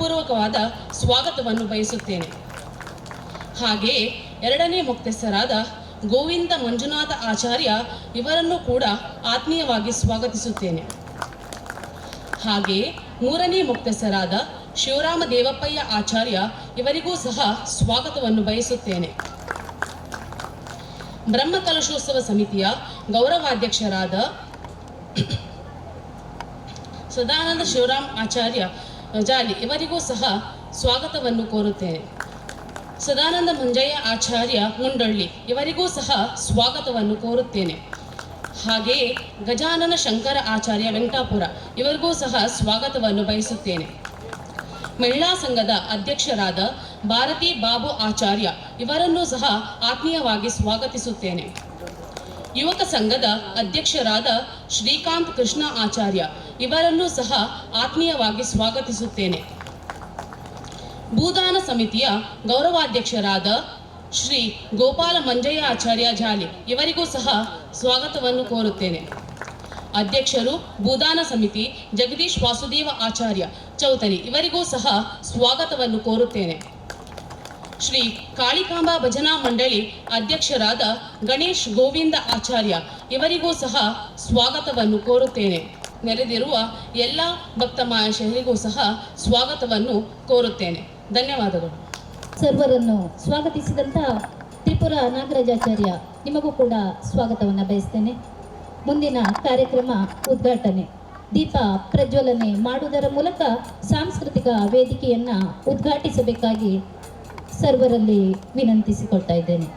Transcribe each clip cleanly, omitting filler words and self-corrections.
ಹೃತ್ಪೂರ್ವಕವಾದ ಸ್ವಾಗತವನ್ನು ಬಯಸುತ್ತೇನೆ. ಹಾಗೆಯೇ ಎರಡನೇ ಮುಕ್ತಸ್ಥರಾದ ಗೋವಿಂದ ಮಂಜುನಾಥ ಆಚಾರ್ಯ ಇವರನ್ನು ಕೂಡ ಆತ್ಮೀಯವಾಗಿ ಸ್ವಾಗತಿಸುತ್ತೇನೆ. ಹಾಗೆಯೇ ಮೂರನೇ ಮುಕ್ತಸ್ಥರಾದ ಶಿವರಾಮ ದೇವಪ್ಪಯ್ಯ ಆಚಾರ್ಯ ಇವರಿಗೂ ಸಹ ಸ್ವಾಗತವನ್ನು ಬಯಸುತ್ತೇನೆ. ಬ್ರಹ್ಮಕಲಶೋತ್ಸವ ಸಮಿತಿಯ ಗೌರವಾಧ್ಯಕ್ಷರಾದ ಸದಾನಂದ ಶಿವರಾಮ್ ಆಚಾರ್ಯ ಜಾಲಿ ಇವರಿಗೂ ಸಹ ಸ್ವಾಗತವನ್ನು ಕೋರುತ್ತೇನೆ. ಸದಾನಂದ ಮಂಜಯ್ಯ ಆಚಾರ್ಯ ಮುಂಡಳ್ಳಿ ಇವರಿಗೂ ಸಹ ಸ್ವಾಗತವನ್ನು ಕೋರುತ್ತೇನೆ. ಹಾಗೆಯೇ ಗಜಾನನ ಶಂಕರ ಆಚಾರ್ಯ ವೆಂಕಟಾಪುರ ಇವರಿಗೂ ಸಹ ಸ್ವಾಗತವನ್ನು ಬಯಸುತ್ತೇನೆ. ಮಹಿಳಾ ಸಂಘದ ಅಧ್ಯಕ್ಷರಾದ ಭಾರತಿ ಬಾಬು ಆಚಾರ್ಯ ಇವರನ್ನು ಸಹ ಆತ್ಮೀಯವಾಗಿ ಸ್ವಾಗತಿಸುತ್ತೇನೆ. ಯುವಕ ಸಂಘದ ಅಧ್ಯಕ್ಷರಾದ ಶ್ರೀಕಾಂತ್ ಕೃಷ್ಣ ಆಚಾರ್ಯ ಇವರನ್ನು ಸಹ ಆತ್ಮೀಯವಾಗಿ ಸ್ವಾಗತಿಸುತ್ತೇನೆ. ಭೂದಾನ ಸಮಿತಿಯ ಗೌರವಾಧ್ಯಕ್ಷರಾದ ಶ್ರೀ ಗೋಪಾಲ ಮಂಜಯ್ಯ ಆಚಾರ್ಯ ಜಾಲಿ ಇವರಿಗೂ ಸಹ ಸ್ವಾಗತವನ್ನು ಕೋರುತ್ತೇನೆ. ಅಧ್ಯಕ್ಷರು ಭೂದಾನ ಸಮಿತಿ ಜಗದೀಶ್ ವಾಸುದೇವ ಆಚಾರ್ಯ ಚೌತರಿ ಇವರಿಗೂ ಸಹ ಸ್ವಾಗತವನ್ನು ಕೋರುತ್ತೇನೆ. ಶ್ರೀ ಕಾಳಿಕಾಂಬಾ ಭಜನಾ ಮಂಡಳಿ ಅಧ್ಯಕ್ಷರಾದ ಗಣೇಶ್ ಗೋವಿಂದ ಆಚಾರ್ಯ ಇವರಿಗೂ ಸಹ ಸ್ವಾಗತವನ್ನು ಕೋರುತ್ತೇನೆ. ನೆರೆದಿರುವ ಎಲ್ಲ ಭಕ್ತ ಮಹಾಶಯರಿಗೂ ಸಹ ಸ್ವಾಗತವನ್ನು ಕೋರುತ್ತೇನೆ. ಧನ್ಯವಾದಗಳು. ಸರ್ವರನ್ನು ಸ್ವಾಗತಿಸಿದಂಥ ತ್ರಿಪುರ ನಾಗರಾಜಾಚಾರ್ಯ ನಿಮಗೂ ಕೂಡ ಸ್ವಾಗತವನ್ನು ಬಯಸ್ತೇನೆ. ಮುಂದಿನ ಕಾರ್ಯಕ್ರಮ ಉದ್ಘಾಟನೆ ದೀಪ ಪ್ರಜ್ವಲನೆ ಮಾಡುವುದರ ಮೂಲಕ ಸಾಂಸ್ಕೃತಿಕ ವೇದಿಕೆಯನ್ನು ಉದ್ಘಾಟಿಸಬೇಕಾಗಿ ಸರ್ವರಲ್ಲಿ ವಿನಂತಿಸಿಕೊಳ್ತಾ ಇದ್ದೇನೆ.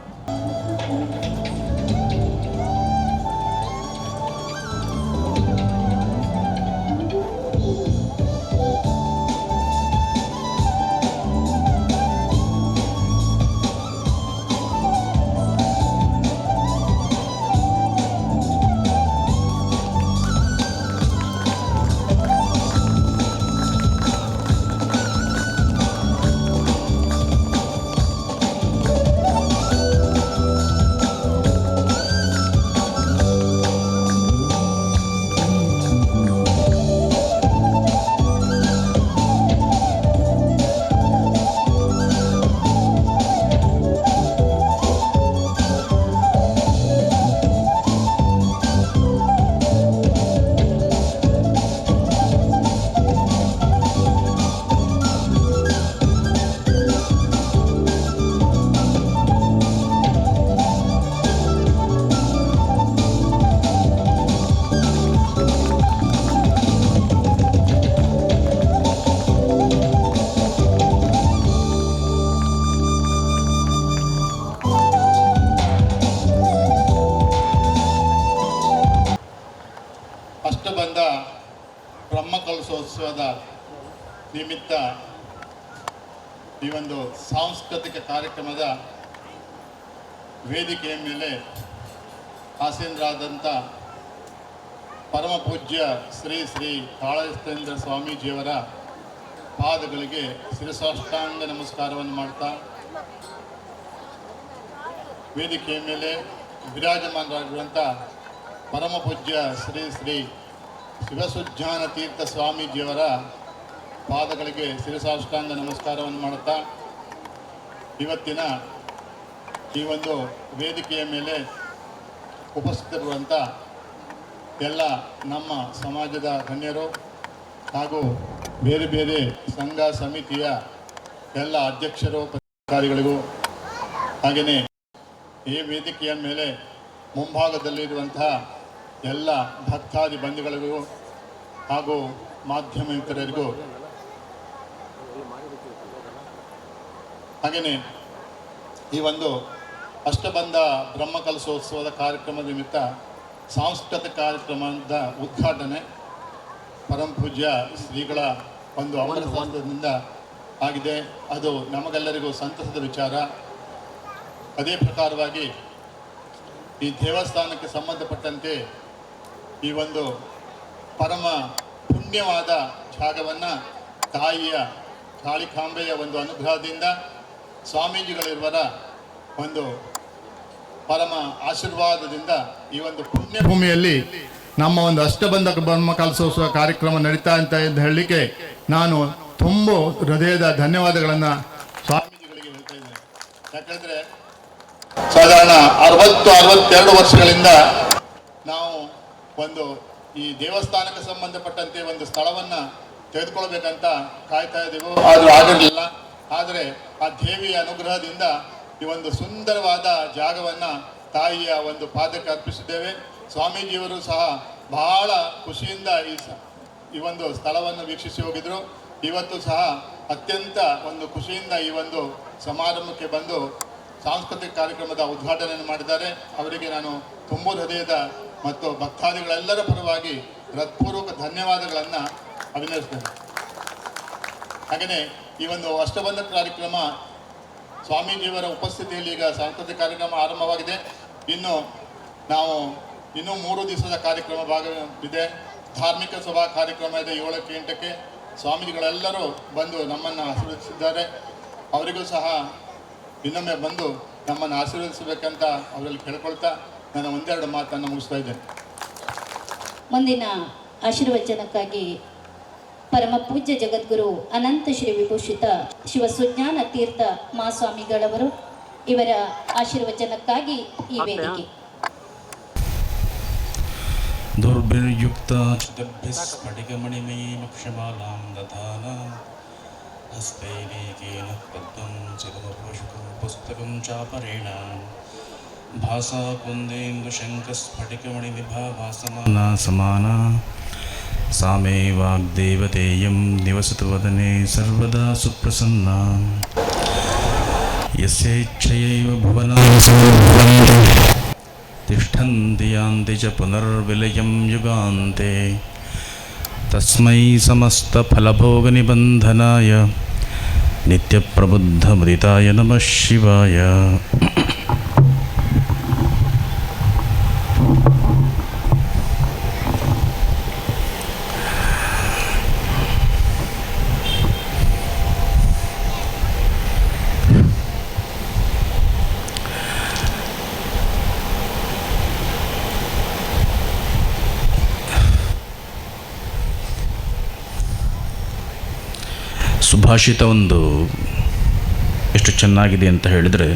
ಅಷ್ಟಬಂಧ ಬ್ರಹ್ಮಕಲಶೋತ್ಸವದ ನಿಮಿತ್ತ ಈ ಒಂದು ಸಾಂಸ್ಕೃತಿಕ ಕಾರ್ಯಕ್ರಮದ ವೇದಿಕೆಯ ಮೇಲೆ ಆಸೀನರಾದಂಥ ಪರಮ ಪೂಜ್ಯ ಶ್ರೀ ಶ್ರೀ ಕಾಳಹಸ್ತೇಂದ್ರ ಸ್ವಾಮೀಜಿಯವರ ಪಾದಗಳಿಗೆ ಶಿರಸಾಷ್ಟಾಂಗ ನಮಸ್ಕಾರವನ್ನು ಮಾಡ್ತಾ, ವೇದಿಕೆಯ ಮೇಲೆ ವಿರಾಜಮಾನರಾಗಿರುವಂಥ ಪರಮ ಪೂಜ್ಯ ಶ್ರೀ ಶ್ರೀ ಶಿವಸುಜ್ಞಾನ ತೀರ್ಥ ಸ್ವಾಮೀಜಿಯವರ ಪಾದಗಳಿಗೆ ಶಿರಸಾಷ್ಟಾಂಗ ನಮಸ್ಕಾರವನ್ನು ಮಾಡುತ್ತಾ, ಇವತ್ತಿನ ಈ ಒಂದು ವೇದಿಕೆಯ ಮೇಲೆ ಉಪಸ್ಥಿತರಿರುವಂಥ ಎಲ್ಲ ನಮ್ಮ ಸಮಾಜದ ಗಣ್ಯರು ಹಾಗೂ ಬೇರೆ ಬೇರೆ ಸಂಘ ಸಮಿತಿಯ ಎಲ್ಲ ಅಧ್ಯಕ್ಷರು ಪದಾಧಿಕಾರಿಗಳಿಗೂ, ಹಾಗೆಯೇ ಈ ವೇದಿಕೆಯ ಮೇಲೆ ಮುಂಭಾಗದಲ್ಲಿರುವಂತಹ ಎಲ್ಲ ಭಕ್ತಾದಿ ಬಂಧುಗಳಿಗೂ ಹಾಗೂ ಮಾಧ್ಯಮ ಮಿತ್ರರಿಗೂ, ಹಾಗೆಯೇ ಈ ಒಂದು ಅಷ್ಟಬಂಧ ಬ್ರಹ್ಮಕಲಶೋತ್ಸವದ ಕಾರ್ಯಕ್ರಮದ ನಿಮಿತ್ತ ಸಾಂಸ್ಕೃತಿಕ ಕಾರ್ಯಕ್ರಮದ ಉದ್ಘಾಟನೆ ಪರಮ ಪೂಜ್ಯ ಶ್ರೀಗಳ ಒಂದು ಅಮೃತದಿಂದ ಆಗಿದೆ. ಅದು ನಮಗೆಲ್ಲರಿಗೂ ಸಂತಸದ ವಿಚಾರ. ಅದೇ ಪ್ರಕಾರವಾಗಿ ಈ ದೇವಸ್ಥಾನಕ್ಕೆ ಸಂಬಂಧಪಟ್ಟಂತೆ ಈ ಒಂದು ಪರಮ ಪುಣ್ಯವಾದ ಜಾಗವನ್ನು ತಾಯಿಯ ಕಾಳಿಕಾಂಬೆಯ ಒಂದು ಅನುಗ್ರಹದಿಂದ ಸ್ವಾಮೀಜಿಗಳಿರುವರ ಒಂದು ಪರಮ ಆಶೀರ್ವಾದದಿಂದ ಈ ಒಂದು ಪುಣ್ಯ ಭೂಮಿಯಲ್ಲಿ ನಮ್ಮ ಒಂದು ಅಷ್ಟಬಂಧ ಬ್ರಹ್ಮಕಲಶೋತ್ಸವ ಕಾರ್ಯಕ್ರಮ ನಡೀತಾ ಅಂತ ಹೇಳಲಿಕ್ಕೆ ನಾನು ತುಂಬ ಹೃದಯದ ಧನ್ಯವಾದಗಳನ್ನು ಸ್ವಾಮೀಜಿಗಳಿಗೆ ಹೇಳ್ತಾ ಇದ್ದೇನೆ. ಯಾಕಂದರೆ ಸಾಧಾರಣ 62 ವರ್ಷಗಳಿಂದ ನಾವು ಒಂದು ಈ ದೇವಸ್ಥಾನಕ್ಕೆ ಸಂಬಂಧಪಟ್ಟಂತೆ ಒಂದು ಸ್ಥಳವನ್ನು ತೆಗೆದುಕೊಳ್ಬೇಕಂತ ಕಾಯ್ತಾ ಇದ್ದೀವಿ. ಆದರೂ ಆಗಿರಲಿಲ್ಲ. ಆದರೆ ಆ ದೇವಿಯ ಅನುಗ್ರಹದಿಂದ ಈ ಒಂದು ಸುಂದರವಾದ ಜಾಗವನ್ನು ತಾಯಿಯ ಒಂದು ಪಾದಕ್ಕೆ ಅರ್ಪಿಸಿದ್ದೇವೆ. ಸ್ವಾಮೀಜಿಯವರು ಸಹ ಬಹಳ ಖುಷಿಯಿಂದ ಈ ಒಂದು ಸ್ಥಳವನ್ನು ವೀಕ್ಷಿಸಿ ಹೋಗಿದ್ರು. ಇವತ್ತು ಸಹ ಅತ್ಯಂತ ಒಂದು ಖುಷಿಯಿಂದ ಈ ಒಂದು ಸಮಾರಂಭಕ್ಕೆ ಬಂದು ಸಾಂಸ್ಕೃತಿಕ ಕಾರ್ಯಕ್ರಮದ ಉದ್ಘಾಟನೆಯನ್ನು ಮಾಡಿದ್ದಾರೆ. ಅವರಿಗೆ ನಾನು ತುಂಬ ಹೃದಯದ ಮತ್ತು ಭಕ್ತಾದಿಗಳೆಲ್ಲರ ಪರವಾಗಿ ಹೃತ್ಪೂರ್ವಕ ಧನ್ಯವಾದಗಳನ್ನು ಅಭಿನಯಿಸ್ತೇನೆ. ಹಾಗೆಯೇ ಈ ಒಂದು ಅಷ್ಟಬಂಧ ಕಾರ್ಯಕ್ರಮ ಸ್ವಾಮೀಜಿಯವರ ಉಪಸ್ಥಿತಿಯಲ್ಲಿ ಈಗ ಸಾಂಸ್ಕೃತಿಕ ಕಾರ್ಯಕ್ರಮ ಆರಂಭವಾಗಿದೆ. ನಾವು ಇನ್ನೂ 3 ದಿವಸದ ಕಾರ್ಯಕ್ರಮ ಭಾಗವಿದೆ. ಧಾರ್ಮಿಕ ಸಭಾ ಕಾರ್ಯಕ್ರಮ ಇದೆ 7ಕ್ಕೆ 8ಕ್ಕೆ. ಸ್ವಾಮೀಜಿಗಳೆಲ್ಲರೂ ಬಂದು ನಮ್ಮನ್ನು ಆಶೀರ್ವದಿಸಿದ್ದಾರೆ. ಅವರಿಗೂ ಸಹ ಇನ್ನೊಮ್ಮೆ ಬಂದು ನಮ್ಮನ್ನು ಆಶೀರ್ವದಿಸಬೇಕಂತ ಅವರಲ್ಲಿ ಕೇಳ್ಕೊಳ್ತಾ ನಾನು ಒಂದೆರಡು ಮಾತನ್ನು ಮುಗಿಸ್ತಾ ಇದ್ದೇನೆ. ಮುಂದಿನ ಆಶೀರ್ವಚನಕ್ಕಾಗಿ ಪರಮ ಪೂಜ್ಯ ಜಗದ್ಗುರು ಅನಂತ ಶ್ರೀ ವಿಭೂಷಿತ ಶಿವಸುಜ್ಞಾನ ತೀರ್ಥ ಮಹಾಸ್ವಾಮಿಗಳವರು ಇವರ ಆಶೀರ್ವಚನಕ್ಕಾಗಿ ಈ ವೇದಿಕೆ. दुर्भिर्युक्ता चिदभ्यस्फटिकमणिमयीं क्षमालां दधाना हस्तैरेकेन पद्मं चिरमपुष्पं पुस्तकं चापरेण भासा कुन्देन्दुशङ्खस्फटिकमणिनिभा भासमाना समाना सा मे वाग्देवतेयं निवसतु वदने सर्वदा सुप्रसन्ना यस्यैच्छयैव भुवनानि सम्भवन्ति तिष्ठन्ति यान्ति च पुनर्विलयं युगान्ते तस्मै समस्तफलभोगनिबन्धनाय नित्यप्रबुद्धमुदिताय नमः शिवाय. ಸುಭಾಷಿತ ಒಂದು ಎಷ್ಟು ಚೆನ್ನಾಗಿದೆ ಅಂತ ಹೇಳಿದರೆ,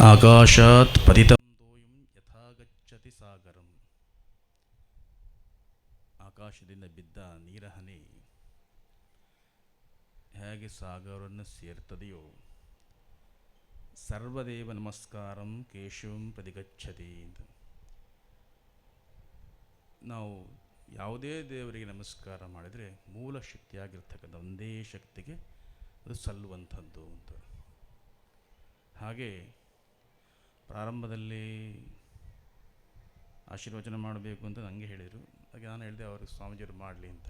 ಆಕಾಶಾತ್ ಪತಿತಂ ತೋಯಂ ಯಥಾ ಗಚ್ಚತಿ ಸಾಗರಂ. ಆಕಾಶದಿಂದ ಬಿದ್ದ ನೀರ ಹನಿ ಹೇಗೆ ಸಾಗರವನ್ನು ಸೇರ್ತದೆಯೋ, ಸರ್ವದೇವ ನಮಸ್ಕಾರಂ ಕೇಶವಂ ಪ್ರತಿಗಚ್ಚತಿ ಅಂತ. ನಾವು ಯಾವುದೇ ದೇವರಿಗೆ ನಮಸ್ಕಾರ ಮಾಡಿದರೆ ಮೂಲ ಶಕ್ತಿಯಾಗಿರ್ತಕ್ಕಂಥ ಒಂದೇ ಶಕ್ತಿಗೆ ಅದು ಸಲ್ಲುವಂಥದ್ದು ಅಂತ. ಹಾಗೆ ಪ್ರಾರಂಭದಲ್ಲಿ ಆಶೀರ್ವಚನ ಮಾಡಬೇಕು ಅಂತ ನನಗೆ ಹೇಳಿದರು. ಹಾಗೆ ನಾನು ಹೇಳಿದೆ ಅವರು ಸ್ವಾಮೀಜಿಯವರು ಮಾಡಲಿ ಅಂತ.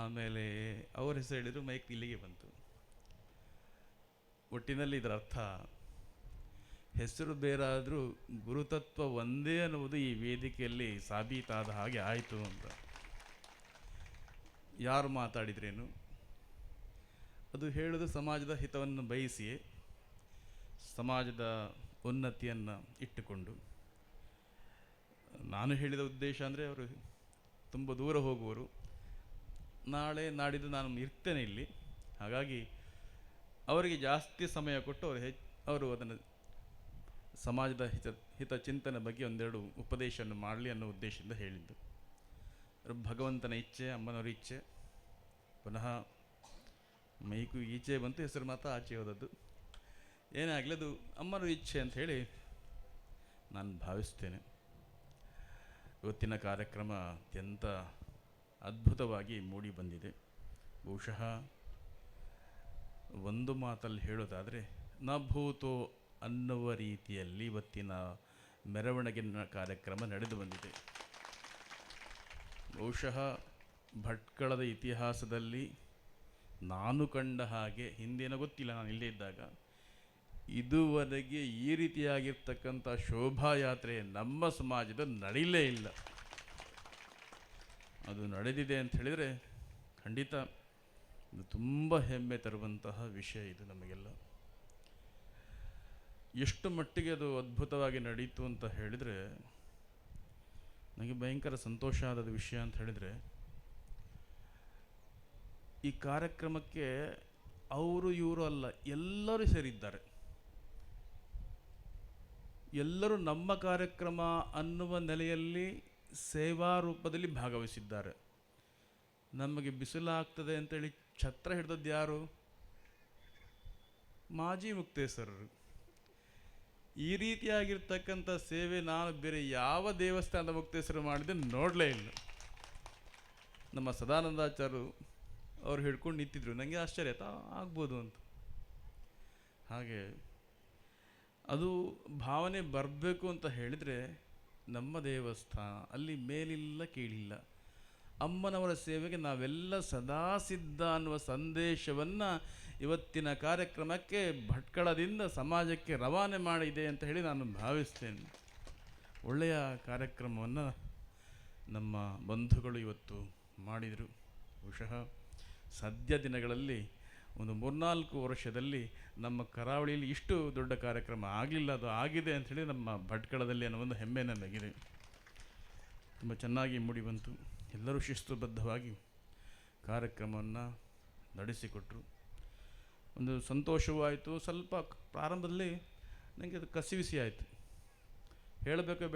ಆಮೇಲೆ ಅವ್ರ ಹೆಸರು ಹೇಳಿದರು, ಮೈಕ್ ಇಲ್ಲಿಗೆ ಬಂತು. ಒಟ್ಟಿನಲ್ಲಿ ಇದರ ಅರ್ಥ ಹೆಸರು ಬೇರಾದರೂ ಗುರುತತ್ವ ಒಂದೇ ಅನ್ನುವುದು ಈ ವೇದಿಕೆಯಲ್ಲಿ ಸಾಬೀತಾದ ಹಾಗೆ ಆಯಿತು ಅಂತ. ಯಾರು ಮಾತಾಡಿದ್ರೇನು, ಅದು ಹೇಳೋದು ಸಮಾಜದ ಹಿತವನ್ನು ಬಯಸಿಯೇ, ಸಮಾಜದ ಉನ್ನತಿಯನ್ನು ಇಟ್ಟುಕೊಂಡು. ನಾನು ಹೇಳಿದ ಉದ್ದೇಶ ಅಂದರೆ ಅವರು ತುಂಬ ದೂರ ಹೋಗುವರು, ನಾಳೆ ನಾಡಿದ್ದು ನಾನು ಇರ್ತೇನೆ ಇಲ್ಲಿ. ಹಾಗಾಗಿ ಅವರಿಗೆ ಜಾಸ್ತಿ ಸಮಯ ಕೊಟ್ಟು ಅವರು ಅದನ್ನು ಸಮಾಜದ ಹಿತಚಿಂತನೆ ಬಗ್ಗೆ ಒಂದೆರಡು ಉಪದೇಶವನ್ನು ಮಾಡಲಿ ಅನ್ನೋ ಉದ್ದೇಶದಿಂದ ಹೇಳಿದ್ದು. ಭಗವಂತನ ಇಚ್ಛೆ, ಅಮ್ಮನವರ ಇಚ್ಛೆ. ಪುನಃ ಮೈಕು ಈಚೆ ಬಂತು, ಹೆಸರು ಮಾತ್ರ ಆಚೆ ಹೋದದ್ದು. ಏನೇ ಆಗಲಿ ಅದು ಅಮ್ಮನವರ ಇಚ್ಛೆ ಅಂತ ಹೇಳಿ ನಾನು ಭಾವಿಸ್ತೇನೆ. ಇವತ್ತಿನ ಕಾರ್ಯಕ್ರಮ ಅತ್ಯಂತ ಅದ್ಭುತವಾಗಿ ಮೂಡಿ ಬಂದಿದೆ. ಬಹುಶಃ ಒಂದು ಮಾತಲ್ಲಿ ಹೇಳೋದಾದರೆ, ನ ಭೂತೋ ಅನ್ನುವ ರೀತಿಯಲ್ಲಿ ಇವತ್ತಿನ ಮೆರವಣಿಗೆನ ಕಾರ್ಯಕ್ರಮ ನಡೆದು ಬಂದಿದೆ. ಬಹುಶಃ ಭಟ್ಕಳದ ಇತಿಹಾಸದಲ್ಲಿ ನಾನು ಕಂಡ ಹಾಗೆ ಹಿಂದೇನೋ ಗೊತ್ತಿಲ್ಲ, ನಾನು ಇಲ್ಲೇ ಇದ್ದಾಗ ಇದುವರೆಗೆ ಈ ರೀತಿಯಾಗಿರ್ತಕ್ಕಂಥ ಶೋಭಾಯಾತ್ರೆ ನಮ್ಮ ಸಮಾಜದ ನಡೀಲೇ ಇಲ್ಲ. ಅದು ನಡೆದಿದೆ ಅಂತ ಹೇಳಿದರೆ ಖಂಡಿತ ಇದು ತುಂಬ ಹೆಮ್ಮೆ ತರುವಂತಹ ವಿಷಯ. ಇದು ನಮಗೆಲ್ಲ ಎಷ್ಟು ಮಟ್ಟಿಗೆ ಅದು ಅದ್ಭುತವಾಗಿ ನಡೀತು ಅಂತ ಹೇಳಿದರೆ, ನನಗೆ ಭಯಂಕರ ಸಂತೋಷ ಆದ ವಿಷಯ ಅಂತ ಹೇಳಿದರೆ, ಈ ಕಾರ್ಯಕ್ರಮಕ್ಕೆ ಅವರು ಇವರು ಅಲ್ಲ, ಎಲ್ಲರೂ ಸೇರಿದ್ದಾರೆ. ಎಲ್ಲರೂ ನಮ್ಮ ಕಾರ್ಯಕ್ರಮ ಅನ್ನುವ ನೆಲೆಯಲ್ಲಿ ಸೇವಾ ರೂಪದಲ್ಲಿ ಭಾಗವಹಿಸಿದ್ದಾರೆ. ನಮಗೆ ಬಿಸಿಲಾಗ್ತದೆ ಅಂತೇಳಿ ಛತ್ರ ಹಿಡಿದದ್ದು ಯಾರು? ಮಾಜಿ ಮುಕ್ತೇಶ್ವರರು. ಈ ರೀತಿಯಾಗಿರ್ತಕ್ಕಂಥ ಸೇವೆ ನಾನು ಬೇರೆ ಯಾವ ದೇವಸ್ಥಾನದ ಮುಕ್ತೇಶ್ವರ ಮಾಡಿದೆ ನೋಡಲೇ ಇಲ್ಲ. ನಮ್ಮ ಸದಾನಂದಾಚಾರ್ಯರು ಅವ್ರು ಹಿಡ್ಕೊಂಡು ನಿಂತಿದ್ರು. ನನಗೆ ಆಶ್ಚರ್ಯ ಆಯ್ತಾ, ಆಗ್ಬೋದು ಅಂತ. ಹಾಗೆ ಅದು ಭಾವನೆ ಬರಬೇಕು ಅಂತ ಹೇಳಿದರೆ ನಮ್ಮ ದೇವಸ್ಥಾನ ಅಲ್ಲಿ ಮೇಲಿಲ್ಲ ಕೀಳಿಲ್ಲ, ಅಮ್ಮನವರ ಸೇವೆಗೆ ನಾವೆಲ್ಲ ಸದಾ ಸಿದ್ಧ ಅನ್ನುವ ಸಂದೇಶವನ್ನು ಇವತ್ತಿನ ಕಾರ್ಯಕ್ರಮಕ್ಕೆ ಭಟ್ಕಳದಿಂದ ಸಮಾಜಕ್ಕೆ ರವಾನೆ ಮಾಡಿದೆ ಅಂತ ಹೇಳಿ ನಾನು ಭಾವಿಸ್ತೇನೆ. ಒಳ್ಳೆಯ ಕಾರ್ಯಕ್ರಮವನ್ನು ನಮ್ಮ ಬಂಧುಗಳು ಇವತ್ತು ಮಾಡಿದರು. ಬಹುಶಃ ಸದ್ಯ ದಿನಗಳಲ್ಲಿ ಒಂದು 3-4 ವರ್ಷದಲ್ಲಿ ನಮ್ಮ ಕರಾವಳಿಯಲ್ಲಿ ಇಷ್ಟು ದೊಡ್ಡ ಕಾರ್ಯಕ್ರಮ ಆಗಲಿಲ್ಲ, ಅದು ಆಗಿದೆ ಅಂಥೇಳಿ ನಮ್ಮ ಭಟ್ಕಳದಲ್ಲಿ ಅನ್ನೋ ಒಂದು ಹೆಮ್ಮೆ ನನಗಿದೆ. ತುಂಬ ಚೆನ್ನಾಗಿ ಮೂಡಿ ಬಂತು. ಎಲ್ಲರೂ ಶಿಸ್ತುಬದ್ಧವಾಗಿ ಕಾರ್ಯಕ್ರಮವನ್ನು ನಡೆಸಿಕೊಟ್ರು. ಒಂದು ಸಂತೋಷವೂ ಆಯಿತು. ಸ್ವಲ್ಪ ಪ್ರಾರಂಭದಲ್ಲಿ ನನಗೆ ಅದು ಕಸಿವಿಸಿ ಆಯಿತು. ಹೇಳಬೇಕೋ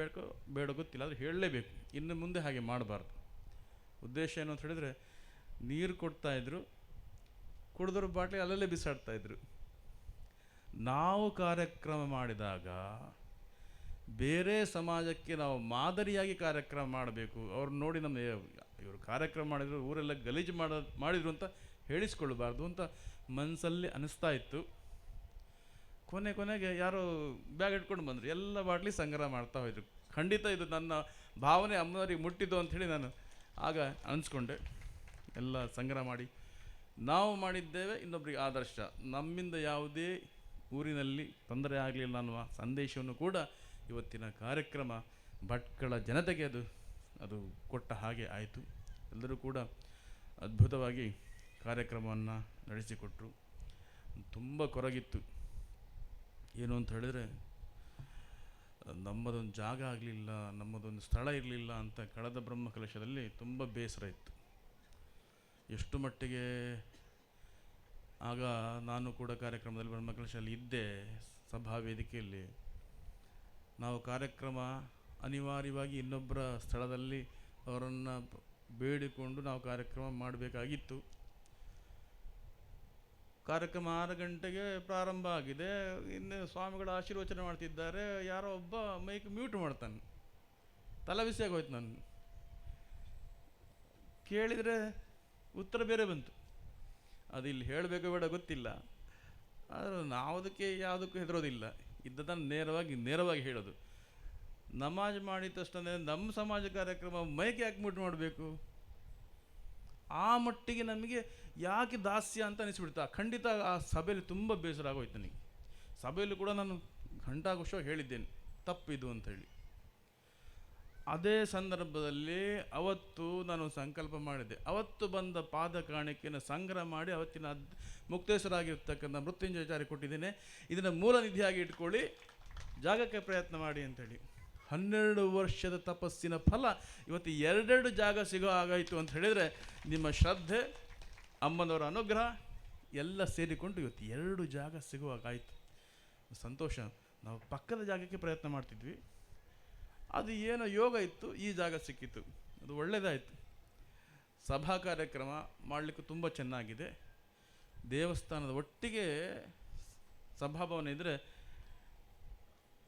ಬೇಡ ಗೊತ್ತಿಲ್ಲ, ಆದರೆ ಹೇಳಲೇಬೇಕು. ಇನ್ನು ಮುಂದೆ ಹಾಗೆ ಮಾಡಬಾರ್ದು. ಉದ್ದೇಶ ಏನು ಅಂತ ಹೇಳಿದರೆ, ನೀರು ಕೊಡ್ತಾಯಿದ್ರು, ಕುಡಿದವ್ರ ಬಾಟ್ಲಿ ಅಲ್ಲಲ್ಲೇ ಬಿಸಾಡ್ತಾಯಿದ್ರು. ನಾವು ಕಾರ್ಯಕ್ರಮ ಮಾಡಿದಾಗ ಬೇರೆ ಸಮಾಜಕ್ಕೆ ನಾವು ಮಾದರಿಯಾಗಿ ಕಾರ್ಯಕ್ರಮ ಮಾಡಬೇಕು. ಅವ್ರು ನೋಡಿ ನಮ್ಮ ಇವರು ಕಾರ್ಯಕ್ರಮ ಮಾಡಿದ್ರು, ಊರೆಲ್ಲ ಗಲೀಜು ಮಾಡಿದ್ರು ಅಂತ ಹೇಳಿಸ್ಕೊಳ್ಬಾರ್ದು ಅಂತ ಮನಸ್ಸಲ್ಲಿ ಅನ್ನಿಸ್ತಾ ಇತ್ತು. ಕೊನೆಗೆ ಯಾರೋ ಬ್ಯಾಗ್ ಇಟ್ಕೊಂಡು ಬಂದರು, ಎಲ್ಲ ಬಾಟ್ಲಿ ಸಂಗ್ರಹ ಮಾಡ್ತಾ ಹೋಯಿದ್ರು. ಖಂಡಿತ ಇದು ನನ್ನ ಭಾವನೆ ಅಮ್ಮನವರಿಗೆ ಮುಟ್ಟಿದ್ದು ಅಂಥೇಳಿ ನಾನು ಆಗ ಅನಿಸ್ಕೊಂಡೆ. ಎಲ್ಲ ಸಂಗ್ರಹ ಮಾಡಿ ನಾವು ಮಾಡಿದ್ದೇವೆ, ಇನ್ನೊಬ್ಬರಿಗೆ ಆದರ್ಶ. ನಮ್ಮಿಂದ ಯಾವುದೇ ಊರಿನಲ್ಲಿ ತೊಂದರೆ ಆಗಲಿಲ್ಲ ಅನ್ನುವ ಸಂದೇಶವನ್ನು ಕೂಡ ಇವತ್ತಿನ ಕಾರ್ಯಕ್ರಮ ಭಟ್ಕಳ ಜನತೆಗೆ ಅದು ಕೊಟ್ಟ ಹಾಗೆ ಆಯಿತು. ಎಲ್ಲರೂ ಕೂಡ ಅದ್ಭುತವಾಗಿ ಕಾರ್ಯಕ್ರಮವನ್ನು ನಡೆಸಿಕೊಟ್ರು. ತುಂಬ ಕೊರಗಿತ್ತು. ಏನು ಅಂತ ಹೇಳಿದರೆ, ನಮ್ಮದೊಂದು ಜಾಗ ಆಗಲಿಲ್ಲ, ನಮ್ಮದೊಂದು ಸ್ಥಳ ಇರಲಿಲ್ಲ ಅಂತ ಕಳೆದ ಬ್ರಹ್ಮಕಲಶದಲ್ಲಿ ತುಂಬ ಬೇಸರ ಇತ್ತು. ಎಷ್ಟು ಮಟ್ಟಿಗೆ ಆಗ ನಾನು ಕೂಡ ಕಾರ್ಯಕ್ರಮದಲ್ಲಿ ಬ್ರಹ್ಮಕಲಶದಲ್ಲಿ ಇದ್ದೆ, ಸಭಾ ವೇದಿಕೆಯಲ್ಲಿ. ನಾವು ಕಾರ್ಯಕ್ರಮ ಅನಿವಾರ್ಯವಾಗಿ ಇನ್ನೊಬ್ಬರ ಸ್ಥಳದಲ್ಲಿ ಅವರನ್ನು ಬೇಡಿಕೊಂಡು ನಾವು ಕಾರ್ಯಕ್ರಮ ಮಾಡಬೇಕಾಗಿತ್ತು. ಕಾರ್ಯಕ್ರಮ 6 ಗಂಟೆಗೆ ಪ್ರಾರಂಭ ಆಗಿದೆ. ಇನ್ನು ಸ್ವಾಮಿಗಳ ಆಶೀರ್ವಚನ ಮಾಡ್ತಿದ್ದಾರೆ. ಯಾರೋ ಒಬ್ಬ ಮೈಕ್ ಮ್ಯೂಟ್ ಮಾಡ್ತಾನೆ. ತಲೆಬಿಸಿಯಾಗಿ ಹೋಯ್ತು. ನಾನು ಕೇಳಿದರೆ ಉತ್ತರ ಬೇರೆ ಬಂತು. ಅದು ಇಲ್ಲಿ ಹೇಳಬೇಕೋ ಬೇಡ ಗೊತ್ತಿಲ್ಲ, ಆದರೆ ನಾವು ಅದಕ್ಕೆ ಯಾವುದಕ್ಕೂ ಹೆದರೋದಿಲ್ಲ. ಇದ್ದದನ್ನು ನೇರವಾಗಿ ಹೇಳೋದು. ನಮಾಜ್ ಮಾಡಿದ ತಕ್ಷಣ ನಮ್ಮ ಸಮಾಜ ಕಾರ್ಯಕ್ರಮ ಮೈಕ್ ಯಾಕೆ ಮ್ಯೂಟ್ ಮಾಡಬೇಕು? ಆ ಮಟ್ಟಿಗೆ ನಮಗೆ ಯಾಕೆ ದಾಸ್ಯ ಅಂತ ಅನಿಸ್ಬಿಡ್ತಾ. ಖಂಡಿತ ಆ ಸಭೆಯಲ್ಲಿ ತುಂಬ ಬೇಸರ ಆಗೋಯ್ತು ನನಗೆ. ಸಭೆಯಲ್ಲಿ ಕೂಡ ನಾನು ಘಂಟಾಘೋಷವಾಗಿ ಹೇಳಿದ್ದೇನೆ ತಪ್ಪಿದು ಅಂಥೇಳಿ. ಅದೇ ಸಂದರ್ಭದಲ್ಲಿ ಅವತ್ತು ನಾನು ಸಂಕಲ್ಪ ಮಾಡಿದ್ದೆ, ಅವತ್ತು ಬಂದ ಪಾದ ಕಾಣಿಕೆಯನ್ನು ಸಂಗ್ರಹ ಮಾಡಿ ಅವತ್ತಿನ ಮುಕ್ತೇಶ್ವರಾಗಿರ್ತಕ್ಕಂಥ ಮೃತ್ಯುಂಜಯಾಚಾರ್ಯ ಕೊಟ್ಟಿದ್ದೇನೆ, ಇದನ್ನು ಮೂಲ ನಿಧಿಯಾಗಿ ಇಟ್ಕೊಳ್ಳಿ, ಜಾಗಕ್ಕೆ ಪ್ರಯತ್ನ ಮಾಡಿ ಅಂಥೇಳಿ. 12 ವರ್ಷದ ತಪಸ್ಸಿನ ಫಲ ಇವತ್ತು 2 ಜಾಗ ಸಿಗೋ ಆಗಾಯಿತು ಅಂತ ಹೇಳಿದರೆ, ನಿಮ್ಮ ಶ್ರದ್ಧೆ, ಅಮ್ಮನವರ ಅನುಗ್ರಹ ಎಲ್ಲ ಸೇರಿಕೊಂಡು ಇವತ್ತು 2 ಜಾಗ ಸಿಗುವಾಗಾಯಿತು. ಸಂತೋಷ. ನಾವು ಪಕ್ಕದ ಜಾಗಕ್ಕೆ ಪ್ರಯತ್ನ ಮಾಡ್ತಿದ್ವಿ, ಅದು ಏನೋ ಯೋಗ ಇತ್ತು, ಈ ಜಾಗ ಸಿಕ್ಕಿತ್ತು, ಅದು ಒಳ್ಳೆಯದಾಯಿತು. ಸಭಾ ಕಾರ್ಯಕ್ರಮ ಮಾಡಲಿಕ್ಕೆ ತುಂಬ ಚೆನ್ನಾಗಿದೆ. ದೇವಸ್ಥಾನದ ಒಟ್ಟಿಗೆ ಸಭಾಭವನ ಇದ್ದರೆ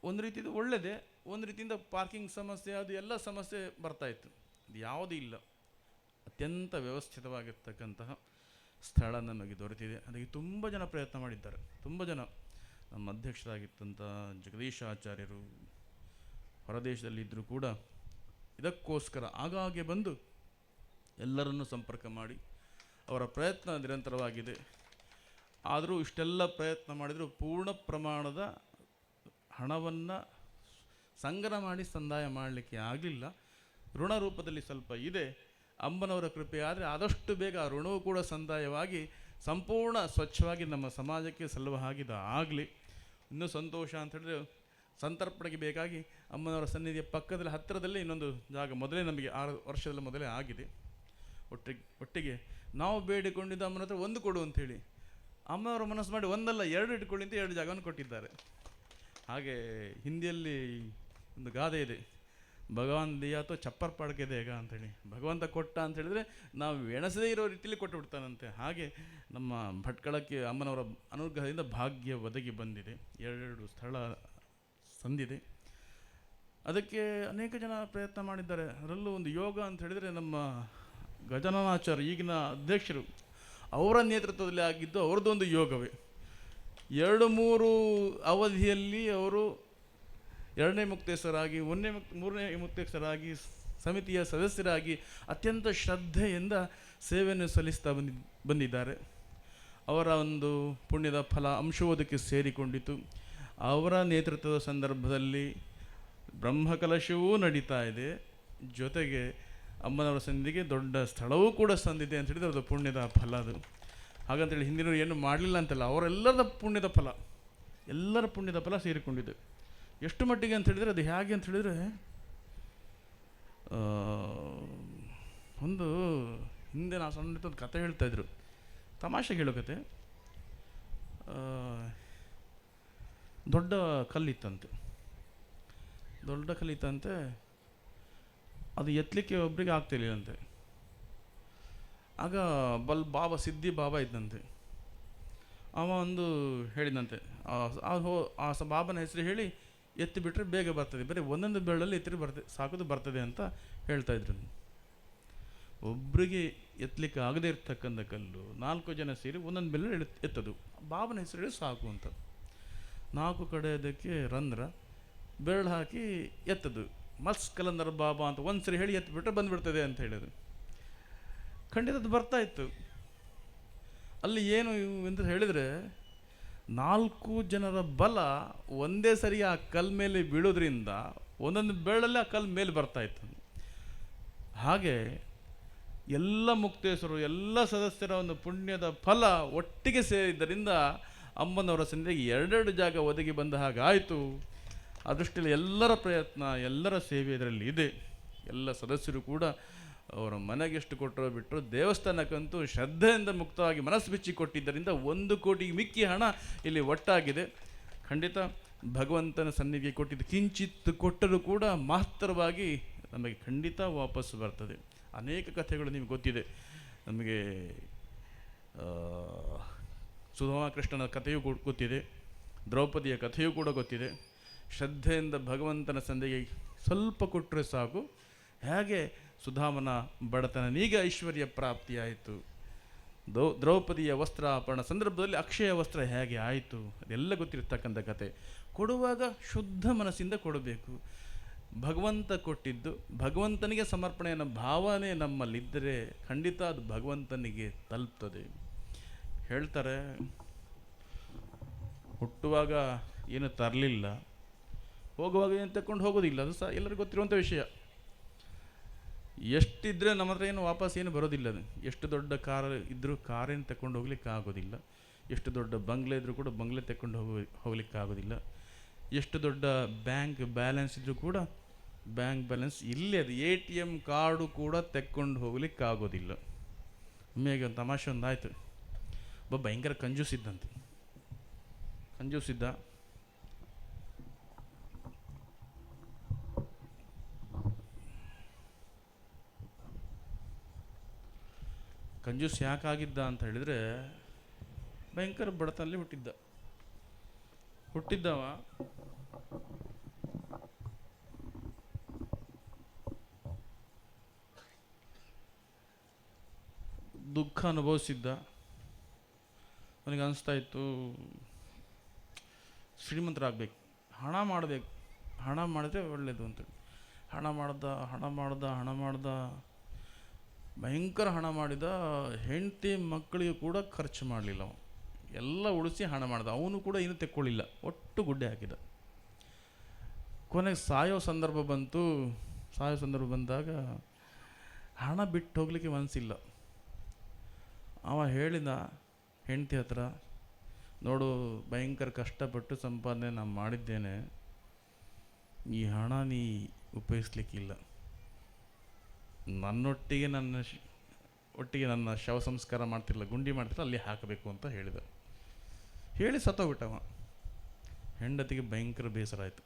ಒಂದು ರೀತಿದು ಒಳ್ಳೆಯದೇ, ಒಂದು ರೀತಿಯಿಂದ ಪಾರ್ಕಿಂಗ್ ಸಮಸ್ಯೆ ಅದು ಎಲ್ಲ ಸಮಸ್ಯೆ ಬರ್ತಾಯಿತ್ತು. ಅದು ಯಾವುದೂ ಇಲ್ಲ. ಅತ್ಯಂತ ವ್ಯವಸ್ಥಿತವಾಗಿರ್ತಕ್ಕಂತಹ ಸ್ಥಳ ನಮಗೆ ದೊರೆತಿದೆ. ಅದಕ್ಕೆ ತುಂಬ ಜನ ಪ್ರಯತ್ನ ಮಾಡಿದ್ದಾರೆ. ತುಂಬ ಜನ, ನಮ್ಮ ಅಧ್ಯಕ್ಷರಾಗಿದ್ದಂಥ ಜಗದೀಶ ಆಚಾರ್ಯರು ಹೊರದೇಶದಲ್ಲಿದ್ದರೂ ಕೂಡ ಇದಕ್ಕೋಸ್ಕರ ಆಗಾಗ್ಗೆ ಬಂದು ಎಲ್ಲರನ್ನೂ ಸಂಪರ್ಕ ಮಾಡಿ ಅವರ ಪ್ರಯತ್ನ ನಿರಂತರವಾಗಿದೆ. ಆದರೂ ಇಷ್ಟೆಲ್ಲ ಪ್ರಯತ್ನ ಮಾಡಿದರೂ ಪೂರ್ಣ ಪ್ರಮಾಣದ ಹಣವನ್ನು ಸಂಗ್ರಹ ಮಾಡಿ ಸಂದಾಯ ಮಾಡಲಿಕ್ಕೆ ಆಗಲಿಲ್ಲ. ಋಣ ರೂಪದಲ್ಲಿ ಸ್ವಲ್ಪ ಇದೆ. ಅಮ್ಮನವರ ಕೃಪೆ ಆದರೆ ಆದಷ್ಟು ಬೇಗ ಆ ಋಣವೂ ಕೂಡ ಸಂದಾಯವಾಗಿ ಸಂಪೂರ್ಣ ಸ್ವಚ್ಛವಾಗಿ ನಮ್ಮ ಸಮಾಜಕ್ಕೆ ಸಲ್ಲುವ ಹಾಗಿದ ಆಗಲಿ. ಇನ್ನೂ ಸಂತೋಷ ಅಂತ ಹೇಳಿದ್ರೆ, ಸಂತರ್ಪಣೆಗೆ ಬೇಕಾಗಿ ಅಮ್ಮನವರ ಸನ್ನಿಧಿಯ ಪಕ್ಕದಲ್ಲಿ ಹತ್ತಿರದಲ್ಲೇ ಇನ್ನೊಂದು ಜಾಗ ಮೊದಲೇ ನಮಗೆ 6 ವರ್ಷದ ಮೊದಲೇ ಆಗಿದೆ. ಒಟ್ಟಿಗೆ ನಾವು ಬೇಡಿಕೊಂಡಿದ್ದ ಅಮ್ಮನ ಹತ್ರ ಒಂದು ಕೊಡು ಅಂಥೇಳಿ ಅಮ್ಮನವರ ಮನಸ್ಸು ಮಾಡಿ ಒಂದಲ್ಲ 2 ಇಟ್ಕೊಳ್ಳಿ ಅಂತ 2 ಜಾಗವನ್ನು ಕೊಟ್ಟಿದ್ದಾರೆ. ಹಾಗೆ ಹಿಂದಿಯಲ್ಲಿ ಒಂದು ಗಾದೆ ಇದೆ, ಭಗವಾನ್ ದಿಯಾ ಅಥವಾ ಚಪ್ಪರ್ ಪಾಡ್ಕೆ ದೇಗ ಅಂಥೇಳಿ. ಭಗವಂತ ಕೊಟ್ಟ ಅಂತ ಹೇಳಿದರೆ ನಾವು ಎಣಸದೇ ಇರೋ ರೀತಿಯಲ್ಲಿ ಕೊಟ್ಟು ಬಿಡ್ತಾನಂತೆ. ಹಾಗೆ ನಮ್ಮ ಭಟ್ಕಳಕ್ಕೆ ಅಮ್ಮನವರ ಅನುಗ್ರಹದಿಂದ ಭಾಗ್ಯ ಒದಗಿ ಬಂದಿದೆ. 2 ಸ್ಥಳ ಸಂದಿದೆ. ಅದಕ್ಕೆ ಅನೇಕ ಜನ ಪ್ರಯತ್ನ ಮಾಡಿದ್ದಾರೆ. ಅದರಲ್ಲೂ ಒಂದು ಯೋಗ ಅಂತ ಹೇಳಿದರೆ ನಮ್ಮ ಗಜಾನನಾಚಾರ್ಯ ಈಗಿನ ಅಧ್ಯಕ್ಷರು ಅವರ ನೇತೃತ್ವದಲ್ಲಿ ಆಗಿದ್ದು ಅವ್ರದ್ದೊಂದು ಯೋಗವೇ. 2-3 ಅವಧಿಯಲ್ಲಿ ಅವರು 2ನೇ ಮುಕ್ತೇಶ್ವರಾಗಿ 3ನೇ ಮುಕ್ತೇಶ್ವರಾಗಿ ಸಮಿತಿಯ ಸದಸ್ಯರಾಗಿ ಅತ್ಯಂತ ಶ್ರದ್ಧೆಯಿಂದ ಸೇವೆಯನ್ನು ಸಲ್ಲಿಸ್ತಾ ಬಂದಿದ್ದಾರೆ. ಅವರ ಒಂದು ಪುಣ್ಯದ ಫಲ ಅಂಶೋದಕ್ಕೆ ಸೇರಿಕೊಂಡಿತು. ಅವರ ನೇತೃತ್ವದ ಸಂದರ್ಭದಲ್ಲಿ ಬ್ರಹ್ಮಕಲಶವೂ ನಡೀತಾ ಇದೆ, ಜೊತೆಗೆ ಅಮ್ಮನವರ ಸನ್ನಿಧಿಗೆ ದೊಡ್ಡ ಸ್ಥಳವೂ ಕೂಡ ಸಂದಿದೆ ಅಂತ ಹೇಳಿದರೆ ಅದು ಪುಣ್ಯದ ಫಲ. ಅದು ಹಾಗಂತೇಳಿ ಹಿಂದಿನವರು ಏನು ಮಾಡಲಿಲ್ಲ ಅಂತಲ್ಲ, ಅವರೆಲ್ಲರ ಪುಣ್ಯದ ಫಲ, ಎಲ್ಲರ ಪುಣ್ಯದ ಫಲ ಸೇರಿಕೊಂಡಿದೆ. ಎಷ್ಟು ಮಟ್ಟಿಗೆ ಅಂತ ಹೇಳಿದರೆ ಅದು ಹೇಗೆ ಅಂತ ಹೇಳಿದರೆ, ಒಂದು ಹಿಂದೆ ನಾವು ಸಣ್ಣ ಒಂದು ಕತೆ ಹೇಳ್ತಾಯಿದ್ರು, ತಮಾಷೆಗೆ ಹೇಳೋ ಕತೆ. ದೊಡ್ಡ ಕಲ್ಲಿತ್ತಂತೆ, ಅದು ಎತ್ತಲಿಕ್ಕೆ ಒಬ್ಬರಿಗೆ ಆಗ್ತಿರ್ಲಿಲ್ಲಂತೆ. ಆಗ ಬಾಬಾ ಸಿದ್ಧಿ ಬಾಬಾ ಇದ್ದಂತೆ. ಅವ ಒಂದು ಹೇಳಿದಂತೆ, ಆ ಬಾಬನ ಹೆಸರು ಹೇಳಿ ಎತ್ತಿ ಬಿಟ್ಟರೆ ಬೇಗ ಬರ್ತದೆ, ಬರೀ ಒಂದೊಂದು ಬೆರಳಲ್ಲಿ ಎತ್ತಿ ಸಾಕೋದು ಬರ್ತದೆ ಅಂತ ಹೇಳ್ತಾಯಿದ್ರು. ಒಬ್ಬರಿಗೆ ಎತ್ತಲಿಕ್ಕೆ ಆಗದೇ ಇರ್ತಕ್ಕಂಥ ಕಲ್ಲು 4 ಜನ ಸೇರಿ ಒಂದೊಂದು ಬೆರಳು ಎತ್ತದು, ಬಾಬನ ಹೆಸರು ಹೇಳಿ ಸಾಕು ಅಂತ. 4 ಕಡೆ ಅದಕ್ಕೆ ರಂಧ್ರ, ಬೆರಳು ಹಾಕಿ ಎತ್ತದು, ಮತ್ಸ್ ಕಲಂದರ್ ಬಾಬಾ ಅಂತ ಒಂದು ಸರಿ ಹೇಳಿ ಎತ್ತಿಬಿಟ್ರೆ ಬಂದುಬಿಡ್ತದೆ ಅಂತ ಹೇಳಿದ್ರು. ಖಂಡಿತ ಅದು ಬರ್ತಾಯಿತ್ತು. ಅಲ್ಲಿ ಏನು ಅಂತ ಹೇಳಿದರೆ 4 ಜನರ ಬಲ ಒಂದೇ ಸರಿ ಆ ಕಲ್ ಮೇಲೆ ಬೀಳೋದ್ರಿಂದ ಒಂದೊಂದು ಬೆರಳಲ್ಲಿ ಆ ಕಲ್ ಮೇಲೆ ಬರ್ತಾಯಿತ್ತು. ಹಾಗೆ ಎಲ್ಲ ಮುಕ್ತೇಶ್ವರರು ಎಲ್ಲ ಸದಸ್ಯರ ಒಂದು ಪುಣ್ಯದ ಫಲ ಒಟ್ಟಿಗೆ ಸೇರಿದ್ದರಿಂದ ಅಮ್ಮನವರ ಸನ್ನಿಧಿಗೆ 2 ಜಾಗ ಒದಗಿ ಬಂದ ಹಾಗಾಯಿತು. ಅದೃಷ್ಟಿಯಲ್ಲಿ ಎಲ್ಲರ ಪ್ರಯತ್ನ, ಎಲ್ಲರ ಸೇವೆ ಇದರಲ್ಲಿ ಇದೆ. ಎಲ್ಲ ಸದಸ್ಯರು ಕೂಡ ಅವರ ಮನೆಗೆ ಎಷ್ಟು ಕೊಟ್ಟರೋ ಬಿಟ್ಟರು, ದೇವಸ್ಥಾನಕ್ಕಂತೂ ಶ್ರದ್ಧೆಯಿಂದ ಮುಕ್ತವಾಗಿ ಮನಸ್ಸು ಬಿಚ್ಚಿ ಕೊಟ್ಟಿದ್ದರಿಂದ 1 ಕೋಟಿಗೆ ಮಿಕ್ಕಿ ಹಣ ಇಲ್ಲಿ ಒಟ್ಟಾಗಿದೆ. ಖಂಡಿತ ಭಗವಂತನ ಸನ್ನಿಧಿಗೆ ಕೊಟ್ಟಿದ್ದು ಕಿಂಚಿತ್ತು ಕೊಟ್ಟರೂ ಕೂಡ ಮಹತ್ತರವಾಗಿ ನಮಗೆ ಖಂಡಿತ ವಾಪಸ್ಸು ಬರ್ತದೆ. ಅನೇಕ ಕಥೆಗಳು ನಿಮಗೆ ಗೊತ್ತಿದೆ. ನಮಗೆ ಸುಧಾಮ ಕೃಷ್ಣನ ಕಥೆಯೂ ಗೊತ್ತಿದೆ, ದ್ರೌಪದಿಯ ಕಥೆಯೂ ಕೂಡ ಗೊತ್ತಿದೆ. ಶ್ರದ್ಧೆಯಿಂದ ಭಗವಂತನ ಸನ್ನಿಧಿಗೆ ಸ್ವಲ್ಪ ಕೊಟ್ಟರೆ ಸಾಕು, ಹೇಗೆ ಸುಧಾಮನ ಬಡತನನೀಗ ಐಶ್ವರ್ಯ ಪ್ರಾಪ್ತಿಯಾಯಿತು, ದ್ರೌಪದಿಯ ವಸ್ತ್ರಾಪರಣ ಸಂದರ್ಭದಲ್ಲಿ ಅಕ್ಷಯ ವಸ್ತ್ರ ಹೇಗೆ ಆಯಿತು, ಅದೆಲ್ಲ ಗೊತ್ತಿರತಕ್ಕಂಥ ಕತೆ. ಕೊಡುವಾಗ ಶುದ್ಧ ಮನಸ್ಸಿಂದ ಕೊಡಬೇಕು. ಭಗವಂತ ಕೊಟ್ಟಿದ್ದು ಭಗವಂತನಿಗೆ ಸಮರ್ಪಣೆಯ ಭಾವನೆ ನಮ್ಮಲ್ಲಿದ್ದರೆ ಖಂಡಿತ ಅದು ಭಗವಂತನಿಗೆ ತಲುಪ್ತದೆ. ಹೇಳ್ತಾರೆ, ಹುಟ್ಟುವಾಗ ಏನು ತರಲಿಲ್ಲ, ಹೋಗುವಾಗ ಏನು ತಗೊಂಡು ಹೋಗೋದಿಲ್ಲ. ಅದು ಸಹ ಎಲ್ಲರಿಗೂ ಗೊತ್ತಿರುವಂಥ ವಿಷಯ. ಎಷ್ಟಿದ್ರೆ ನಮ್ಮ ಹತ್ರ ಏನು ವಾಪಸ್ ಏನು ಬರೋದಿಲ್ಲ. ಅದು ಎಷ್ಟು ದೊಡ್ಡ ಕಾರ್ ಇದ್ದರೂ ಕಾರೇನು ತಗೊಂಡು ಹೋಗ್ಲಿಕ್ಕೆ ಆಗೋದಿಲ್ಲ. ಎಷ್ಟು ದೊಡ್ಡ ಬಂಗ್ಲೆ ಇದ್ದರೂ ಕೂಡ ಬಂಗ್ಲೆ ತಗೊಂಡು ಹೋಗ್ಲಿಕ್ಕೆ ಆಗೋದಿಲ್ಲ. ಎಷ್ಟು ದೊಡ್ಡ ಬ್ಯಾಂಕ್ ಬ್ಯಾಲೆನ್ಸ್ ಇದ್ದರೂ ಕೂಡ ಬ್ಯಾಂಕ್ ಬ್ಯಾಲೆನ್ಸ್ ಇಲ್ಲೇ ಅದು ATM ಕಾರ್ಡು ಕೂಡ ತೆಕ್ಕೊಂಡು ಹೋಗ್ಲಿಕ್ಕೆ ಆಗೋದಿಲ್ಲ. ಒಮ್ಮೆಗೆ ಒಂದು ತಮಾಷೆ ಒಂದಾಯಿತು. ಒಬ್ಬ ಭಯಂಕರ ಕಂಜೂಸಿದ್ದಂತೆ. ಕಂಜೂಸ್ ಯಾಕಾಗಿದ್ದ ಅಂತ ಹೇಳಿದರೆ, ಭಯಂಕರ ಬಡತನಲ್ಲಿ ಹುಟ್ಟಿದ್ದವ ದುಃಖ ಅನುಭವಿಸಿದ್ದ. ಅವನಿಗೆ ಅನಿಸ್ತಾ ಇತ್ತು ಶ್ರೀಮಂತರಾಗಬೇಕು, ಹಣ ಮಾಡಿದ್ರೆ ಒಳ್ಳೆಯದು ಅಂತೇಳಿ. ಹಣ ಮಾಡ್ದ ಭಯಂಕರ ಹಣ ಮಾಡಿದ. ಹೆಂಡತಿ ಮಕ್ಕಳಿಗೂ ಕೂಡ ಖರ್ಚು ಮಾಡಲಿಲ್ಲ. ಎಲ್ಲ ಉಳಿಸಿ ಹಣ ಮಾಡ್ದ. ಅವನು ಕೂಡ ಏನೂ ತೆಕ್ಕೊಳ್ಳಿಲ್ಲ, ಒಟ್ಟು ಗುಡ್ಡೆ ಹಾಕಿದ. ಕೊನೆಗೆ ಸಾಯೋ ಸಂದರ್ಭ ಬಂದಾಗ ಹಣ ಬಿಟ್ಟು ಹೋಗಲಿಕ್ಕೆ ಮನಸ್ಸಿಲ್ಲ. ಅವ ಹೇಳಿದ ಹೆಂಡತಿ ಹತ್ರ, ನೋಡು ಭಯಂಕರ ಕಷ್ಟಪಟ್ಟು ಸಂಪಾದನೆ ನಾನು ಮಾಡಿದ್ದೇನೆ, ಈ ಹಣ ನೀ ಉಪಯೋಗಿಸ್ಲಿಕ್ಕಿಲ್ಲ, ನನ್ನೊಟ್ಟಿಗೆ ಒಟ್ಟಿಗೆ ನನ್ನ ಶವ ಸಂಸ್ಕಾರ ಮಾಡ್ತಿರಲ್ಲ, ಗುಂಡಿ ಮಾಡ್ತಿರಲ್ಲ, ಅಲ್ಲಿ ಹಾಕಬೇಕು ಅಂತ ಹೇಳಿದ. ಹೇಳಿ ಸತ್ತೋಗ್ಬಿಟ್ಟವ. ಹೆಂಡತಿಗೆ ಭಯಂಕರ ಬೇಸರ ಆಯಿತು.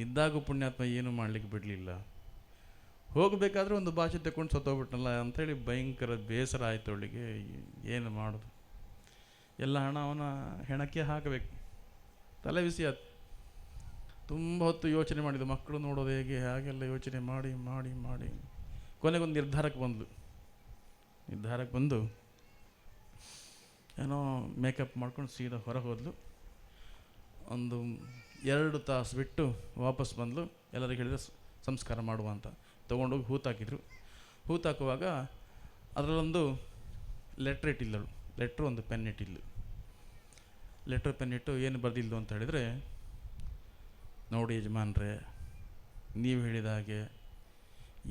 ಇದ್ದಾಗ ಪುಣ್ಯಾತ್ಮ ಏನು ಮಾಡಲಿಕ್ಕೆ ಬಿಡಲಿಲ್ಲ, ಹೋಗಬೇಕಾದ್ರೆ ಒಂದು ಭಾಷೆ ತಗೊಂಡು ಸತ್ತೋಗ್ಬಿಟ್ಟನಲ್ಲ ಅಂಥೇಳಿ ಭಯಂಕರ ಬೇಸರ ಆಯಿತು ಅವಳಿಗೆ. ಏನು ಮಾಡೋದು, ಎಲ್ಲ ಹಣ ಅವನ ಹೆಣಕ್ಕೆ ಹಾಕಬೇಕು. ತಲೆ ಬಿಸಿ ಆಯ್ತು. ತುಂಬ ಹೊತ್ತು ಯೋಚನೆ ಮಾಡಿದ್ದು, ಮಕ್ಕಳು ನೋಡೋದು ಹೇಗೆ, ಹಾಗೆಲ್ಲ ಯೋಚನೆ ಮಾಡಿ ಮಾಡಿ ಮಾಡಿ ಕೊನೆಗೊಂದು ನಿರ್ಧಾರಕ್ಕೆ ಬಂದು ಏನೋ ಮೇಕಪ್ ಮಾಡ್ಕೊಂಡು ಸೀದಾ ಹೊರಗೆ ಹೋದ್ಲು. ಒಂದು 2 ತಾಸು ಬಿಟ್ಟು ವಾಪಸ್ ಬಂದಳು. ಎಲ್ಲರಿಗೆ ಹೇಳಿದ್ರೆ ಸಂಸ್ಕಾರ ಮಾಡುವ ಅಂತ ತೊಗೊಂಡೋಗಿ ಹೂತಾಕಿದ್ರು. ಹೂತಾಕುವಾಗ ಅದರಲ್ಲೊಂದು ಲೆಟ್ರ್ ಇಟ್ಟಿಲ್ಲಳು. ಲೆಟ್ರು ಒಂದು ಪೆನ್ ಇಟ್ಟಿಲ್ಲ. ಲೆಟ್ರ್ ಪೆನ್ ಇಟ್ಟು ಏನು ಬರೆದಿದ್ದು ಅಂತ ಹೇಳಿದರೆ, ನೋಡಿ ಯಜಮಾನ್ರೆ, ನೀವು ಹೇಳಿದ ಹಾಗೆ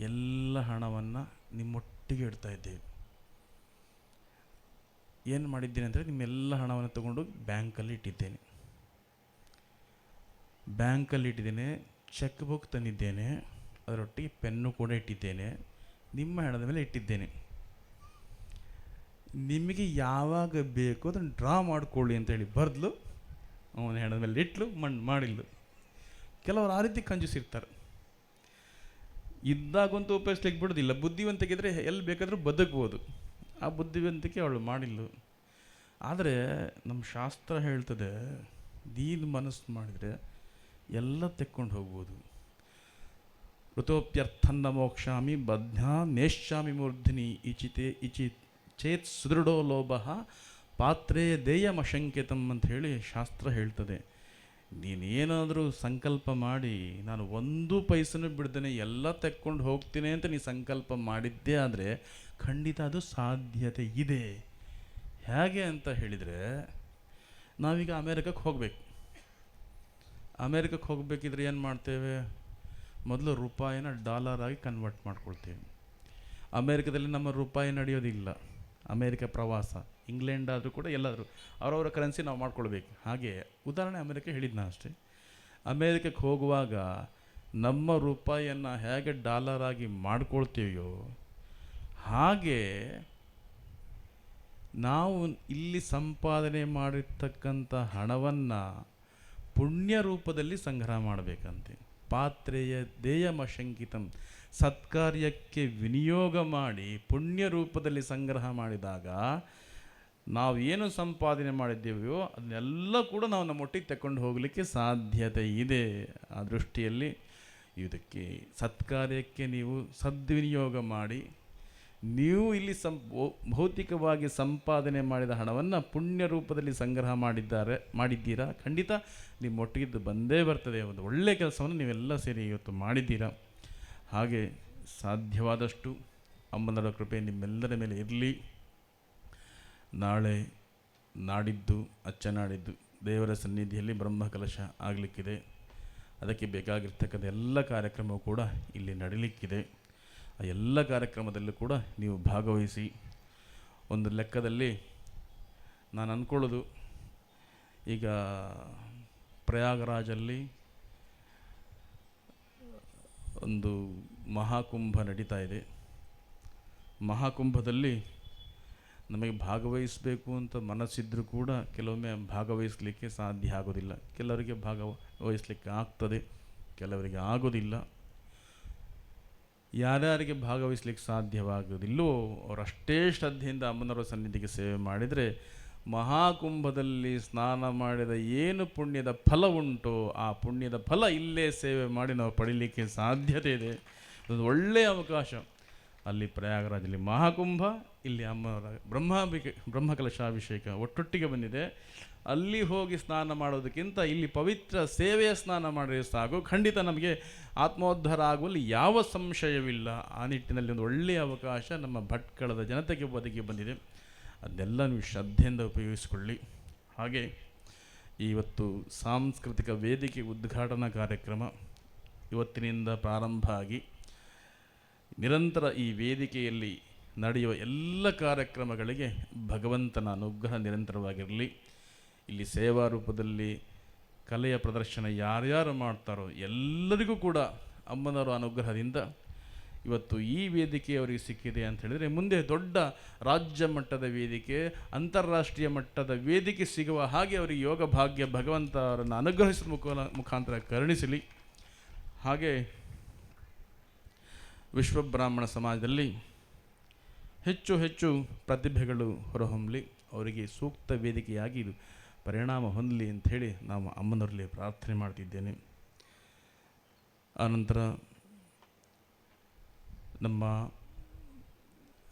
ಎಲ್ಲ ಹಣವನ್ನು ನಿಮ್ಮೊಟ್ಟಿಗೆ ಇಡ್ತಾ ಇದ್ದೇವೆ. ಏನು ಮಾಡಿದ್ದೇನೆ ಅಂದರೆ, ನಿಮ್ಮೆಲ್ಲ ಹಣವನ್ನು ತಗೊಂಡು ಬ್ಯಾಂಕಲ್ಲಿ ಇಟ್ಟಿದ್ದೇನೆ. ಚೆಕ್ ಬುಕ್ ತಂದಿದ್ದೇನೆ, ಅದರೊಟ್ಟಿಗೆ ಪೆನ್ನು ಕೂಡ ಇಟ್ಟಿದ್ದೇನೆ, ನಿಮ್ಮ ಹಣದ ಮೇಲೆ ಇಟ್ಟಿದ್ದೇನೆ. ನಿಮಗೆ ಯಾವಾಗ ಬೇಕು ಅದನ್ನು ಡ್ರಾ ಮಾಡಿಕೊಳ್ಳಿ ಅಂತೇಳಿ ಬರೆದ್ಲು. ಅವನ ಹೆಣದ ಮೇಲೆ ಇಟ್ಲು, ಮಣ್ಣು ಮಾಡಿಲ್ಲು. ಕೆಲವರು ಆ ರೀತಿ ಕಂಜೂಸಿರ್ತಾರೆ. ಇದ್ದಾಗಂತೂ ಉಪಯೋಗಿಸ್ಲಿಕ್ಕೆ ಬಿಡೋದಿಲ್ಲ. ಬುದ್ಧಿವಂತಿಕಿದ್ರೆ ಎಲ್ಲಿ ಬೇಕಾದರೂ ಬದುಕ್ಬೋದು. ಆ ಬುದ್ಧಿವಂತಿಕೆ ಅವಳು ಮಾಡಿಲ್ಲು. ಆದರೆ ನಮ್ಮ ಶಾಸ್ತ್ರ ಹೇಳ್ತದೆ, ದೀನ್ ಮನಸ್ಸು ಮಾಡಿದರೆ ಎಲ್ಲ ತೆಕ್ಕೊಂಡು ಹೋಗ್ಬೋದು. ಋತೋಪ್ಯರ್ಥನ್ನ ಮೋಕ್ಷಾಮಿ ಬದ್ಧ ನೇಷ್ಯಾಮಿ ಮೂರ್ಧಿನಿ ಇಚಿ ಚೇತ್ ಸುದೃಢೋ ಲೋಭ ಪಾತ್ರೇ ದೇಯಮಶಂಕಿತಂ ಅಂತ ಹೇಳಿ ಶಾಸ್ತ್ರ ಹೇಳ್ತದೆ. ನೀನೇನಾದರೂ ಸಂಕಲ್ಪ ಮಾಡಿ ನಾನು 1 ಪೈಸನೂ ಬಿಡ್ದೇನೆ ಎಲ್ಲ ತೆಕ್ಕೊಂಡು ಹೋಗ್ತೀನಿ ಅಂತ ನೀ ಸಂಕಲ್ಪ ಮಾಡಿದ್ದೇ ಆದರೆ ಖಂಡಿತ ಅದು ಸಾಧ್ಯತೆ ಇದೆ. ಹೇಗೆ ಅಂತ ಹೇಳಿದರೆ, ನಾವೀಗ ಅಮೇರಿಕಕ್ಕೆ ಹೋಗಬೇಕು. ಅಮೇರಿಕಕ್ಕೆ ಹೋಗಬೇಕಿದ್ರೆ ಏನು ಮಾಡ್ತೇವೆ? ಮೊದಲು ರೂಪಾಯಿನ ಡಾಲರ್ ಆಗಿ ಕನ್ವರ್ಟ್ ಮಾಡ್ಕೊಳ್ತೇವೆ. ಅಮೇರಿಕದಲ್ಲಿ ನಮ್ಮ ರೂಪಾಯಿ ನಡೆಯೋದಿಲ್ಲ. ಅಮೇರಿಕ ಪ್ರವಾಸ, ಇಂಗ್ಲೆಂಡ್ ಆದರೂ ಕೂಡ ಎಲ್ಲಾದರೂ ಅವರವರ ಕರೆನ್ಸಿ ನಾವು ಮಾಡ್ಕೊಳ್ಬೇಕು. ಹಾಗೆ ಉದಾಹರಣೆ ಅಮೇರಿಕ ಹೇಳಿದ್ದು ನಾನು ಅಷ್ಟೇ. ಅಮೇರಿಕಕ್ಕೆ ಹೋಗುವಾಗ ನಮ್ಮ ರೂಪಾಯಿಯನ್ನು ಹೇಗೆ ಡಾಲರ್ ಆಗಿ ಮಾಡ್ಕೊಳ್ತೀವಿಯೋ ಹಾಗೆ ನಾವು ಇಲ್ಲಿ ಸಂಪಾದನೆ ಮಾಡಿರ್ತಕ್ಕಂಥ ಹಣವನ್ನು ಪುಣ್ಯ ರೂಪದಲ್ಲಿ ಸಂಗ್ರಹ ಮಾಡಬೇಕಂತೆ. ಪಾತ್ರೆಯ ದೇಯಮಶಂಕಿತಂ, ಸತ್ಕಾರ್ಯಕ್ಕೆ ವಿನಿಯೋಗ ಮಾಡಿ ಪುಣ್ಯ ರೂಪದಲ್ಲಿ ಸಂಗ್ರಹ ಮಾಡಿದಾಗ ನಾವು ಏನು ಸಂಪಾದನೆ ಮಾಡಿದ್ದೇವೆಯೋ ಅದನ್ನೆಲ್ಲ ಕೂಡ ನಾವು ನಮ್ಮೊಟ್ಟಿಗೆ ತಗೊಂಡು ಹೋಗಲಿಕ್ಕೆ ಸಾಧ್ಯತೆ ಇದೆ. ಆ ದೃಷ್ಟಿಯಲ್ಲಿ ಇದಕ್ಕೆ ಸತ್ಕಾರ್ಯಕ್ಕೆ ನೀವು ಸದ್ವಿನಿಯೋಗ ಮಾಡಿ, ನೀವು ಇಲ್ಲಿ ಭೌತಿಕವಾಗಿ ಸಂಪಾದನೆ ಮಾಡಿದ ಹಣವನ್ನು ಪುಣ್ಯ ರೂಪದಲ್ಲಿ ಸಂಗ್ರಹ ಮಾಡಿದ್ದೀರಾ, ಖಂಡಿತ ನಿಮ್ಮೊಟ್ಟಿಗಿದ್ದು ಬಂದೇ ಬರ್ತದೆ. ಒಂದು ಒಳ್ಳೆಯ ಕೆಲಸವನ್ನು ನೀವೆಲ್ಲ ಸೇರಿ ಇವತ್ತು ಮಾಡಿದ್ದೀರಾ. ಹಾಗೆ ಸಾಧ್ಯವಾದಷ್ಟು ಅಮ್ಮನವರ ಕೃಪೆ ನಿಮ್ಮೆಲ್ಲರ ಮೇಲೆ ಇರಲಿ. ನಾಳೆ ನಾಡಿದ್ದು ಅಚ್ಚನಾಡಿದ್ದು ದೇವರ ಸನ್ನಿಧಿಯಲ್ಲಿ ಬ್ರಹ್ಮಕಲಶ ಆಗಲಿಕ್ಕಿದೆ. ಅದಕ್ಕೆ ಬೇಕಾಗಿರ್ತಕ್ಕಂಥ ಎಲ್ಲ ಕಾರ್ಯಕ್ರಮವೂ ಕೂಡ ಇಲ್ಲಿ ನಡೀಲಿಕ್ಕಿದೆ. ಆ ಎಲ್ಲ ಕಾರ್ಯಕ್ರಮದಲ್ಲೂ ಕೂಡ ನೀವು ಭಾಗವಹಿಸಿ. ಒಂದು ಲೆಕ್ಕದಲ್ಲಿ ನಾನು ಅಂದ್ಕೊಳ್ಳೋದು, ಈಗ ಪ್ರಯಾಗರಾಜಲ್ಲಿ ಒಂದು ಮಹಾಕುಂಭ ನಡೀತಾ ಇದೆ. ಮಹಾಕುಂಭದಲ್ಲಿ ನಮಗೆ ಭಾಗವಹಿಸಬೇಕು ಅಂತ ಮನಸ್ಸಿದ್ರೂ ಕೂಡ ಕೆಲವೊಮ್ಮೆ ಭಾಗವಹಿಸಲಿಕ್ಕೆ ಸಾಧ್ಯ ಆಗೋದಿಲ್ಲ. ಕೆಲವರಿಗೆ ಭಾಗವಹಿಸಲಿಕ್ಕೆ ಆಗ್ತದೆ, ಕೆಲವರಿಗೆ ಆಗೋದಿಲ್ಲ. ಯಾರ್ಯಾರಿಗೆ ಭಾಗವಹಿಸಲಿಕ್ಕೆ ಸಾಧ್ಯವಾಗೋದಿಲ್ಲವೋ ಅವರಷ್ಟೇ ಶ್ರದ್ಧೆಯಿಂದ ಅಮ್ಮನವರ ಸನ್ನಿಧಿಗೆ ಸೇವೆ ಮಾಡಿದರೆ ಮಹಾಕುಂಭದಲ್ಲಿ ಸ್ನಾನ ಮಾಡಿದ ಏನು ಪುಣ್ಯದ ಫಲ ಉಂಟೋ ಆ ಪುಣ್ಯದ ಫಲ ಇಲ್ಲೇ ಸೇವೆ ಮಾಡಿ ನಾವು ಪಡೀಲಿಕ್ಕೆ ಸಾಧ್ಯತೆ ಇದೆ. ಅದೊಂದು ಒಳ್ಳೆಯ ಅವಕಾಶ. ಅಲ್ಲಿ ಪ್ರಯಾಗರಾಜಲ್ಲಿ ಮಹಾಕುಂಭ, ಇಲ್ಲಿ ಅಮ್ಮನವರ ಬ್ರಹ್ಮಕಲಶಾಭಿಷೇಕ ಒಟ್ಟೊಟ್ಟಿಗೆ ಬಂದಿದೆ. ಅಲ್ಲಿ ಹೋಗಿ ಸ್ನಾನ ಮಾಡೋದಕ್ಕಿಂತ ಇಲ್ಲಿ ಪವಿತ್ರ ಸೇವೆಯ ಸ್ನಾನ ಮಾಡಿದ್ರೆ ಸಾಕು, ಖಂಡಿತ ನಮಗೆ ಆತ್ಮೋದ್ಧಾರ ಆಗುವಲ್ಲಿ ಯಾವ ಸಂಶಯವಿಲ್ಲ. ಆ ನಿಟ್ಟಿನಲ್ಲಿ ಒಂದು ಒಳ್ಳೆಯ ಅವಕಾಶ ನಮ್ಮ ಭಟ್ಕಳದ ಜನತೆಗೆ ಬದುಕಿ ಬಂದಿದೆ. ಅದನ್ನೆಲ್ಲ ನೀವು ಶ್ರದ್ಧೆಯಿಂದ ಉಪಯೋಗಿಸಿಕೊಳ್ಳಿ. ಹಾಗೆ ಇವತ್ತು ಸಾಂಸ್ಕೃತಿಕ ವೇದಿಕೆ ಉದ್ಘಾಟನಾ ಕಾರ್ಯಕ್ರಮ ಇವತ್ತಿನಿಂದ ಪ್ರಾರಂಭ ಆಗಿ ನಿರಂತರ ಈ ವೇದಿಕೆಯಲ್ಲಿ ನಡೆಯುವ ಎಲ್ಲ ಕಾರ್ಯಕ್ರಮಗಳಿಗೆ ಭಗವಂತನ ಅನುಗ್ರಹ ನಿರಂತರವಾಗಿರಲಿ. ಇಲ್ಲಿ ಸೇವಾ ರೂಪದಲ್ಲಿ ಕಲೆಯ ಪ್ರದರ್ಶನ ಯಾರ್ಯಾರು ಮಾಡ್ತಾರೋ ಎಲ್ಲರಿಗೂ ಕೂಡ ಅಮ್ಮನವರ ಅನುಗ್ರಹದಿಂದ ಇವತ್ತು ಈ ವೇದಿಕೆ ಅವರಿಗೆ ಸಿಕ್ಕಿದೆ ಅಂತ ಹೇಳಿದರೆ, ಮುಂದೆ ದೊಡ್ಡ ರಾಜ್ಯ ಮಟ್ಟದ ವೇದಿಕೆ, ಅಂತಾರಾಷ್ಟ್ರೀಯ ಮಟ್ಟದ ವೇದಿಕೆ ಸಿಗುವ ಹಾಗೆ ಅವರಿಗೆ ಯೋಗ ಭಾಗ್ಯ ಭಗವಂತ ಅವರನ್ನು ಅನುಗ್ರಹಿಸುವ ಮುಖಾಂತರ ಕರುಣಿಸಲಿ. ಹಾಗೆ ವಿಶ್ವಬ್ರಾಹ್ಮಣ ಸಮಾಜದಲ್ಲಿ ಹೆಚ್ಚು ಹೆಚ್ಚು ಪ್ರತಿಭೆಗಳು ಹೊರಹೊಮ್ಮಲಿ, ಅವರಿಗೆ ಸೂಕ್ತ ವೇದಿಕೆಯಾಗಿ ಇದು ಪರಿಣಾಮ ಹೊಂದಲಿ ಅಂಥೇಳಿ ನಾವು ಅಮ್ಮನವರಲ್ಲಿ ಪ್ರಾರ್ಥನೆ ಮಾಡ್ತಿದ್ದೇನೆ. ಆನಂತರ ನಮ್ಮ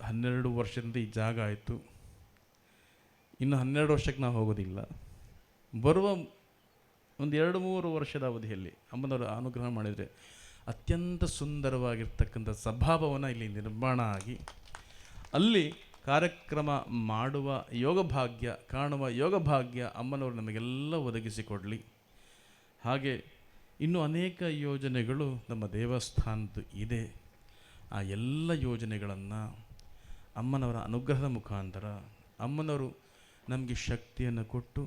12 ವರ್ಷದಿಂದ ಈ ಜಾಗ ಆಯಿತು. ಇನ್ನು 12 ವರ್ಷಕ್ಕೆ ನಾವು ಹೋಗೋದಿಲ್ಲ. ಬರುವ ಒಂದು 2-3 ವರ್ಷದ ಅವಧಿಯಲ್ಲಿ ಅಮ್ಮನವರು ಅನುಗ್ರಹ ಮಾಡಿದರೆ ಅತ್ಯಂತ ಸುಂದರವಾಗಿರ್ತಕ್ಕಂಥ ಸಭಾಭವನ ಇಲ್ಲಿ ನಿರ್ಮಾಣ ಆಗಿ ಅಲ್ಲಿ ಕಾರ್ಯಕ್ರಮ ಮಾಡುವ ಯೋಗಭಾಗ್ಯ, ಕಾಣುವ ಯೋಗಭಾಗ್ಯ ಅಮ್ಮನವರು ನಮಗೆಲ್ಲ ಒದಗಿಸಿಕೊಡಲಿ. ಹಾಗೆ ಇನ್ನೂ ಅನೇಕ ಯೋಜನೆಗಳು ನಮ್ಮ ದೇವಸ್ಥಾನದ್ದು ಇದೆ. ಆ ಎಲ್ಲ ಯೋಜನೆಗಳನ್ನು ಅಮ್ಮನವರ ಅನುಗ್ರಹದ ಮುಖಾಂತರ ಅಮ್ಮನವರು ನಮಗೆ ಶಕ್ತಿಯನ್ನು ಕೊಟ್ಟು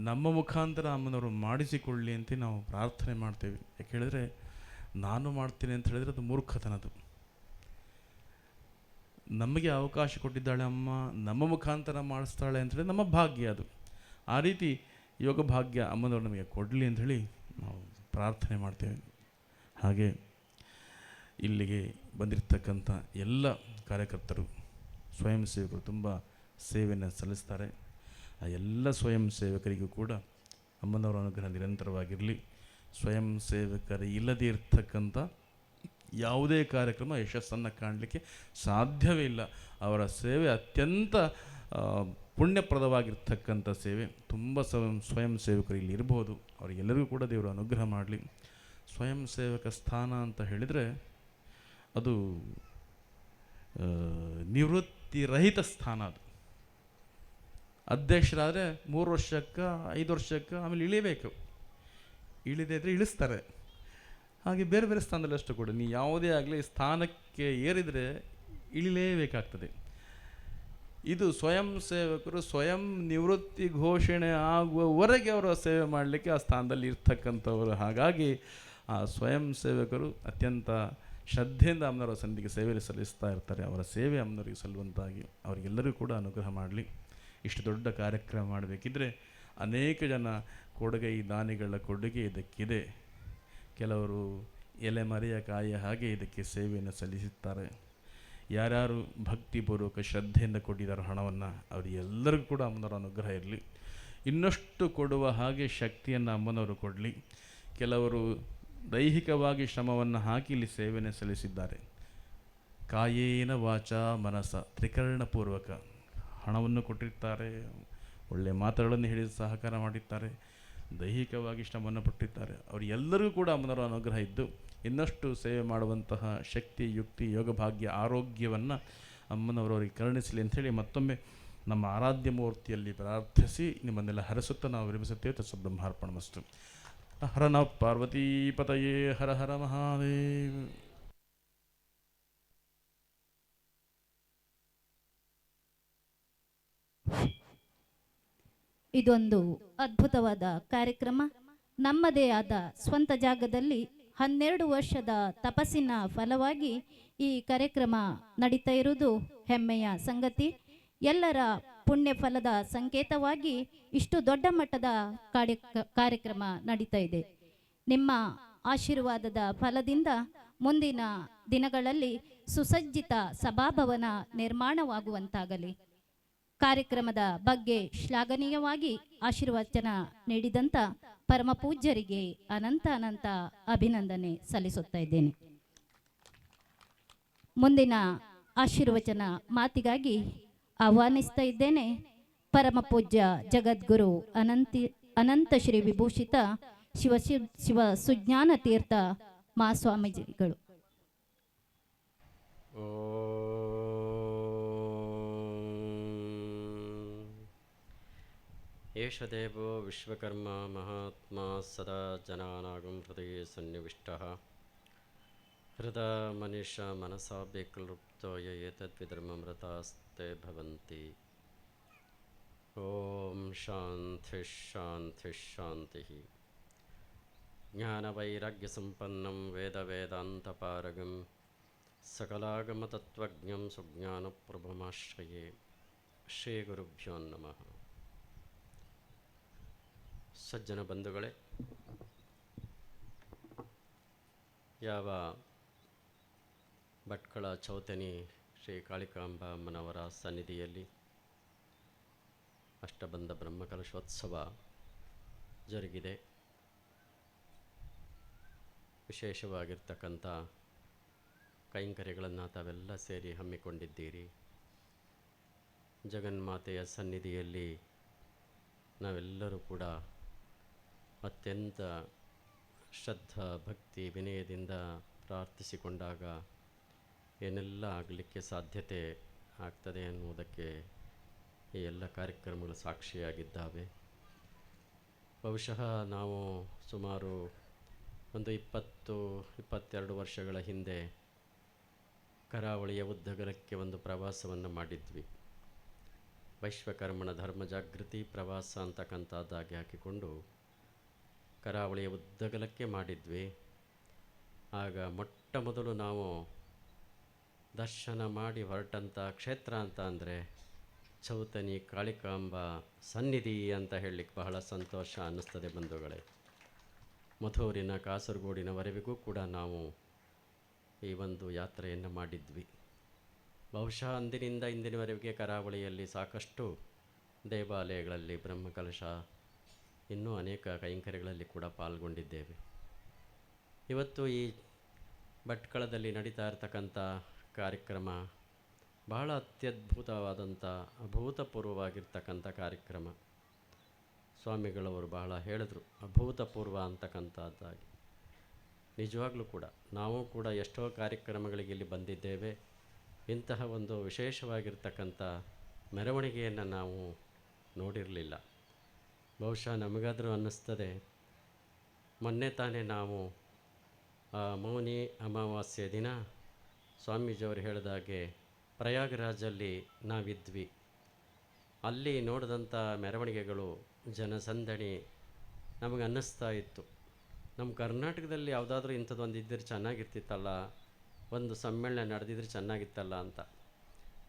ನಮ್ಮ ಮುಖಾಂತರ ಅಮ್ಮನವರು ಮಾಡಿಸಿಕೊಳ್ಳಿ ಅಂತ ನಾವು ಪ್ರಾರ್ಥನೆ ಮಾಡ್ತೇವೆ. ಯಾಕೆ ಹೇಳಿದ್ರೆ, ನಾನು ಮಾಡ್ತೀನಿ ಅಂತ ಹೇಳಿದರೆ ಅದು ಮೂರ್ಖತನದು. ನಮಗೆ ಅವಕಾಶ ಕೊಟ್ಟಿದ್ದಾಳೆ ಅಮ್ಮ, ನಮ್ಮ ಮುಖಾಂತರ ಮಾಡಿಸ್ತಾಳೆ ಅಂಥೇಳಿ ನಮ್ಮ ಭಾಗ್ಯ ಅದು. ಆ ರೀತಿ ಯೋಗ ಭಾಗ್ಯ ಅಮ್ಮನವರು ನಮಗೆ ಕೊಡಲಿ ಅಂಥೇಳಿ ನಾವು ಪ್ರಾರ್ಥನೆ ಮಾಡ್ತೇವೆ. ಹಾಗೆ ಇಲ್ಲಿಗೆ ಬಂದಿರತಕ್ಕಂಥ ಎಲ್ಲ ಕಾರ್ಯಕರ್ತರು, ಸ್ವಯಂ ಸೇವಕರು ತುಂಬ ಸೇವೆಯನ್ನು ಸಲ್ಲಿಸ್ತಾರೆ. ಆ ಎಲ್ಲ ಸ್ವಯಂ ಸೇವಕರಿಗೂ ಕೂಡ ಅಮ್ಮನವರ ಅನುಗ್ರಹ ನಿರಂತರವಾಗಿರಲಿ. ಸ್ವಯಂ ಸೇವಕರು ಇಲ್ಲದೇ ಇರ್ತಕ್ಕಂಥ ಯಾವುದೇ ಕಾರ್ಯಕ್ರಮ ಯಶಸ್ಸನ್ನು ಕಾಣಲಿಕ್ಕೆ ಸಾಧ್ಯವೇ ಇಲ್ಲ. ಅವರ ಸೇವೆ ಅತ್ಯಂತ ಪುಣ್ಯಪ್ರದವಾಗಿರ್ತಕ್ಕಂಥ ಸೇವೆ. ತುಂಬ ಸ್ವಯಂ ಸೇವಕರು ಇಲ್ಲಿ ಇರ್ಬೋದು. ಅವರಿಗೆಲ್ಲರಿಗೂ ಕೂಡ ದೇವರು ಅನುಗ್ರಹ ಮಾಡಲಿ. ಸ್ವಯಂ ಸೇವಕ ಸ್ಥಾನ ಅಂತ ಹೇಳಿದರೆ ಅದು ನಿವೃತ್ತಿ ರಹಿತ ಸ್ಥಾನ. ಅದು ಅಧ್ಯಕ್ಷರಾದರೆ 3 ವರ್ಷಕ್ಕೆ 5 ವರ್ಷಕ್ಕೆ ಆಮೇಲೆ ಇಳಿಬೇಕು. ಇಳಿದೇ ಇದ್ದರೆ ಇಳಿಸ್ತಾರೆ. ಹಾಗೆ ಬೇರೆ ಬೇರೆ ಸ್ಥಾನದಲ್ಲಿ ಅಷ್ಟು ಕೂಡ ನೀವು ಯಾವುದೇ ಆಗಲಿ ಸ್ಥಾನಕ್ಕೆ ಏರಿದರೆ ಇಳಿಲೇಬೇಕಾಗ್ತದೆ. ಇದು ಸ್ವಯಂ ಸೇವಕರು ಸ್ವಯಂ ನಿವೃತ್ತಿ ಘೋಷಣೆ ಆಗುವವರೆಗೆ ಅವರ ಸೇವೆ ಮಾಡಲಿಕ್ಕೆ ಆ ಸ್ಥಾನದಲ್ಲಿ ಇರ್ತಕ್ಕಂಥವರು. ಹಾಗಾಗಿ ಆ ಸ್ವಯಂ ಸೇವಕರು ಅತ್ಯಂತ ಶ್ರದ್ಧೆಯಿಂದ ಅಮ್ಮನವರ ಸನ್ನಿಧಿಗೆ ಸೇವೆಯಲ್ಲಿ ಸಲ್ಲಿಸ್ತಾ ಇರ್ತಾರೆ. ಅವರ ಸೇವೆ ಅಮ್ಮನವರಿಗೆ ಸಲ್ಲುವಂತಾಗಿ ಅವರಿಗೆಲ್ಲರಿಗೂ ಕೂಡ ಅನುಗ್ರಹ ಮಾಡಲಿ. ಇಷ್ಟು ದೊಡ್ಡ ಕಾರ್ಯಕ್ರಮ ಮಾಡಬೇಕಿದ್ರೆ ಅನೇಕ ಜನ ಕೊಡುಗೈ ದಾನಿಗಳ ಕೊಡುಗೆ ಇದಕ್ಕಿದೆ. ಕೆಲವರು ಎಲೆ ಮರೆಯ ಕಾಯಿಯ ಹಾಗೆ ಇದಕ್ಕೆ ಸೇವೆಯನ್ನು ಸಲ್ಲಿಸುತ್ತಾರೆ. ಯಾರ್ಯಾರು ಭಕ್ತಿಪೂರ್ವಕ ಶ್ರದ್ಧೆಯಿಂದ ಕೊಟ್ಟಿದ್ದಾರೆ ಹಣವನ್ನು, ಅವರಿಗೆಲ್ಲರಿಗೂ ಕೂಡ ಅಮ್ಮನವರ ಅನುಗ್ರಹ ಇರಲಿ. ಇನ್ನಷ್ಟು ಕೊಡುವ ಹಾಗೆ ಶಕ್ತಿಯನ್ನು ಅಮ್ಮನವರು ಕೊಡಲಿ. ಕೆಲವರು ದೈಹಿಕವಾಗಿ ಶ್ರಮವನ್ನು ಹಾಕಿ ಇಲ್ಲಿ ಸೇವೆಯನ್ನು ಸಲ್ಲಿಸಿದ್ದಾರೆ. ಕಾಯೇನ ವಾಚ ಮನಸ ತ್ರಿಕರಣಪೂರ್ವಕ ಹಣವನ್ನು ಕೊಟ್ಟಿರ್ತಾರೆ, ಒಳ್ಳೆಯ ಮಾತುಗಳನ್ನು ಹೇಳಿ ಸಹಕಾರ ಮಾಡಿರ್ತಾರೆ, ದೈಹಿಕವಾಗಿ ಶ್ರಮವನ್ನು ಪಟ್ಟಿರ್ತಾರೆ. ಅವರಿಗೆಲ್ಲರಿಗೂ ಕೂಡ ಅಮ್ಮನವರ ಅನುಗ್ರಹ ಇದ್ದು ಇನ್ನಷ್ಟು ಸೇವೆ ಮಾಡುವಂತಹ ಶಕ್ತಿ, ಯುಕ್ತಿ, ಯೋಗ ಭಾಗ್ಯ, ಆರೋಗ್ಯವನ್ನು ಅಮ್ಮನವರವರಿಗೆ ಕರುಣಿಸಲಿ ಅಂಥೇಳಿ ಮತ್ತೊಮ್ಮೆ ನಮ್ಮ ಆರಾಧ್ಯ ಮೂರ್ತಿಯಲ್ಲಿ ಪ್ರಾರ್ಥಿಸಿ ನಿಮ್ಮನ್ನೆಲ್ಲ ಹರಸುತ್ತಾ ನಾವು ವಿರಮಿಸುತ್ತೇವೆ. ತತ್ಸಬ್ರಹ್ಮಾರ್ಪಣಮಸ್ತು. ಹರ ನಮಃ ಪಾರ್ವತೀಪತಯೇ. ಹರ ಹರ ಮಹಾದೇವ. ಇದೊಂದು ಅದ್ಭುತವಾದ ಕಾರ್ಯಕ್ರಮ. ನಮ್ಮದೇ ಆದ ಸ್ವಂತ ಜಾಗದಲ್ಲಿ 12 ವರ್ಷದ ತಪಸ್ಸಿನ ಫಲವಾಗಿ ಈ ಕಾರ್ಯಕ್ರಮ ನಡೀತಾ ಇರುವುದು ಹೆಮ್ಮೆಯ ಸಂಗತಿ. ಎಲ್ಲರ ಪುಣ್ಯ ಫಲದ ಸಂಕೇತವಾಗಿ ಇಷ್ಟು ದೊಡ್ಡ ಮಟ್ಟದ ಕಾರ್ಯಕ್ರಮ ನಡೀತಾ ಇದೆ. ನಿಮ್ಮ ಆಶೀರ್ವಾದದ ಫಲದಿಂದ ಮುಂದಿನ ದಿನಗಳಲ್ಲಿ ಸುಸಜ್ಜಿತ ಸಭಾಭವನ ನಿರ್ಮಾಣವಾಗುವಂತಾಗಲಿ. ಕಾರ್ಯಕ್ರಮದ ಬಗ್ಗೆ ಶ್ಲಾಘನೀಯವಾಗಿ ಆಶೀರ್ವಚನ ನೀಡಿದಂಥ ಪರಮ ಪೂಜ್ಯರಿಗೆ ಅನಂತ ಅನಂತ ಅಭಿನಂದನೆ ಸಲ್ಲಿಸುತ್ತಾ ಇದ್ದೇನೆ. ಮುಂದಿನ ಆಶೀರ್ವಚನ ಮಾತಿಗಾಗಿ ಆಹ್ವಾನಿಸ್ತಾ ಇದ್ದೇನೆ ಪರಮ ಪೂಜ್ಯ ಜಗದ್ಗುರು ಅನಂತ ಶ್ರೀ ವಿಭೂಷಿತ ಶಿವ ಸುಜ್ಞಾನ ತೀರ್ಥ ಮಹಾಸ್ವಾಮೀಜಿಗಳು. ಏಷ ದೇವೋ ವಿಶ್ವಕರ್ಮ ಮಹಾತ್ಮ ಸದಾ ಜನಾನಾಗಂ ಹೃದಯೇ ಸನ್ನಿವಿಷ್ಟಃ ಹೃದಯ ಮನುಷ್ಯ ಮನಸಾ ಬೇಕಲೃಪ್ತೋ ಏತದ್ವಿಧರ್ಮಮೃತಾಸ್ತೆ ಭವಂತಿ. ಓಂ ಶಾಂತಿ ಶಾಂತಿ ಶಾಂತಿ. ಜ್ಞಾನವೈರಾಗ್ಯಸಂಪನ್ನಂ ವೇದಾಂತಪಾರಗಂ ಸಕಲಾಗಮತತ್ವಜ್ಞಂ ಸುಜ್ಞಾನಪ್ರಭಮಾಶ್ರಯೇ. ಶ್ರೀ ಗುರುಭ್ಯೋ ನಮಃ. ಸಜ್ಜನ ಬಂಧುಗಳೇ, ಯಾವ ಭಟ್ಕಳ ಚೌತನಿ ಶ್ರೀ ಕಾಳಿಕಾಂಬ ಅಮ್ಮನವರ ಸನ್ನಿಧಿಯಲ್ಲಿ ಅಷ್ಟಬಂಧ ಬ್ರಹ್ಮಕಲಶೋತ್ಸವ ಜರುಗಿದೆ. ವಿಶೇಷವಾಗಿರ್ತಕ್ಕಂಥ ಕೈಂಕರ್ಯಗಳನ್ನು ತಾವೆಲ್ಲ ಸೇರಿ ಹಮ್ಮಿಕೊಂಡಿದ್ದೀರಿ. ಜಗನ್ಮಾತೆಯ ಸನ್ನಿಧಿಯಲ್ಲಿ ನಾವೆಲ್ಲರೂ ಕೂಡ ಅತ್ಯಂತ ಶ್ರದ್ಧಾ ಭಕ್ತಿ ವಿನಯದಿಂದ ಪ್ರಾರ್ಥಿಸಿಕೊಂಡಾಗ ಏನೆಲ್ಲ ಆಗಲಿಕ್ಕೆ ಸಾಧ್ಯತೆ ಆಗ್ತದೆ ಅನ್ನುವುದಕ್ಕೆ ಈ ಎಲ್ಲ ಕಾರ್ಯಕ್ರಮಗಳು ಸಾಕ್ಷಿಯಾಗಿದ್ದಾವೆ. ಬಹುಶಃ ನಾವು ಸುಮಾರು ಒಂದು 22 ವರ್ಷಗಳ ಹಿಂದೆ ಕರಾವಳಿಯ ಉದ್ದಗಲಕ್ಕೆ ಒಂದು ಪ್ರವಾಸವನ್ನು ಮಾಡಿದ್ವಿ. ವೈಶ್ವಕರ್ಮಣ ಧರ್ಮ ಜಾಗೃತಿ ಪ್ರವಾಸ ಅಂತಕ್ಕಂಥದ್ದಾಗಿ ಹಾಕಿಕೊಂಡು ಕರಾವಳಿಯ ಉದ್ದಗಲಕ್ಕೆ ಮಾಡಿದ್ವಿ. ಆಗ ಮೊಟ್ಟ ಮೊದಲು ನಾವು ದರ್ಶನ ಮಾಡಿ ಹೊರಟಂಥ ಕ್ಷೇತ್ರ ಅಂತ ಅಂದರೆ ಚೌತನಿ ಕಾಳಿಕಾಂಬ ಸನ್ನಿಧಿ ಅಂತ ಹೇಳಲಿಕ್ಕೆ ಬಹಳ ಸಂತೋಷ ಅನ್ನಿಸ್ತದೆ ಬಂಧುಗಳೇ. ಮಧೂರಿನ ಕಾಸರಗೋಡಿನವರೆಗೂ ಕೂಡ ನಾವು ಈ ಒಂದು ಯಾತ್ರೆಯನ್ನು ಮಾಡಿದ್ವಿ. ಬಹುಶಃ ಅಂದಿನಿಂದ ಇಂದಿನವರೆಗೆ ಕರಾವಳಿಯಲ್ಲಿ ಸಾಕಷ್ಟು ದೇವಾಲಯಗಳಲ್ಲಿ ಬ್ರಹ್ಮಕಲಶ ಇನ್ನೂ ಅನೇಕ ಕೈಂಕರ್ಯಗಳಲ್ಲಿ ಕೂಡ ಪಾಲ್ಗೊಂಡಿದ್ದೇವೆ. ಇವತ್ತು ಈ ಭಟ್ಕಳದಲ್ಲಿ ನಡೀತಾ ಇರತಕ್ಕಂಥ ಕಾರ್ಯಕ್ರಮ ಬಹಳ ಅತ್ಯದ್ಭುತವಾದಂಥ ಅಭೂತಪೂರ್ವವಾಗಿರ್ತಕ್ಕಂಥ ಕಾರ್ಯಕ್ರಮ. ಸ್ವಾಮಿಗಳವರು ಬಹಳ ಹೇಳಿದ್ರು, ಅಭೂತಪೂರ್ವ ಅಂತಕ್ಕಂಥದ್ದಾಗಿ. ನಿಜವಾಗ್ಲೂ ಕೂಡ ನಾವು ಕೂಡ ಎಷ್ಟೋ ಕಾರ್ಯಕ್ರಮಗಳಿಗೆ ಇಲ್ಲಿ ಬಂದಿದ್ದೇವೆ. ಇಂತಹ ಒಂದು ವಿಶೇಷವಾಗಿರ್ತಕ್ಕಂಥ ಮೆರವಣಿಗೆಯನ್ನು ನಾವು ನೋಡಿರಲಿಲ್ಲ. ಬಹುಶಃ ನಮಗಾದರೂ ಅನ್ನಿಸ್ತದೆ, ಮೊನ್ನೆ ತಾನೇ ನಾವು ಮೌನಿ ಅಮಾವಾಸ್ಯೆ ದಿನ ಸ್ವಾಮೀಜಿಯವರು ಹೇಳಿದಾಗೆ ಪ್ರಯಾಗರಾಜಲ್ಲಿ ನಾವಿದ್ವಿ. ಅಲ್ಲಿ ನೋಡಿದಂಥ ಮೆರವಣಿಗೆಗಳು, ಜನಸಂದಣಿ ನಮಗೆ ಅನ್ನಿಸ್ತಾ ಇತ್ತು, ನಮ್ಮ ಕರ್ನಾಟಕದಲ್ಲಿ ಯಾವುದಾದ್ರೂ ಇಂಥದ್ದೊಂದು ಇದ್ದರೆ ಚೆನ್ನಾಗಿರ್ತಿತ್ತಲ್ಲ, ಒಂದು ಸಮ್ಮೇಳನ ನಡೆದಿದ್ರೆ ಚೆನ್ನಾಗಿತ್ತಲ್ಲ ಅಂತ.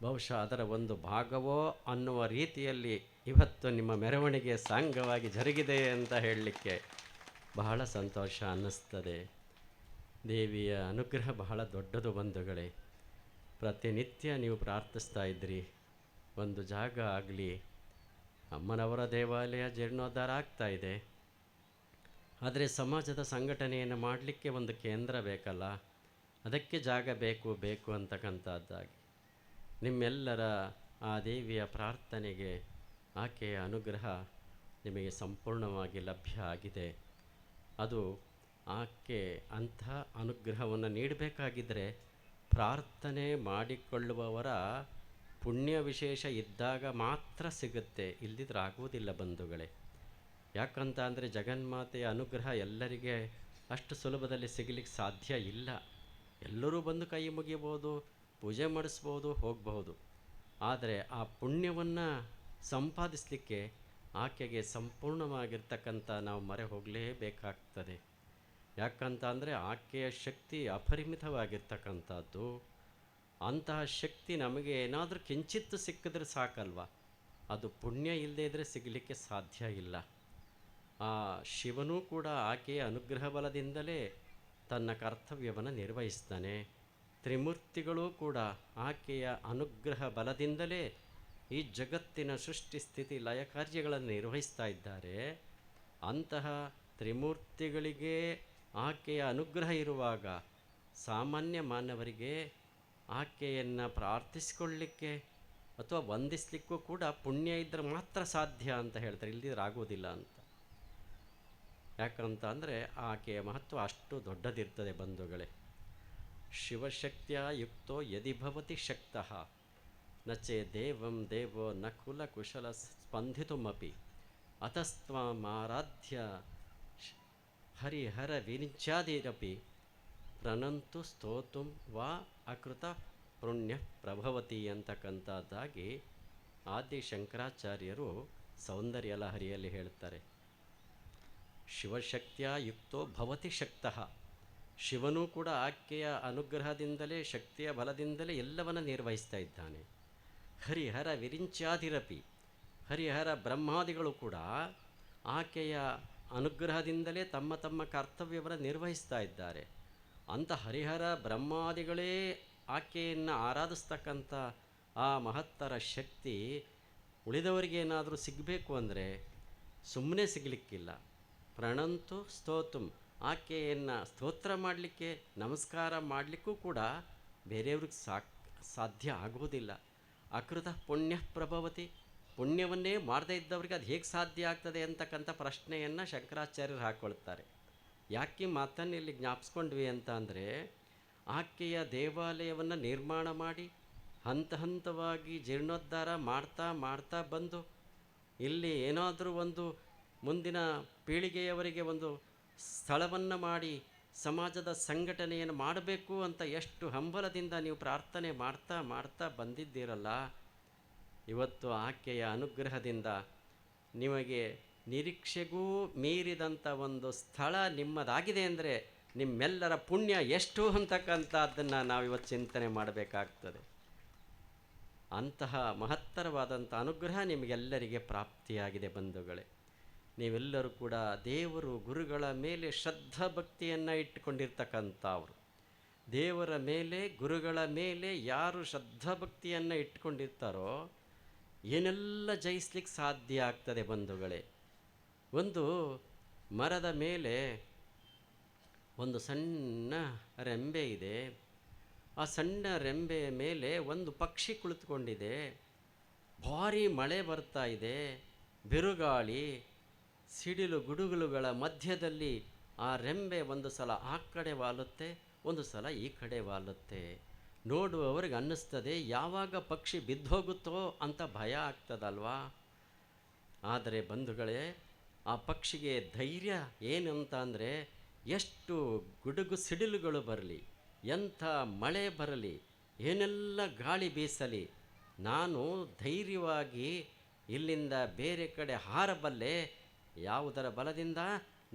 ಬಹುಶಃ ಅದರ ಒಂದು ಭಾಗವೋ ಅನ್ನುವ ರೀತಿಯಲ್ಲಿ ಇವತ್ತು ನಿಮ್ಮ ಮೆರವಣಿಗೆ ಸಾಂಗವಾಗಿ ಜರುಗಿದೆ ಅಂತ ಹೇಳಲಿಕ್ಕೆ ಬಹಳ ಸಂತೋಷ ಅನ್ನಿಸ್ತದೆ. ದೇವಿಯ ಅನುಗ್ರಹ ಬಹಳ ದೊಡ್ಡದು ಬಂಧುಗಳೇ. ಪ್ರತಿನಿತ್ಯ ನೀವು ಪ್ರಾರ್ಥಿಸ್ತಾ ಇದ್ರಿ, ಒಂದು ಜಾಗ ಆಗಲಿ. ಅಮ್ಮನವರ ದೇವಾಲಯ ಜೀರ್ಣೋದ್ಧಾರ ಆಗ್ತಾ ಇದೆ, ಆದರೆ ಸಮಾಜದ ಸಂಘಟನೆಯನ್ನು ಮಾಡಲಿಕ್ಕೆ ಒಂದು ಕೇಂದ್ರ ಬೇಕಲ್ಲ, ಅದಕ್ಕೆ ಜಾಗ ಬೇಕು ಅಂತಕ್ಕಂಥದ್ದಾಗಿ ನಿಮ್ಮೆಲ್ಲರ ಆ ದೇವಿಯ ಪ್ರಾರ್ಥನೆಗೆ ಆಕೆಯ ಅನುಗ್ರಹ ನಿಮಗೆ ಸಂಪೂರ್ಣವಾಗಿ ಲಭ್ಯ ಆಗಿದೆ. ಅದು ಆಕೆ ಅಂಥ ಅನುಗ್ರಹವನ್ನು ನೀಡಬೇಕಾಗಿದ್ದರೆ ಪ್ರಾರ್ಥನೆ ಮಾಡಿಕೊಳ್ಳುವವರ ಪುಣ್ಯ ವಿಶೇಷ ಇದ್ದಾಗ ಮಾತ್ರ ಸಿಗುತ್ತೆ, ಇಲ್ಲದಿದ್ರೆ ಆಗುವುದಿಲ್ಲ ಬಂಧುಗಳೇ. ಯಾಕಂತ ಅಂದರೆ ಜಗನ್ಮಾತೆಯ ಅನುಗ್ರಹ ಎಲ್ಲರಿಗೆ ಅಷ್ಟು ಸುಲಭದಲ್ಲಿ ಸಿಗಲಿಕ್ಕೆ ಸಾಧ್ಯ ಇಲ್ಲ. ಎಲ್ಲರೂ ಬಂದು ಕೈ ಮುಗಿಬೋದು, ಪೂಜೆ ಮಾಡಿಸ್ಬೋದು, ಹೋಗಬಹುದು. ಆದರೆ ಆ ಪುಣ್ಯವನ್ನು ಸಂಪಾದಿಸಲಿಕ್ಕೆ ಆಕೆಗೆ ಸಂಪೂರ್ಣವಾಗಿರ್ತಕ್ಕಂಥ ನಾವು ಮೊರೆ ಹೋಗಲೇಬೇಕಾಗ್ತದೆ. ಯಾಕಂತ ಅಂದರೆ ಆಕೆಯ ಶಕ್ತಿ ಅಪರಿಮಿತವಾಗಿರ್ತಕ್ಕಂಥದ್ದು. ಅಂತಹ ಶಕ್ತಿ ನಮಗೆ ಏನಾದರೂ ಕಿಂಚಿತ್ತು ಸಿಕ್ಕಿದ್ರೆ ಸಾಕಲ್ವ, ಅದು ಪುಣ್ಯ ಇಲ್ಲದೇ ಇದ್ದರೆ ಸಿಗಲಿಕ್ಕೆ ಸಾಧ್ಯ ಇಲ್ಲ. ಆ ಶಿವನೂ ಕೂಡ ಆಕೆಯ ಅನುಗ್ರಹ ಬಲದಿಂದಲೇ ತನ್ನ ಕರ್ತವ್ಯವನ್ನು ನಿರ್ವಹಿಸ್ತಾನೆ. ತ್ರಿಮೂರ್ತಿಗಳೂ ಕೂಡ ಆಕೆಯ ಅನುಗ್ರಹ ಬಲದಿಂದಲೇ ಈ ಜಗತ್ತಿನ ಸೃಷ್ಟಿ ಸ್ಥಿತಿ ಲಯ ಕಾರ್ಯಗಳನ್ನು ನಿರ್ವಹಿಸ್ತಾ ಇದ್ದಾರೆ. ಅಂತಹ ತ್ರಿಮೂರ್ತಿಗಳಿಗೆ ಆಕೆಯ ಅನುಗ್ರಹ ಇರುವಾಗ ಸಾಮಾನ್ಯ ಮಾನವರಿಗೆ ಆಕೆಯನ್ನು ಪ್ರಾರ್ಥಿಸಿಕೊಳ್ಳಲಿಕ್ಕೆ ಅಥವಾ ವಂದಿಸಲಿಕ್ಕೂ ಕೂಡ ಪುಣ್ಯ ಇದ್ದರೆ ಮಾತ್ರ ಸಾಧ್ಯ ಅಂತ ಹೇಳ್ತಾರೆ, ಇಲ್ಲದಿದ್ರೆ ಆಗೋದಿಲ್ಲ ಅಂತ. ಯಾಕಂತ ಅಂದರೆ ಆಕೆಯ ಮಹತ್ವ ಅಷ್ಟು ದೊಡ್ಡದಿರ್ತದೆ ಬಂಧುಗಳೇ. ಶಿವಶಕ್ತಿಯ ಯುಕ್ತೋ ಯದಿ ಭವತಿ ಶಕ್ತಃ ನಚೆ ದೇವಂ ದೇವೋ ನ ಕುಲ ಕುಶಲ ಸ್ಪಂದಿತುಮಪಿ ಅತಸ್ತ್ವಮಾರಾಧ್ಯ ಹರಿಹರ ವಿನಿಚ್ಯಾದಿರಪಿ ಪ್ರಣಂತು ಸ್ತೋತುಂ ವಾ ಅಕೃತ ಪುಣ್ಯ ಪ್ರಭವತಿ ಅಂತಕ್ಕಂಥದ್ದಾಗಿ ಆದಿ ಶಂಕರಾಚಾರ್ಯರು ಸೌಂದರ್ಯ ಲಹರಿಯಲ್ಲಿ ಹೇಳ್ತಾರೆ, ಶಿವಶಕ್ತಿಯ ಯುಕ್ತೋ ಭವತಿ ಶಕ್ತಃ. ಶಿವನೂ ಕೂಡ ಆಕೆಯ ಅನುಗ್ರಹದಿಂದಲೇ, ಶಕ್ತಿಯ ಬಲದಿಂದಲೇ ಎಲ್ಲವನ್ನ ನಿರ್ವಹಿಸ್ತಾ ಇದ್ದಾನೆ. ಹರಿಹರ ವಿರಿಂಚಾದಿರಪಿ, ಹರಿಹರ ಬ್ರಹ್ಮಾದಿಗಳು ಕೂಡ ಆಕೆಯ ಅನುಗ್ರಹದಿಂದಲೇ ತಮ್ಮ ತಮ್ಮ ಕರ್ತವ್ಯವನ್ನು ನಿರ್ವಹಿಸ್ತಾ ಇದ್ದಾರೆ. ಅಂಥ ಹರಿಹರ ಬ್ರಹ್ಮಾದಿಗಳೇ ಆಕೆಯನ್ನು ಆರಾಧಿಸ್ತಕ್ಕಂಥ ಆ ಮಹತ್ತರ ಶಕ್ತಿ ಉಳಿದವರಿಗೇನಾದರೂ ಸಿಗಬೇಕು ಅಂದರೆ ಸುಮ್ಮನೆ ಸಿಗಲಿಕ್ಕಿಲ್ಲ. ಪ್ರಣಂತು ಸ್ತೋತುಂ, ಆಕೆಯನ್ನು ಸ್ತೋತ್ರ ಮಾಡಲಿಕ್ಕೆ, ನಮಸ್ಕಾರ ಮಾಡಲಿಕ್ಕೂ ಕೂಡ ಬೇರೆಯವ್ರಿಗೆ ಸಾಧ್ಯ ಆಗೋದಿಲ್ಲ. ಅಕೃತ ಪುಣ್ಯ ಪ್ರಭವತಿ, ಪುಣ್ಯವನ್ನೇ ಮಾಡದೇ ಇದ್ದವ್ರಿಗೆ ಅದು ಹೇಗೆ ಸಾಧ್ಯ ಆಗ್ತದೆ ಅಂತಕ್ಕಂಥ ಪ್ರಶ್ನೆಯನ್ನು ಶಂಕರಾಚಾರ್ಯರು ಹಾಕ್ಕೊಳ್ತಾರೆ. ಯಾಕೆ ಮಾತನ್ನು ಇಲ್ಲಿ ಜ್ಞಾಪಿಸ್ಕೊಂಡ್ವಿ ಅಂತ ಅಂದರೆ, ಆಕೆಯ ದೇವಾಲಯವನ್ನು ನಿರ್ಮಾಣ ಮಾಡಿ ಹಂತ ಹಂತವಾಗಿ ಜೀರ್ಣೋದ್ಧಾರ ಮಾಡ್ತಾ ಮಾಡ್ತಾ ಬಂದು ಇಲ್ಲಿ ಏನಾದರೂ ಒಂದು ಮುಂದಿನ ಪೀಳಿಗೆಯವರಿಗೆ ಒಂದು ಸ್ಥಳವನ್ನು ಮಾಡಿ ಸಮಾಜದ ಸಂಘಟನೆಯನ್ನು ಮಾಡಬೇಕು ಅಂತ ಎಷ್ಟು ಹಂಬಲದಿಂದ ನೀವು ಪ್ರಾರ್ಥನೆ ಮಾಡ್ತಾ ಮಾಡ್ತಾ ಬಂದಿದ್ದೀರಲ್ಲ, ಇವತ್ತು ಆಕೆಯ ಅನುಗ್ರಹದಿಂದ ನಿಮಗೆ ನಿರೀಕ್ಷೆಗೂ ಮೀರಿದಂಥ ಒಂದು ಸ್ಥಳ ನಿಮ್ಮದಾಗಿದೆ ಅಂದರೆ ನಿಮ್ಮೆಲ್ಲರ ಪುಣ್ಯ ಎಷ್ಟು ಅಂತಕ್ಕಂಥದ್ದನ್ನು ನಾವಿವತ್ತು ಚಿಂತನೆ ಮಾಡಬೇಕಾಗ್ತದೆ. ಅಂತಹ ಮಹತ್ತರವಾದಂಥ ಅನುಗ್ರಹ ನಿಮಗೆಲ್ಲರಿಗೆ ಪ್ರಾಪ್ತಿಯಾಗಿದೆ ಬಂಧುಗಳೇ. ನೀವೆಲ್ಲರೂ ಕೂಡ ದೇವರು ಗುರುಗಳ ಮೇಲೆ ಶ್ರದ್ಧಾ ಭಕ್ತಿಯನ್ನು ಇಟ್ಟುಕೊಂಡಿರ್ತಕ್ಕಂಥವ್ರು. ದೇವರ ಮೇಲೆ, ಗುರುಗಳ ಮೇಲೆ ಯಾರು ಶ್ರದ್ಧಾ ಭಕ್ತಿಯನ್ನು ಇಟ್ಕೊಂಡಿರ್ತಾರೋ ಏನೆಲ್ಲ ಜಯಿಸ್ಲಿಕ್ಕೆ ಸಾಧ್ಯ ಆಗ್ತದೆ ಬಂಧುಗಳೇ. ಒಂದು ಮರದ ಮೇಲೆ ಒಂದು ಸಣ್ಣ ರೆಂಬೆ ಇದೆ. ಆ ಸಣ್ಣ ರೆಂಬೆಯ ಮೇಲೆ ಒಂದು ಪಕ್ಷಿ ಕುಳಿತುಕೊಂಡಿದೆ. ಭಾರೀ ಮಳೆ ಬರ್ತಾ ಇದೆ, ಬಿರುಗಾಳಿ, ಸಿಡಿಲು ಗುಡುಗುಲುಗಳ ಮಧ್ಯದಲ್ಲಿ ಆ ರೆಂಬೆ ಒಂದು ಸಲ ಆ ಕಡೆ ವಾಲುತ್ತೆ, ಒಂದು ಸಲ ಈ ಕಡೆ ವಾಲುತ್ತೆ. ನೋಡುವವರಿಗೆ ಅನ್ನಿಸ್ತದೆ ಯಾವಾಗ ಪಕ್ಷಿ ಬಿದ್ದೋಗುತ್ತೋ ಅಂತ ಭಯ ಆಗ್ತದಲ್ವಾ. ಆದರೆ ಬಂಧುಗಳೇ, ಆ ಪಕ್ಷಿಗೆ ಧೈರ್ಯ ಏನು ಅಂತ ಅಂದರೆ, ಎಷ್ಟು ಗುಡುಗು ಸಿಡಿಲುಗಳು ಬರಲಿ, ಎಂಥ ಮಳೆ ಬರಲಿ, ಏನೆಲ್ಲ ಗಾಳಿ ಬೀಸಲಿ, ನಾನು ಧೈರ್ಯವಾಗಿ ಇಲ್ಲಿಂದ ಬೇರೆ ಕಡೆ ಹಾರಬಲ್ಲೆ. ಯಾವುದರ ಬಲದಿಂದ?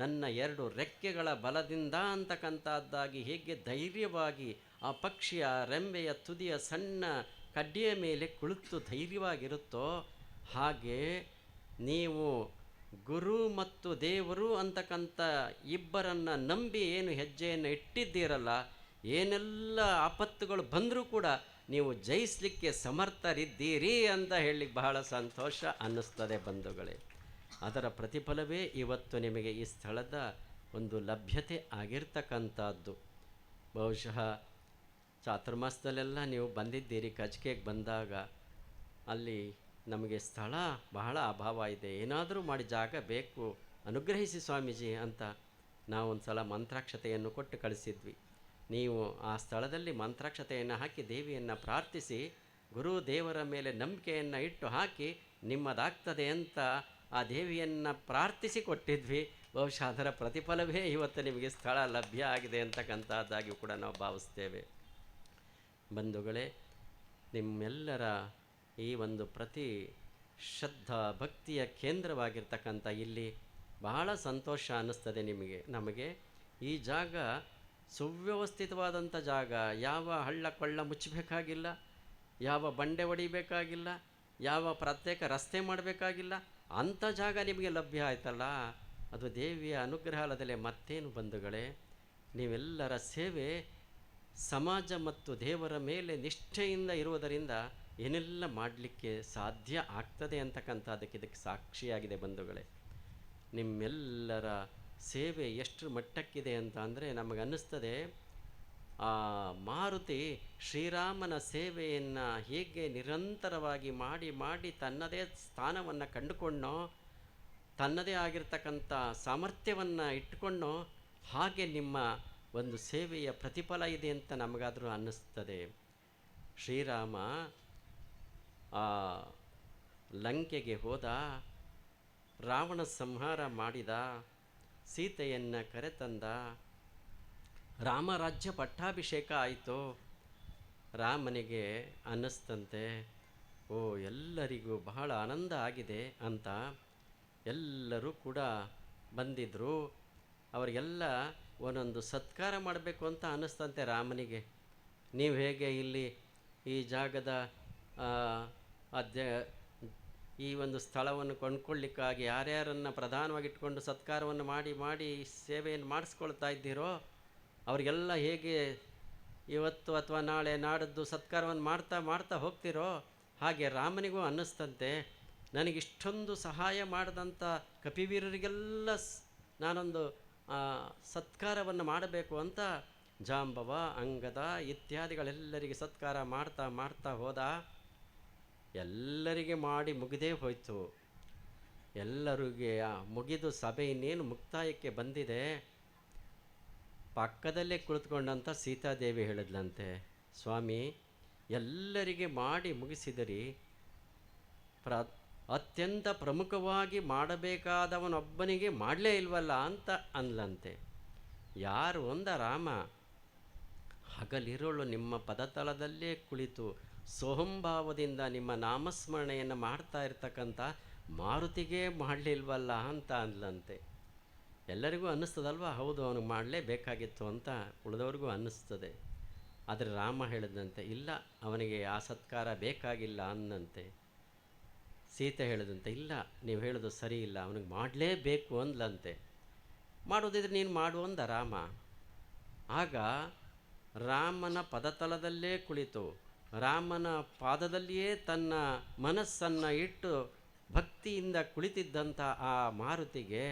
ನನ್ನ 2 ರೆಕ್ಕೆಗಳ ಬಲದಿಂದ ಅಂತಕ್ಕಂಥದ್ದಾಗಿ ಹೇಗೆ ಧೈರ್ಯವಾಗಿ ಆ ಪಕ್ಷಿಯ ರೆಂಬೆಯ ತುದಿಯ ಸಣ್ಣ ಕಡ್ಡಿಯ ಮೇಲೆ ಕುಳಿತು ಧೈರ್ಯವಾಗಿರುತ್ತೋ, ಹಾಗೆ ನೀವು ಗುರು ಮತ್ತು ದೇವರು ಅಂತಕ್ಕಂಥ ಇಬ್ಬರನ್ನು ನಂಬಿ ಏನು ಹೆಜ್ಜೆಯನ್ನು ಇಟ್ಟಿದ್ದೀರಲ್ಲ, ಏನೆಲ್ಲ ಆಪತ್ತುಗಳು ಬಂದರೂ ಕೂಡ ನೀವು ಜಯಿಸಲಿಕ್ಕೆ ಸಮರ್ಥರಿದ್ದೀರಿ ಅಂತ ಹೇಳಲಿಕ್ಕೆ ಬಹಳ ಸಂತೋಷ ಅನ್ನಿಸ್ತದೆ ಬಂಧುಗಳೇ. ಅದರ ಪ್ರತಿಫಲವೇ ಇವತ್ತು ನಿಮಗೆ ಈ ಸ್ಥಳದ ಒಂದು ಲಭ್ಯತೆ ಆಗಿರ್ತಕ್ಕಂಥದ್ದು. ಬಹುಶಃ ಚಾತುರ್ಮಾಸದಲ್ಲೆಲ್ಲ ನೀವು ಬಂದಿದ್ದೀರಿ. ಕಜ್ಕೆಗೆ ಬಂದಾಗ ಅಲ್ಲಿ ನಮಗೆ ಸ್ಥಳ ಬಹಳ ಅಭಾವ ಇದೆ, ಏನಾದರೂ ಮಾಡಿ ಜಾಗ ಬೇಕು, ಅನುಗ್ರಹಿಸಿ ಸ್ವಾಮೀಜಿ ಅಂತ ನಾವೊಂದು ಸಲ ಮಂತ್ರಾಕ್ಷತೆಯನ್ನು ಕೊಟ್ಟು ಕಳಿಸಿದ್ವಿ. ನೀವು ಆ ಸ್ಥಳದಲ್ಲಿ ಮಂತ್ರಾಕ್ಷತೆಯನ್ನು ಹಾಕಿ ದೇವಿಯನ್ನು ಪ್ರಾರ್ಥಿಸಿ, ಗುರು ದೇವರ ಮೇಲೆ ನಂಬಿಕೆಯನ್ನು ಇಟ್ಟು ಹಾಕಿ ನಿಮ್ಮದಾಗ್ತದೆ ಅಂತ ಆ ದೇವಿಯನ್ನು ಪ್ರಾರ್ಥಿಸಿ ಕೊಟ್ಟಿದ್ವಿ. ಬಹುಶಃ ಅದರ ಪ್ರತಿಫಲವೇ ಇವತ್ತು ನಿಮಗೆ ಸ್ಥಳ ಲಭ್ಯ ಆಗಿದೆ ಅಂತಕ್ಕಂಥದ್ದಾಗಿಯೂ ಕೂಡ ನಾವು ಭಾವಿಸ್ತೇವೆ. ಬಂಧುಗಳೇ, ನಿಮ್ಮೆಲ್ಲರ ಈ ಒಂದು ಪ್ರತಿ ಶ್ರದ್ಧಾ ಭಕ್ತಿಯ ಕೇಂದ್ರವಾಗಿರ್ತಕ್ಕಂಥ ಇಲ್ಲಿ ಬಹಳ ಸಂತೋಷ ಅನ್ನಿಸ್ತದೆ ನಮಗೆ. ಈ ಜಾಗ ಸುವ್ಯವಸ್ಥಿತವಾದಂಥ ಜಾಗ. ಯಾವ ಹಳ್ಳ ಕೊಳ್ಳ ಮುಚ್ಚಬೇಕಾಗಿಲ್ಲ, ಯಾವ ಬಂಡೆ ಹೊಡಿಬೇಕಾಗಿಲ್ಲ, ಯಾವ ಪ್ರತ್ಯೇಕ ರಸ್ತೆ ಮಾಡಬೇಕಾಗಿಲ್ಲ. ಅಂಥ ಜಾಗ ನಿಮಗೆ ಲಭ್ಯ ಆಯ್ತಲ್ಲ, ಅದು ದೇವಿಯ ಅನುಗ್ರಹ ಅಲ್ಲದಲೇ ಮತ್ತೇನು ಬಂಧುಗಳೇ. ನೀವೆಲ್ಲರ ಸೇವೆ ಸಮಾಜ ಮತ್ತು ದೇವರ ಮೇಲೆ ನಿಷ್ಠೆಯಿಂದ ಇರುವುದರಿಂದ ಏನೆಲ್ಲ ಮಾಡಲಿಕ್ಕೆ ಸಾಧ್ಯ ಆಗ್ತದೆ ಅಂತಕ್ಕಂಥದ್ದಕ್ಕೆ ಇದಕ್ಕೆ ಸಾಕ್ಷಿಯಾಗಿದೆ ಬಂಧುಗಳೇ. ನಿಮ್ಮೆಲ್ಲರ ಸೇವೆ ಎಷ್ಟು ಮಟ್ಟಕ್ಕಿದೆ ಅಂತ ಅಂದರೆ ನಮಗನ್ನಿಸ್ತದೆ, ಆ ಮಾರುತಿ ಶ್ರೀರಾಮನ ಸೇವೆಯನ್ನು ಹೇಗೆ ನಿರಂತರವಾಗಿ ಮಾಡಿ ಮಾಡಿ ತನ್ನದೇ ಸ್ಥಾನವನ್ನು ಕಂಡುಕೊಂಡೋ, ತನ್ನದೇ ಆಗಿರ್ತಕ್ಕಂಥ ಸಾಮರ್ಥ್ಯವನ್ನು ಇಟ್ಟುಕೊಂಡೋ, ಹಾಗೆ ನಿಮ್ಮ ಒಂದು ಸೇವೆಯ ಪ್ರತಿಫಲ ಇದೆ ಅಂತ ನಮಗಾದರೂ ಅನ್ನಿಸ್ತದೆ. ಶ್ರೀರಾಮ ಆ ಲಂಕೆಗೆ ಹೋದ, ರಾವಣ ಸಂಹಾರ ಮಾಡಿದ, ಸೀತೆಯನ್ನು ಕರೆತಂದ, ರಾಮರಾಜ್ಯ ಪಟ್ಟಾಭಿಷೇಕ ಆಯಿತು. ರಾಮನಿಗೆ ಅನ್ನಿಸ್ತಂತೆ, ಓ ಎಲ್ಲರಿಗೂ ಬಹಳ ಆನಂದ ಆಗಿದೆ ಅಂತ ಎಲ್ಲರೂ ಕೂಡ ಬಂದಿದ್ದರು. ಅವರಿಗೆಲ್ಲ ಒಂದೊಂದು ಸತ್ಕಾರ ಮಾಡಬೇಕು ಅಂತ ಅನ್ನಿಸ್ತಂತೆ ರಾಮನಿಗೆ. ನೀವು ಹೇಗೆ ಇಲ್ಲಿ ಈ ಜಾಗದ ಅಧ್ಯ ಈ ಒಂದು ಸ್ಥಳವನ್ನು ಕೊಂಡ್ಕೊಳ್ಳಿಕ್ಕಾಗಿ ಯಾರ್ಯಾರನ್ನು ಪ್ರಧಾನವಾಗಿಟ್ಕೊಂಡು ಸತ್ಕಾರವನ್ನು ಮಾಡಿ ಮಾಡಿ ಸೇವೆಯನ್ನು ಮಾಡಿಸ್ಕೊಳ್ತಾ ಇದ್ದೀರೋ ಅವರಿಗೆಲ್ಲ ಹೇಗೆ ಇವತ್ತು ಅಥವಾ ನಾಳೆ ನಾಡದ್ದು ಸತ್ಕಾರವನ್ನು ಮಾಡ್ತಾ ಮಾಡ್ತಾ ಹೋಗ್ತಿರೋ ಹಾಗೆ ರಾಮನಿಗೂ ಅನ್ನಿಸ್ತಂತೆ, ನನಗಿಷ್ಟೊಂದು ಸಹಾಯ ಮಾಡಿದಂಥ ಕಪಿವೀರರಿಗೆಲ್ಲ ನಾನೊಂದು ಸತ್ಕಾರವನ್ನು ಮಾಡಬೇಕು ಅಂತ ಜಾಂಬವ, ಅಂಗದ ಇತ್ಯಾದಿಗಳೆಲ್ಲರಿಗೆ ಸತ್ಕಾರ ಮಾಡ್ತಾ ಮಾಡ್ತಾ ಹೋದ. ಎಲ್ಲರಿಗೆ ಮಾಡಿ ಮುಗಿದೇ ಹೋಯಿತು. ಎಲ್ಲರಿಗೆ ಮುಗಿದು ಸಭೆ ಇನ್ನೇನು ಮುಕ್ತಾಯಕ್ಕೆ ಬಂದಿದೆ. ಪಕ್ಕದಲ್ಲೇ ಕುಳಿತುಕೊಂಡಂಥ ಸೀತಾದೇವಿ ಹೇಳಿದ್ಲಂತೆ, ಸ್ವಾಮಿ ಎಲ್ಲರಿಗೆ ಮಾಡಿ ಮುಗಿಸಿದರಿ, ಅತ್ಯಂತ ಪ್ರಮುಖವಾಗಿ ಮಾಡಬೇಕಾದವನೊಬ್ಬನಿಗೆ ಮಾಡಲೇ ಇಲ್ವಲ್ಲ ಅಂತ ಅಂದ್ಲಂತೆ. ಯಾರು ಅಂದ ರಾಮ, ಹಗಲಿರುಳು ನಿಮ್ಮ ಪದತಳದಲ್ಲೇ ಕುಳಿತು ಸೋಹಂಭಾವದಿಂದ ನಿಮ್ಮ ನಾಮಸ್ಮರಣೆಯನ್ನು ಮಾಡ್ತಾ ಇರ್ತಕ್ಕಂಥ ಮಾರುತಿಗೆ ಮಾಡಲಿಲ್ವಲ್ಲ ಅಂತ ಅಂದ್ಲಂತೆ. ಎಲ್ಲರಿಗೂ ಅನ್ನಿಸ್ತದಲ್ವ, ಹೌದು ಅವನಿಗೆ ಮಾಡಲೇಬೇಕಾಗಿತ್ತು ಅಂತ ಉಳಿದವ್ರಿಗೂ ಅನ್ನಿಸ್ತದೆ. ಆದರೆ ರಾಮ ಹೇಳಿದಂತೆ, ಇಲ್ಲ ಅವನಿಗೆ ಆ ಸತ್ಕಾರ ಬೇಕಾಗಿಲ್ಲ ಅಂದಂತೆ. ಸೀತೆ ಹೇಳಿದಂತೆ, ಇಲ್ಲ ನೀವು ಹೇಳೋದು ಸರಿ ಇಲ್ಲ, ಅವನಿಗೆ ಮಾಡಲೇಬೇಕು ಅಂದ್ಲಂತೆ. ಮಾಡೋದಿದ್ರೆ ನೀನು ಮಾಡು ಅಂದ ರಾಮ. ಆಗ ರಾಮನ ಪದತಲದಲ್ಲೇ ಕುಳಿತು ರಾಮನ ಪಾದದಲ್ಲಿಯೇ ತನ್ನ ಮನಸ್ಸನ್ನು ಇಟ್ಟು ಭಕ್ತಿಯಿಂದ ಕುಳಿತಿದ್ದಂಥ ಆ ಮಾರುತಿಗೆ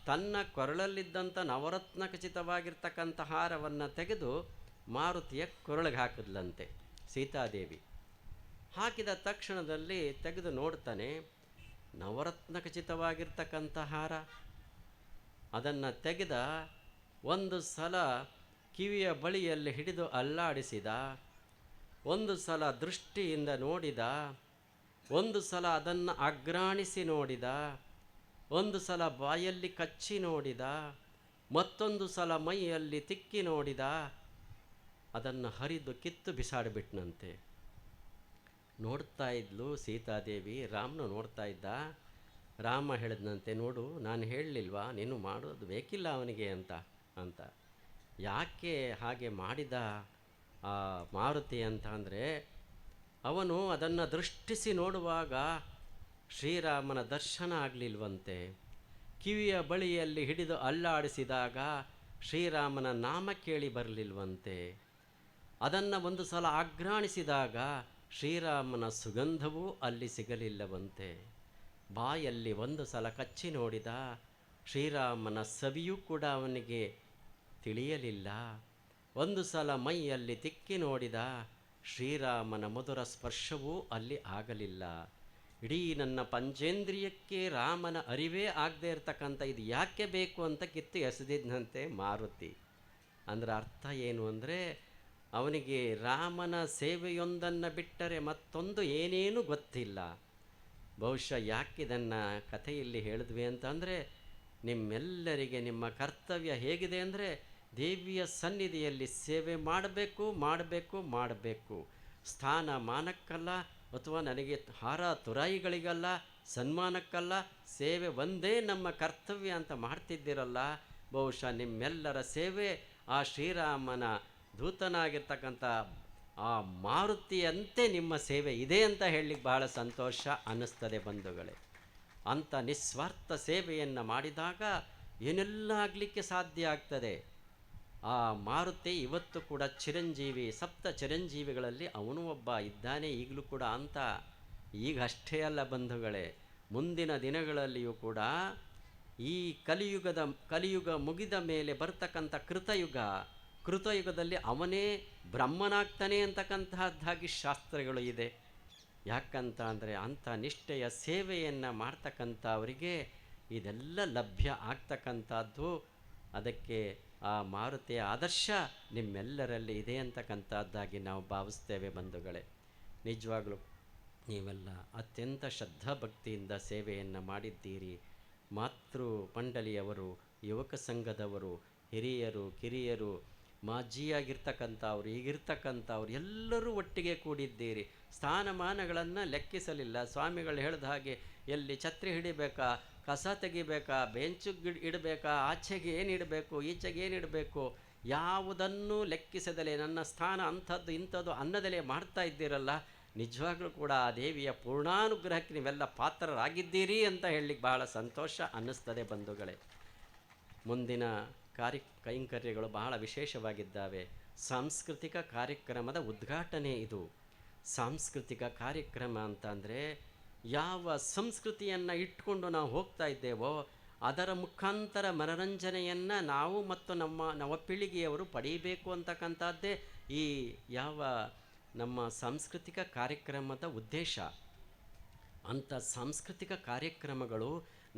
ತನ್ನ ಕೊರಳಲ್ಲಿದ್ದಂಥ ನವರತ್ನ ಖಚಿತವಾಗಿರ್ತಕ್ಕಂಥ ಹಾರವನ್ನು ತೆಗೆದು ಮಾರುತಿಯ ಕೊರಳಿಗೆ ಹಾಕಿದ್ಲಂತೆ ಸೀತಾದೇವಿ. ಹಾಕಿದ ತಕ್ಷಣದಲ್ಲಿ ತೆಗೆದು ನೋಡ್ತಾನೆ, ನವರತ್ನ ಖಚಿತವಾಗಿರ್ತಕ್ಕಂಥ ಹಾರ. ಅದನ್ನು ತೆಗೆದ, ಒಂದು ಸಲ ಕಿವಿಯ ಬಳಿಯಲ್ಲಿ ಹಿಡಿದು ಅಲ್ಲಾಡಿಸಿದ, ಒಂದು ಸಲ ದೃಷ್ಟಿಯಿಂದ ನೋಡಿದ, ಒಂದು ಸಲ ಅದನ್ನು ಅಗ್ರಾಣಿಸಿ ನೋಡಿದ, ಒಂದು ಸಲ ಬಾಯಲ್ಲಿ ಕಚ್ಚಿ ನೋಡಿದ, ಮತ್ತೊಂದು ಸಲ ಮೈಯಲ್ಲಿ ತಿಕ್ಕಿ ನೋಡಿದ, ಅದನ್ನು ಹರಿದು ಕಿತ್ತು ಬಿಸಾಡಿಬಿಟ್ನಂತೆ. ನೋಡ್ತಾ ಇದ್ಲು ಸೀತಾದೇವಿ, ರಾಮನು ನೋಡ್ತಾ ಇದ್ದ. ರಾಮ ಹೇಳಿದ್ನಂತೆ, ನೋಡು ನಾನು ಹೇಳಲಿಲ್ವಾ ನೀನು ಮಾಡೋದು ಬೇಕಿಲ್ಲ ಅವನಿಗೆ ಅಂತ ಯಾಕೆ ಹಾಗೆ ಮಾಡಿದ ಆ ಮಾರುತಿ ಅಂತ ಅಂದರೆ, ಅವನು ಅದನ್ನು ದೃಷ್ಟಿಸಿ ನೋಡುವಾಗ ಶ್ರೀರಾಮನ ದರ್ಶನ ಆಗಲಿಲ್ವಂತೆ. ಕಿವಿಯ ಬಳಿಯಲ್ಲಿ ಹಿಡಿದು ಅಲ್ಲಾಡಿಸಿದಾಗ ಶ್ರೀರಾಮನ ನಾಮ ಕೇಳಿ ಬರಲಿಲ್ವಂತೆ. ಅದನ್ನು ಒಂದು ಸಲ ಆಘ್ರಾಣಿಸಿದಾಗ ಶ್ರೀರಾಮನ ಸುಗಂಧವೂ ಅಲ್ಲಿ ಸಿಗಲಿಲ್ಲವಂತೆ. ಬಾಯಲ್ಲಿ ಒಂದು ಸಲ ಕಚ್ಚಿ ನೋಡಿದ, ಶ್ರೀರಾಮನ ಸವಿಯೂ ಕೂಡ ಅವನಿಗೆ ತಿಳಿಯಲಿಲ್ಲ. ಒಂದು ಸಲ ಮೈಯಲ್ಲಿ ತಿಕ್ಕಿ ನೋಡಿದ, ಶ್ರೀರಾಮನ ಮಧುರ ಸ್ಪರ್ಶವೂ ಅಲ್ಲಿ ಆಗಲಿಲ್ಲ. ಇಡೀ ನನ್ನ ಪಂಚೇಂದ್ರಿಯಕ್ಕೆ ರಾಮನ ಅರಿವೇ ಆಗದೆ ಇರತಕ್ಕಂಥ ಇದು ಯಾಕೆ ಬೇಕು ಅಂತ ಕಿತ್ತು ಎಸೆದಿದ್ದಂತೆ ಮಾರುತಿ. ಅಂದರೆ ಅರ್ಥ ಏನು ಅಂದರೆ, ಅವನಿಗೆ ರಾಮನ ಸೇವೆಯೊಂದನ್ನು ಬಿಟ್ಟರೆ ಮತ್ತೊಂದು ಏನೇನೂ ಗೊತ್ತಿಲ್ಲ. ಬಹುಶಃ ಯಾಕಿದನ್ನು ಕಥೆಯಲ್ಲಿ ಹೇಳಿದ್ವಿ ಅಂತಂದರೆ, ನಿಮ್ಮೆಲ್ಲರಿಗೆ ನಿಮ್ಮ ಕರ್ತವ್ಯ ಹೇಗಿದೆ ಅಂದರೆ ದೇವಿಯ ಸನ್ನಿಧಿಯಲ್ಲಿ ಸೇವೆ ಮಾಡಬೇಕು ಮಾಡಬೇಕು ಮಾಡಬೇಕು. ಸ್ಥಾನ ಮಾನಕ್ಕಲ್ಲ, ಅಥವಾ ನನಗೆ ಹಾರ ತುರಾಯಿಗಳಿಗಲ್ಲ, ಸನ್ಮಾನಕ್ಕಲ್ಲ, ಸೇವೆ ಒಂದೇ ನಮ್ಮ ಕರ್ತವ್ಯ ಅಂತ ಮಾಡ್ತಿದ್ದೀರಲ್ಲ. ಬಹುಶಃ ನಿಮ್ಮೆಲ್ಲರ ಸೇವೆ ಆ ಶ್ರೀರಾಮನ ದೂತನಾಗಿರ್ತಕ್ಕಂಥ ಆ ಮಾರುತಿಯಂತೆ ನಿಮ್ಮ ಸೇವೆ ಇದೆ ಅಂತ ಹೇಳಲಿಕ್ಕೆ ಬಹಳ ಸಂತೋಷ ಅನ್ನಿಸ್ತದೆ ಬಂಧುಗಳೇ. ಅಂಥ ನಿಸ್ವಾರ್ಥ ಸೇವೆಯನ್ನು ಮಾಡಿದಾಗ ಏನೆಲ್ಲ ಆಗಲಿಕ್ಕೆ ಸಾಧ್ಯ ಆಗ್ತದೆ. ಆ ಮಾರುತಿ ಇವತ್ತು ಕೂಡ ಚಿರಂಜೀವಿ, ಸಪ್ತ ಚಿರಂಜೀವಿಗಳಲ್ಲಿ ಅವನು ಒಬ್ಬ ಇದ್ದಾನೆ ಈಗಲೂ ಕೂಡ ಅಂತ. ಈಗ ಅಷ್ಟೇ ಅಲ್ಲ ಬಂಧುಗಳೇ, ಮುಂದಿನ ದಿನಗಳಲ್ಲಿಯೂ ಕೂಡ ಈ ಕಲಿಯುಗ ಮುಗಿದ ಮೇಲೆ ಬರ್ತಕ್ಕಂಥ ಕೃತಯುಗದಲ್ಲಿ ಅವನೇ ಬ್ರಹ್ಮನಾಗ್ತಾನೆ ಅಂತಕ್ಕಂತಹದ್ದಾಗಿ ಶಾಸ್ತ್ರಗಳು ಇದೆ. ಯಾಕಂತ ಅಂದರೆ ಅಂಥ ನಿಷ್ಠೆಯ ಸೇವೆಯನ್ನು ಮಾಡ್ತಕ್ಕಂಥ ಅವರಿಗೆ ಇದೆಲ್ಲ ಲಭ್ಯ ಆಗ್ತಕ್ಕಂಥದ್ದು. ಅದಕ್ಕೆ ಆ ಮಾರುತಿಯ ಆದರ್ಶ ನಿಮ್ಮೆಲ್ಲರಲ್ಲಿ ಇದೆ ಅಂತಕ್ಕಂಥದ್ದಾಗಿ ನಾವು ಭಾವಿಸ್ತೇವೆ ಬಂಧುಗಳೇ. ನಿಜವಾಗಲೂ ನೀವೆಲ್ಲ ಅತ್ಯಂತ ಶ್ರದ್ಧಾಭಕ್ತಿಯಿಂದ ಸೇವೆಯನ್ನು ಮಾಡಿದ್ದೀರಿ. ಮಾತೃ ಮಂಡಳಿಯವರು, ಯುವಕ ಸಂಘದವರು, ಹಿರಿಯರು, ಕಿರಿಯರು, ಮಾಜಿಯಾಗಿರ್ತಕ್ಕಂಥವ್ರು ಈಗಿರ್ತಕ್ಕಂಥವ್ರು ಎಲ್ಲರೂ ಒಟ್ಟಿಗೆ ಕೂಡಿದ್ದೀರಿ. ಸ್ಥಾನಮಾನಗಳನ್ನು ಲೆಕ್ಕಿಸಲಿಲ್ಲ. ಸ್ವಾಮಿಗಳು ಹೇಳಿದ ಹಾಗೆ ಎಲ್ಲಿ ಛತ್ರಿ ಹಿಡಿಬೇಕಾ, ಕಸ ತೆಗಿಬೇಕಾ, ಬೆಂಚು ಇಡಬೇಕಾ, ಆಚೆಗೆ ಏನು ಇಡಬೇಕು, ಈಚೆಗೆ ಏನು ಇಡಬೇಕು, ಯಾವುದನ್ನೂ ಲೆಕ್ಕಿಸದಲೇ ನನ್ನ ಸ್ಥಾನ ಅಂಥದ್ದು ಇಂಥದ್ದು ಅನ್ನದಲೇ ಮಾಡ್ತಾ ಇದ್ದೀರಲ್ಲ, ನಿಜವಾಗ್ಲೂ ಕೂಡ ಆ ದೇವಿಯ ಪೂರ್ಣಾನುಗ್ರಹಕ್ಕೆ ನೀವೆಲ್ಲ ಪಾತ್ರರಾಗಿದ್ದೀರಿ ಅಂತ ಹೇಳಲಿಕ್ಕೆ ಬಹಳ ಸಂತೋಷ ಅನ್ನಿಸ್ತದೆ ಬಂಧುಗಳೇ. ಮುಂದಿನ ಕೈಂಕರ್ಯಗಳು ಬಹಳ ವಿಶೇಷವಾಗಿದ್ದಾವೆ. ಸಾಂಸ್ಕೃತಿಕ ಕಾರ್ಯಕ್ರಮದ ಉದ್ಘಾಟನೆ ಇದು. ಸಾಂಸ್ಕೃತಿಕ ಕಾರ್ಯಕ್ರಮ ಅಂತಂದರೆ ಯಾವ ಸಂಸ್ಕೃತಿಯನ್ನು ಇಟ್ಕೊಂಡು ನಾವು ಹೋಗ್ತಾ ಇದ್ದೇವೋ ಅದರ ಮುಖಾಂತರ ಮನರಂಜನೆಯನ್ನು ನಾವು ಮತ್ತು ನಮ್ಮ ನವಪೀಳಿಗೆಯವರು ಪಡೆಯಬೇಕು ಅಂತಕ್ಕಂಥದ್ದೇ ಈ ನಮ್ಮ ಸಾಂಸ್ಕೃತಿಕ ಕಾರ್ಯಕ್ರಮದ ಉದ್ದೇಶ. ಅಂಥ ಸಾಂಸ್ಕೃತಿಕ ಕಾರ್ಯಕ್ರಮಗಳು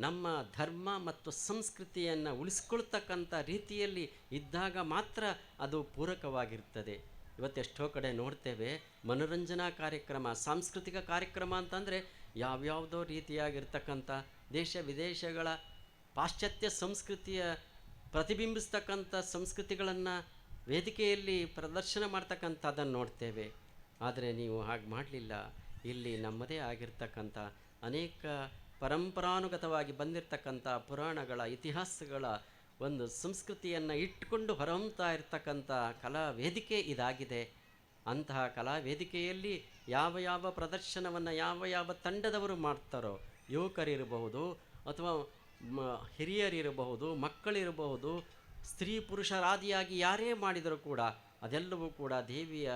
ನಮ್ಮ ಧರ್ಮ ಮತ್ತು ಸಂಸ್ಕೃತಿಯನ್ನು ಉಳಿಸ್ಕೊಳ್ತಕ್ಕಂಥ ರೀತಿಯಲ್ಲಿ ಇದ್ದಾಗ ಮಾತ್ರ ಅದು ಪೂರಕವಾಗಿರ್ತದೆ. ಇವತ್ತೆಷ್ಟೋ ಕಡೆ ನೋಡ್ತೇವೆ ಮನೋರಂಜನಾ ಕಾರ್ಯಕ್ರಮ, ಸಾಂಸ್ಕೃತಿಕ ಕಾರ್ಯಕ್ರಮ ಅಂತಂದರೆ ಯಾವ್ಯಾವುದೋ ರೀತಿಯಾಗಿರ್ತಕ್ಕಂಥ ದೇಶ ವಿದೇಶಗಳ ಪಾಶ್ಚಾತ್ಯ ಸಂಸ್ಕೃತಿಯ ಪ್ರತಿಬಿಂಬಿಸ್ತಕ್ಕಂಥ ಸಂಸ್ಕೃತಿಗಳನ್ನು ವೇದಿಕೆಯಲ್ಲಿ ಪ್ರದರ್ಶನ ಮಾಡ್ತಕ್ಕಂಥದ್ದನ್ನು ನೋಡ್ತೇವೆ. ಆದರೆ ನೀವು ಹಾಗೆ ಮಾಡಲಿಲ್ಲ. ಇಲ್ಲಿ ನಮ್ಮದೇ ಆಗಿರ್ತಕ್ಕಂಥ ಅನೇಕ ಪರಂಪರಾನುಗತವಾಗಿ ಬಂದಿರತಕ್ಕಂಥ ಪುರಾಣಗಳ ಇತಿಹಾಸಗಳ ಒಂದು ಸಂಸ್ಕೃತಿಯನ್ನು ಇಟ್ಟುಕೊಂಡು ಹೊರಹೊಮ್ತಾ ಇರ್ತಕ್ಕಂಥ ಕಲಾ ವೇದಿಕೆ ಇದಾಗಿದೆ. ಅಂತಹ ಕಲಾ ವೇದಿಕೆಯಲ್ಲಿ ಯಾವ ಯಾವ ಪ್ರದರ್ಶನವನ್ನು ಯಾವ ತಂಡದವರು ಮಾಡ್ತಾರೋ, ಯುವಕರಿರಬಹುದು ಅಥವಾ ಹಿರಿಯರಿರಬಹುದು, ಮಕ್ಕಳಿರಬಹುದು, ಸ್ತ್ರೀ ಪುರುಷರಾದಿಯಾಗಿ ಯಾರೇ ಮಾಡಿದರೂ ಕೂಡ ಅದೆಲ್ಲವೂ ಕೂಡ ದೇವಿಯ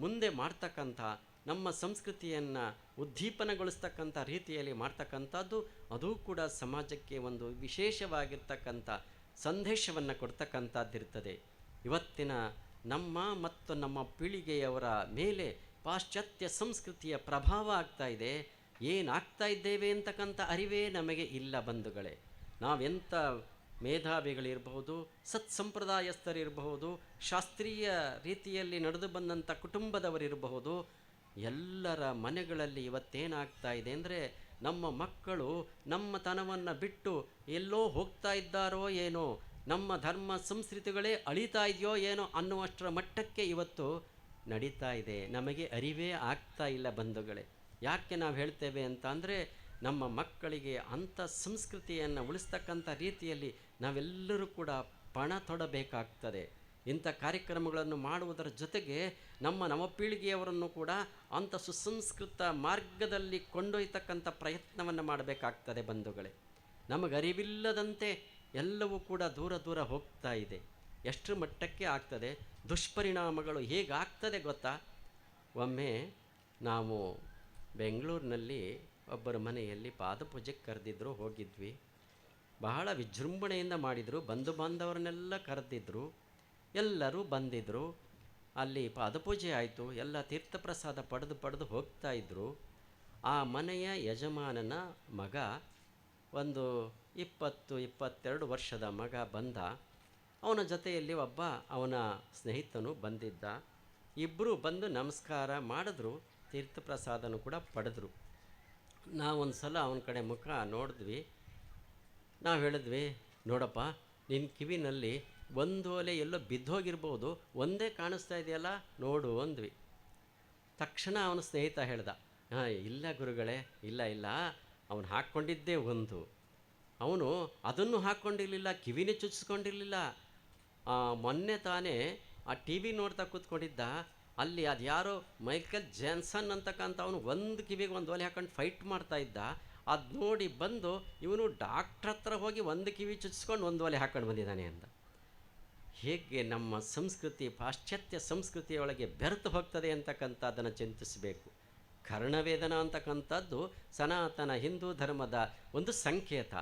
ಮುಂದೆ ಮಾಡ್ತಕ್ಕಂಥ ನಮ್ಮ ಸಂಸ್ಕೃತಿಯನ್ನು ಉದ್ದೀಪನಗೊಳಿಸ್ತಕ್ಕಂಥ ರೀತಿಯಲ್ಲಿ ಮಾಡ್ತಕ್ಕಂಥದ್ದು, ಅದೂ ಕೂಡ ಸಮಾಜಕ್ಕೆ ಒಂದು ವಿಶೇಷವಾಗಿರ್ತಕ್ಕಂಥ ಸಂದೇಶವನ್ನು ಕೊಡ್ತಕ್ಕಂಥದ್ದಿರ್ತದೆ. ಇವತ್ತಿನ ನಮ್ಮ ಮತ್ತು ನಮ್ಮ ಪೀಳಿಗೆಯವರ ಮೇಲೆ ಪಾಶ್ಚಾತ್ಯ ಸಂಸ್ಕೃತಿಯ ಪ್ರಭಾವ ಆಗ್ತಾ ಇದೆ. ಏನಾಗ್ತಾ ಇದ್ದೇವೆ ಅಂತಕ್ಕಂಥ ಅರಿವೇ ನಮಗೆ ಇಲ್ಲ ಬಂಧುಗಳೇ. ನಾವೆಂಥ ಮೇಧಾವಿಗಳಿರಬಹುದು, ಸತ್ಸಂಪ್ರದಾಯಸ್ಥರಿರಬಹುದು, ಶಾಸ್ತ್ರೀಯ ರೀತಿಯಲ್ಲಿ ನಡೆದು ಬಂದಂಥ ಕುಟುಂಬದವರಿರಬಹುದು, ಎಲ್ಲರ ಮನೆಗಳಲ್ಲಿ ಇವತ್ತೇನಾಗ್ತಾ ಇದೆ ಅಂದರೆ ನಮ್ಮ ಮಕ್ಕಳು ನಮ್ಮ ತನವನ್ನು ಬಿಟ್ಟು ಎಲ್ಲೋ ಹೋಗ್ತಾ ಇದ್ದಾರೋ ಏನೋ, ನಮ್ಮ ಧರ್ಮ ಸಂಸ್ಕೃತಿಗಳೇ ಅಳಿತಾ ಇದೆಯೋ ಏನೋ ಅನ್ನುವಷ್ಟರ ಮಟ್ಟಕ್ಕೆ ಇವತ್ತು ನಡೀತಾ ಇದೆ. ನಮಗೆ ಅರಿವೇ ಆಗ್ತಾ ಇಲ್ಲ ಬಂಧುಗಳೇ. ಯಾಕೆ ನಾವು ಹೇಳ್ತೇವೆ ಅಂತ ಅಂದರೆ ನಮ್ಮ ಮಕ್ಕಳಿಗೆ ಅಂಥ ಸಂಸ್ಕೃತಿಯನ್ನು ಉಳಿಸ್ತಕ್ಕಂಥ ರೀತಿಯಲ್ಲಿ ನಾವೆಲ್ಲರೂ ಕೂಡ ಪಣ ತೊಡಬೇಕಾಗ್ತದೆ. ಇಂಥ ಕಾರ್ಯಕ್ರಮಗಳನ್ನು ಮಾಡುವುದರ ಜೊತೆಗೆ ನಮ್ಮ ನವಪೀಳಿಗೆಯವರನ್ನು ಕೂಡ ಅಂಥ ಸುಸಂಸ್ಕೃತ ಮಾರ್ಗದಲ್ಲಿ ಕೊಂಡೊಯ್ತಕ್ಕಂಥ ಪ್ರಯತ್ನವನ್ನು ಮಾಡಬೇಕಾಗ್ತದೆ ಬಂಧುಗಳೇ. ನಮಗರಿವಿಲ್ಲದಂತೆ ಎಲ್ಲವೂ ಕೂಡ ದೂರ ದೂರ ಹೋಗ್ತಾ ಇದೆ. ಎಷ್ಟರ ಮಟ್ಟಕ್ಕೆ ಆಗ್ತದೆ, ದುಷ್ಪರಿಣಾಮಗಳು ಹೇಗಾಗ್ತದೆ ಗೊತ್ತಾ? ಒಮ್ಮೆ ನಾವು ಬೆಂಗಳೂರಿನಲ್ಲಿ ಒಬ್ಬರ ಮನೆಯಲ್ಲಿ ಪಾದಪೂಜೆಗೆ ಕರೆದಿದ್ರು, ಹೋಗಿದ್ವಿ. ಬಹಳ ವಿಜೃಂಭಣೆಯಿಂದ ಮಾಡಿದರು. ಬಂಧು ಬಾಂಧವರನ್ನೆಲ್ಲ ಕರೆದಿದ್ರು, ಎಲ್ಲರೂ ಬಂದಿದ್ದರು. ಅಲ್ಲಿ ಪಾದಪೂಜೆ ಆಯಿತು. ಎಲ್ಲ ತೀರ್ಥಪ್ರಸಾದ ಪಡೆದು ಹೋಗ್ತಾ ಇದ್ದರು. ಆ ಮನೆಯ ಯಜಮಾನನ ಮಗ, ಒಂದು 20-22 ವರ್ಷದ ಮಗ ಬಂದ. ಅವನ ಜೊತೆಯಲ್ಲಿ ಒಬ್ಬ ಅವನ ಸ್ನೇಹಿತನು ಬಂದಿದ್ದ. ಇಬ್ಬರು ಬಂದು ನಮಸ್ಕಾರ ಮಾಡಿದ್ರು, ತೀರ್ಥಪ್ರಸಾದನೂ ಕೂಡ ಪಡೆದ್ರು. ನಾವೊಂದು ಸಲ ಅವನ ಕಡೆ ಮುಖ ನೋಡಿದ್ವಿ. ನಾವು ಹೇಳಿದ್ವಿ, ನೋಡಪ್ಪ ನಿನ್ನ ಕಿವಿನಲ್ಲಿ ಒಂದು ಒಲೆ ಎಲ್ಲೋ ಬಿದ್ದೋಗಿರ್ಬೋದು, ಒಂದೇ ಕಾಣಿಸ್ತಾ ಇದೆಯಲ್ಲ ನೋಡು ಅಂದ್ವಿ. ತಕ್ಷಣ ಅವನ ಸ್ನೇಹಿತ ಹೇಳ್ದ, ಇಲ್ಲ ಗುರುಗಳೇ, ಇಲ್ಲ ಅವನು ಹಾಕ್ಕೊಂಡಿದ್ದೇ ಒಂದು. ಅವನು ಅದನ್ನು ಹಾಕ್ಕೊಂಡಿರಲಿಲ್ಲ, ಕಿವಿನೇ ಚುಚ್ಚಿಸ್ಕೊಂಡಿರಲಿಲ್ಲ. ಮೊನ್ನೆ ತಾನೇ ಆ ಟಿ ವಿ ನೋಡ್ತಾ ಕೂತ್ಕೊಂಡಿದ್ದ. ಅಲ್ಲಿ ಅದು ಯಾರೋ ಮೈಕಲ್ ಜಾನ್ಸನ್ ಅಂತಕ್ಕಂಥ ಅವನು ಒಂದು ಕಿವಿಗೆ ಒಂದು ಒಲೆ ಹಾಕೊಂಡು ಫೈಟ್ ಮಾಡ್ತಾ ಇದ್ದ. ಅದು ನೋಡಿ ಬಂದು ಇವನು ಡಾಕ್ಟ್ರ್ ಹತ್ರ ಹೋಗಿ ಒಂದು ಕಿವಿ ಚುಚ್ಚಿಸ್ಕೊಂಡು ಒಂದು ಒಲೆ ಹಾಕೊಂಡು ಬಂದಿದ್ದಾನೆ ಅಂತ. ಹೇಗೆ ನಮ್ಮ ಸಂಸ್ಕೃತಿ ಪಾಶ್ಚಾತ್ಯ ಸಂಸ್ಕೃತಿಯೊಳಗೆ ಬೆರೆತು ಹೋಗ್ತದೆ ಅಂತಕ್ಕಂಥದ್ದನ್ನು ಚಿಂತಿಸಬೇಕು. ಕರ್ಣವೇದನ ಅಂತಕ್ಕಂಥದ್ದು ಸನಾತನ ಹಿಂದೂ ಧರ್ಮದ ಒಂದು ಸಂಕೇತ.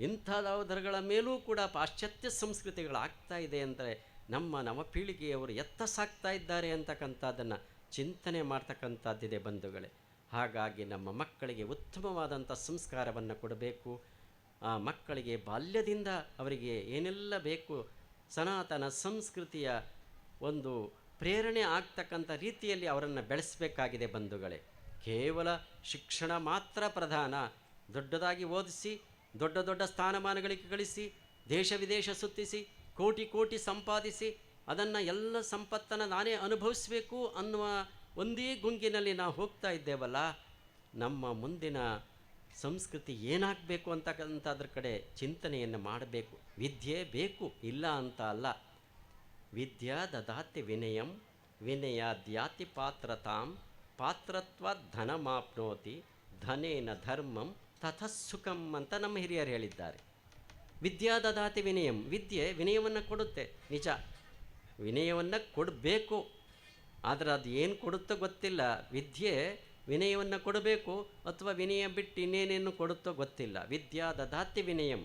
ಇಂಥದವುದರಗಳ ಮೇಲೂ ಕೂಡ ಪಾಶ್ಚಾತ್ಯ ಸಂಸ್ಕೃತಿಗಳಾಗ್ತಾ ಇದೆ ಅಂದರೆ ನಮ್ಮ ನವಪೀಳಿಗೆಯವರು ಎತ್ತ ಸಾಕ್ತಾ ಇದ್ದಾರೆ ಅಂತಕ್ಕಂಥದ್ದನ್ನು ಚಿಂತನೆ ಮಾಡ್ತಕ್ಕಂಥದ್ದಿದೆ ಬಂಧುಗಳೇ. ಹಾಗಾಗಿ ನಮ್ಮ ಮಕ್ಕಳಿಗೆ ಉತ್ತಮವಾದಂಥ ಸಂಸ್ಕಾರವನ್ನು ಕೊಡಬೇಕು. ಆ ಮಕ್ಕಳಿಗೆ ಬಾಲ್ಯದಿಂದ ಅವರಿಗೆ ಏನೆಲ್ಲ ಬೇಕು, ಸನಾತನ ಸಂಸ್ಕೃತಿಯ ಒಂದು ಪ್ರೇರಣೆ ಆಗ್ತಕ್ಕಂಥ ರೀತಿಯಲ್ಲಿ ಅವರನ್ನು ಬೆಳೆಸಬೇಕಾಗಿದೆ ಬಂಧುಗಳೇ. ಕೇವಲ ಶಿಕ್ಷಣ ಮಾತ್ರ ಪ್ರಧಾನ. ದೊಡ್ಡದಾಗಿ ಓದಿಸಿ, ದೊಡ್ಡ ದೊಡ್ಡ ಸ್ಥಾನಮಾನಗಳಿಗೆ ಗಳಿಸಿ, ದೇಶ ವಿದೇಶ ಸುತ್ತಿಸಿ, ಕೋಟಿ ಸಂಪಾದಿಸಿ ಅದನ್ನು ಎಲ್ಲ ಸಂಪತ್ತನ್ನು ನಾನೇ ಅನುಭವಿಸಬೇಕು ಅನ್ನುವ ಒಂದೇ ಗುಂಗಿನಲ್ಲಿ ನಾವು ಹೋಗ್ತಾ ಇದ್ದೇವಲ್ಲ, ನಮ್ಮ ಮುಂದಿನ ಸಂಸ್ಕೃತಿ ಏನಾಗಬೇಕು ಅಂತಕ್ಕಂಥದ್ರ ಕಡೆ ಚಿಂತನೆಯನ್ನು ಮಾಡಬೇಕು. ವಿದ್ಯೆ ಬೇಕು, ಇಲ್ಲ ಅಂತ ಅಲ್ಲ. ವಿದ್ಯಾ ದದಾತಿ ವಿನಯಂ ವಿನಯಾದ್ಯಾತಿ ಪಾತ್ರತಾಂ ಪಾತ್ರತ್ವ ಧನಮಾಪ್ನೋತಿ ಧನೇನ ಧರ್ಮಂ ತಥಸ್ಸುಖಂ ಅಂತ ನಮ್ಮ ಹಿರಿಯರು ಹೇಳಿದ್ದಾರೆ. ವಿದ್ಯಾ ದದಾತಿ ವಿನಯಂ, ವಿದ್ಯೆ ವಿನಯವನ್ನು ಕೊಡುತ್ತೆ, ನಿಜ. ವಿನಯವನ್ನು ಕೊಡಬೇಕು, ಆದರೆ ಅದು ಏನು ಕೊಡುತ್ತೋ ಗೊತ್ತಿಲ್ಲ. ವಿದ್ಯೆ ವಿನಯವನ್ನು ಕೊಡಬೇಕು ಅಥವಾ ವಿನಯ ಬಿಟ್ಟು ಇನ್ನೇನೇನು ಕೊಡುತ್ತೋ ಗೊತ್ತಿಲ್ಲ. ವಿದ್ಯಾ ದದಾತಿ ವಿನಯಂ,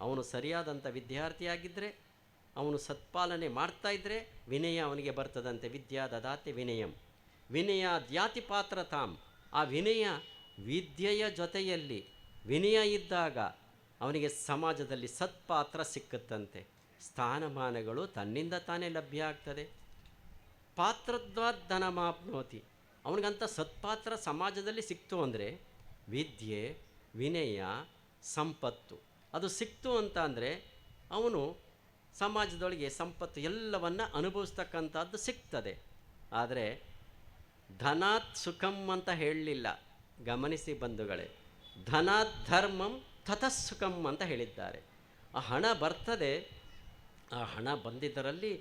ಅವನು ಸರಿಯಾದಂಥ ವಿದ್ಯಾರ್ಥಿಯಾಗಿದ್ದರೆ, ಅವನು ಸತ್ಪಾಲನೆ ಮಾಡ್ತಾಯಿದ್ರೆ ವಿನಯ ಅವನಿಗೆ ಬರ್ತದಂತೆ. ವಿದ್ಯಾ ದದಾತಿ ವಿನಯಂ ವಿನಯಾದ್ಯಾತಿ ಪಾತ್ರತಾಂ, ಆ ವಿನಯ ವಿದ್ಯೆಯ ಜೊತೆಯಲ್ಲಿ ವಿನಯ ಇದ್ದಾಗ ಅವನಿಗೆ ಸಮಾಜದಲ್ಲಿ ಸತ್ಪಾತ್ರ ಸಿಕ್ಕುತ್ತಂತೆ, ಸ್ಥಾನಮಾನಗಳು ತನ್ನಿಂದ ತಾನೇ ಲಭ್ಯ ಆಗ್ತದೆ. ಪಾತ್ರದ್ವಾದ್ ಧನಮಾಪ್ನೋತಿ, ಅವನಿಗಂಥ ಸತ್ಪಾತ್ರ ಸಮಾಜದಲ್ಲಿ ಸಿಕ್ತು ಅಂದರೆ ವಿದ್ಯೆ ವಿನಯ ಸಂಪತ್ತು ಅದು ಸಿಕ್ತು ಅಂತ ಅಂದರೆ ಅವನು ಸಮಾಜದೊಳಗೆ ಸಂಪತ್ತು ಎಲ್ಲವನ್ನು ಅನುಭವಿಸ್ತಕ್ಕಂಥದ್ದು ಸಿಗ್ತದೆ. ಆದರೆ ಧನಾತ್ ಸುಖಂ ಅಂತ ಹೇಳಲಿಲ್ಲ, ಗಮನಿಸಿ ಬಂಧುಗಳೇ. ಧನಾತ್ ಧರ್ಮಂ ತತಃಸುಖಂ ಅಂತ ಹೇಳಿದ್ದಾರೆ. ಆ ಹಣ ಬರ್ತದೆ, ಆ ಹಣ ಬಂದಿದ್ದರಲ್ಲಿ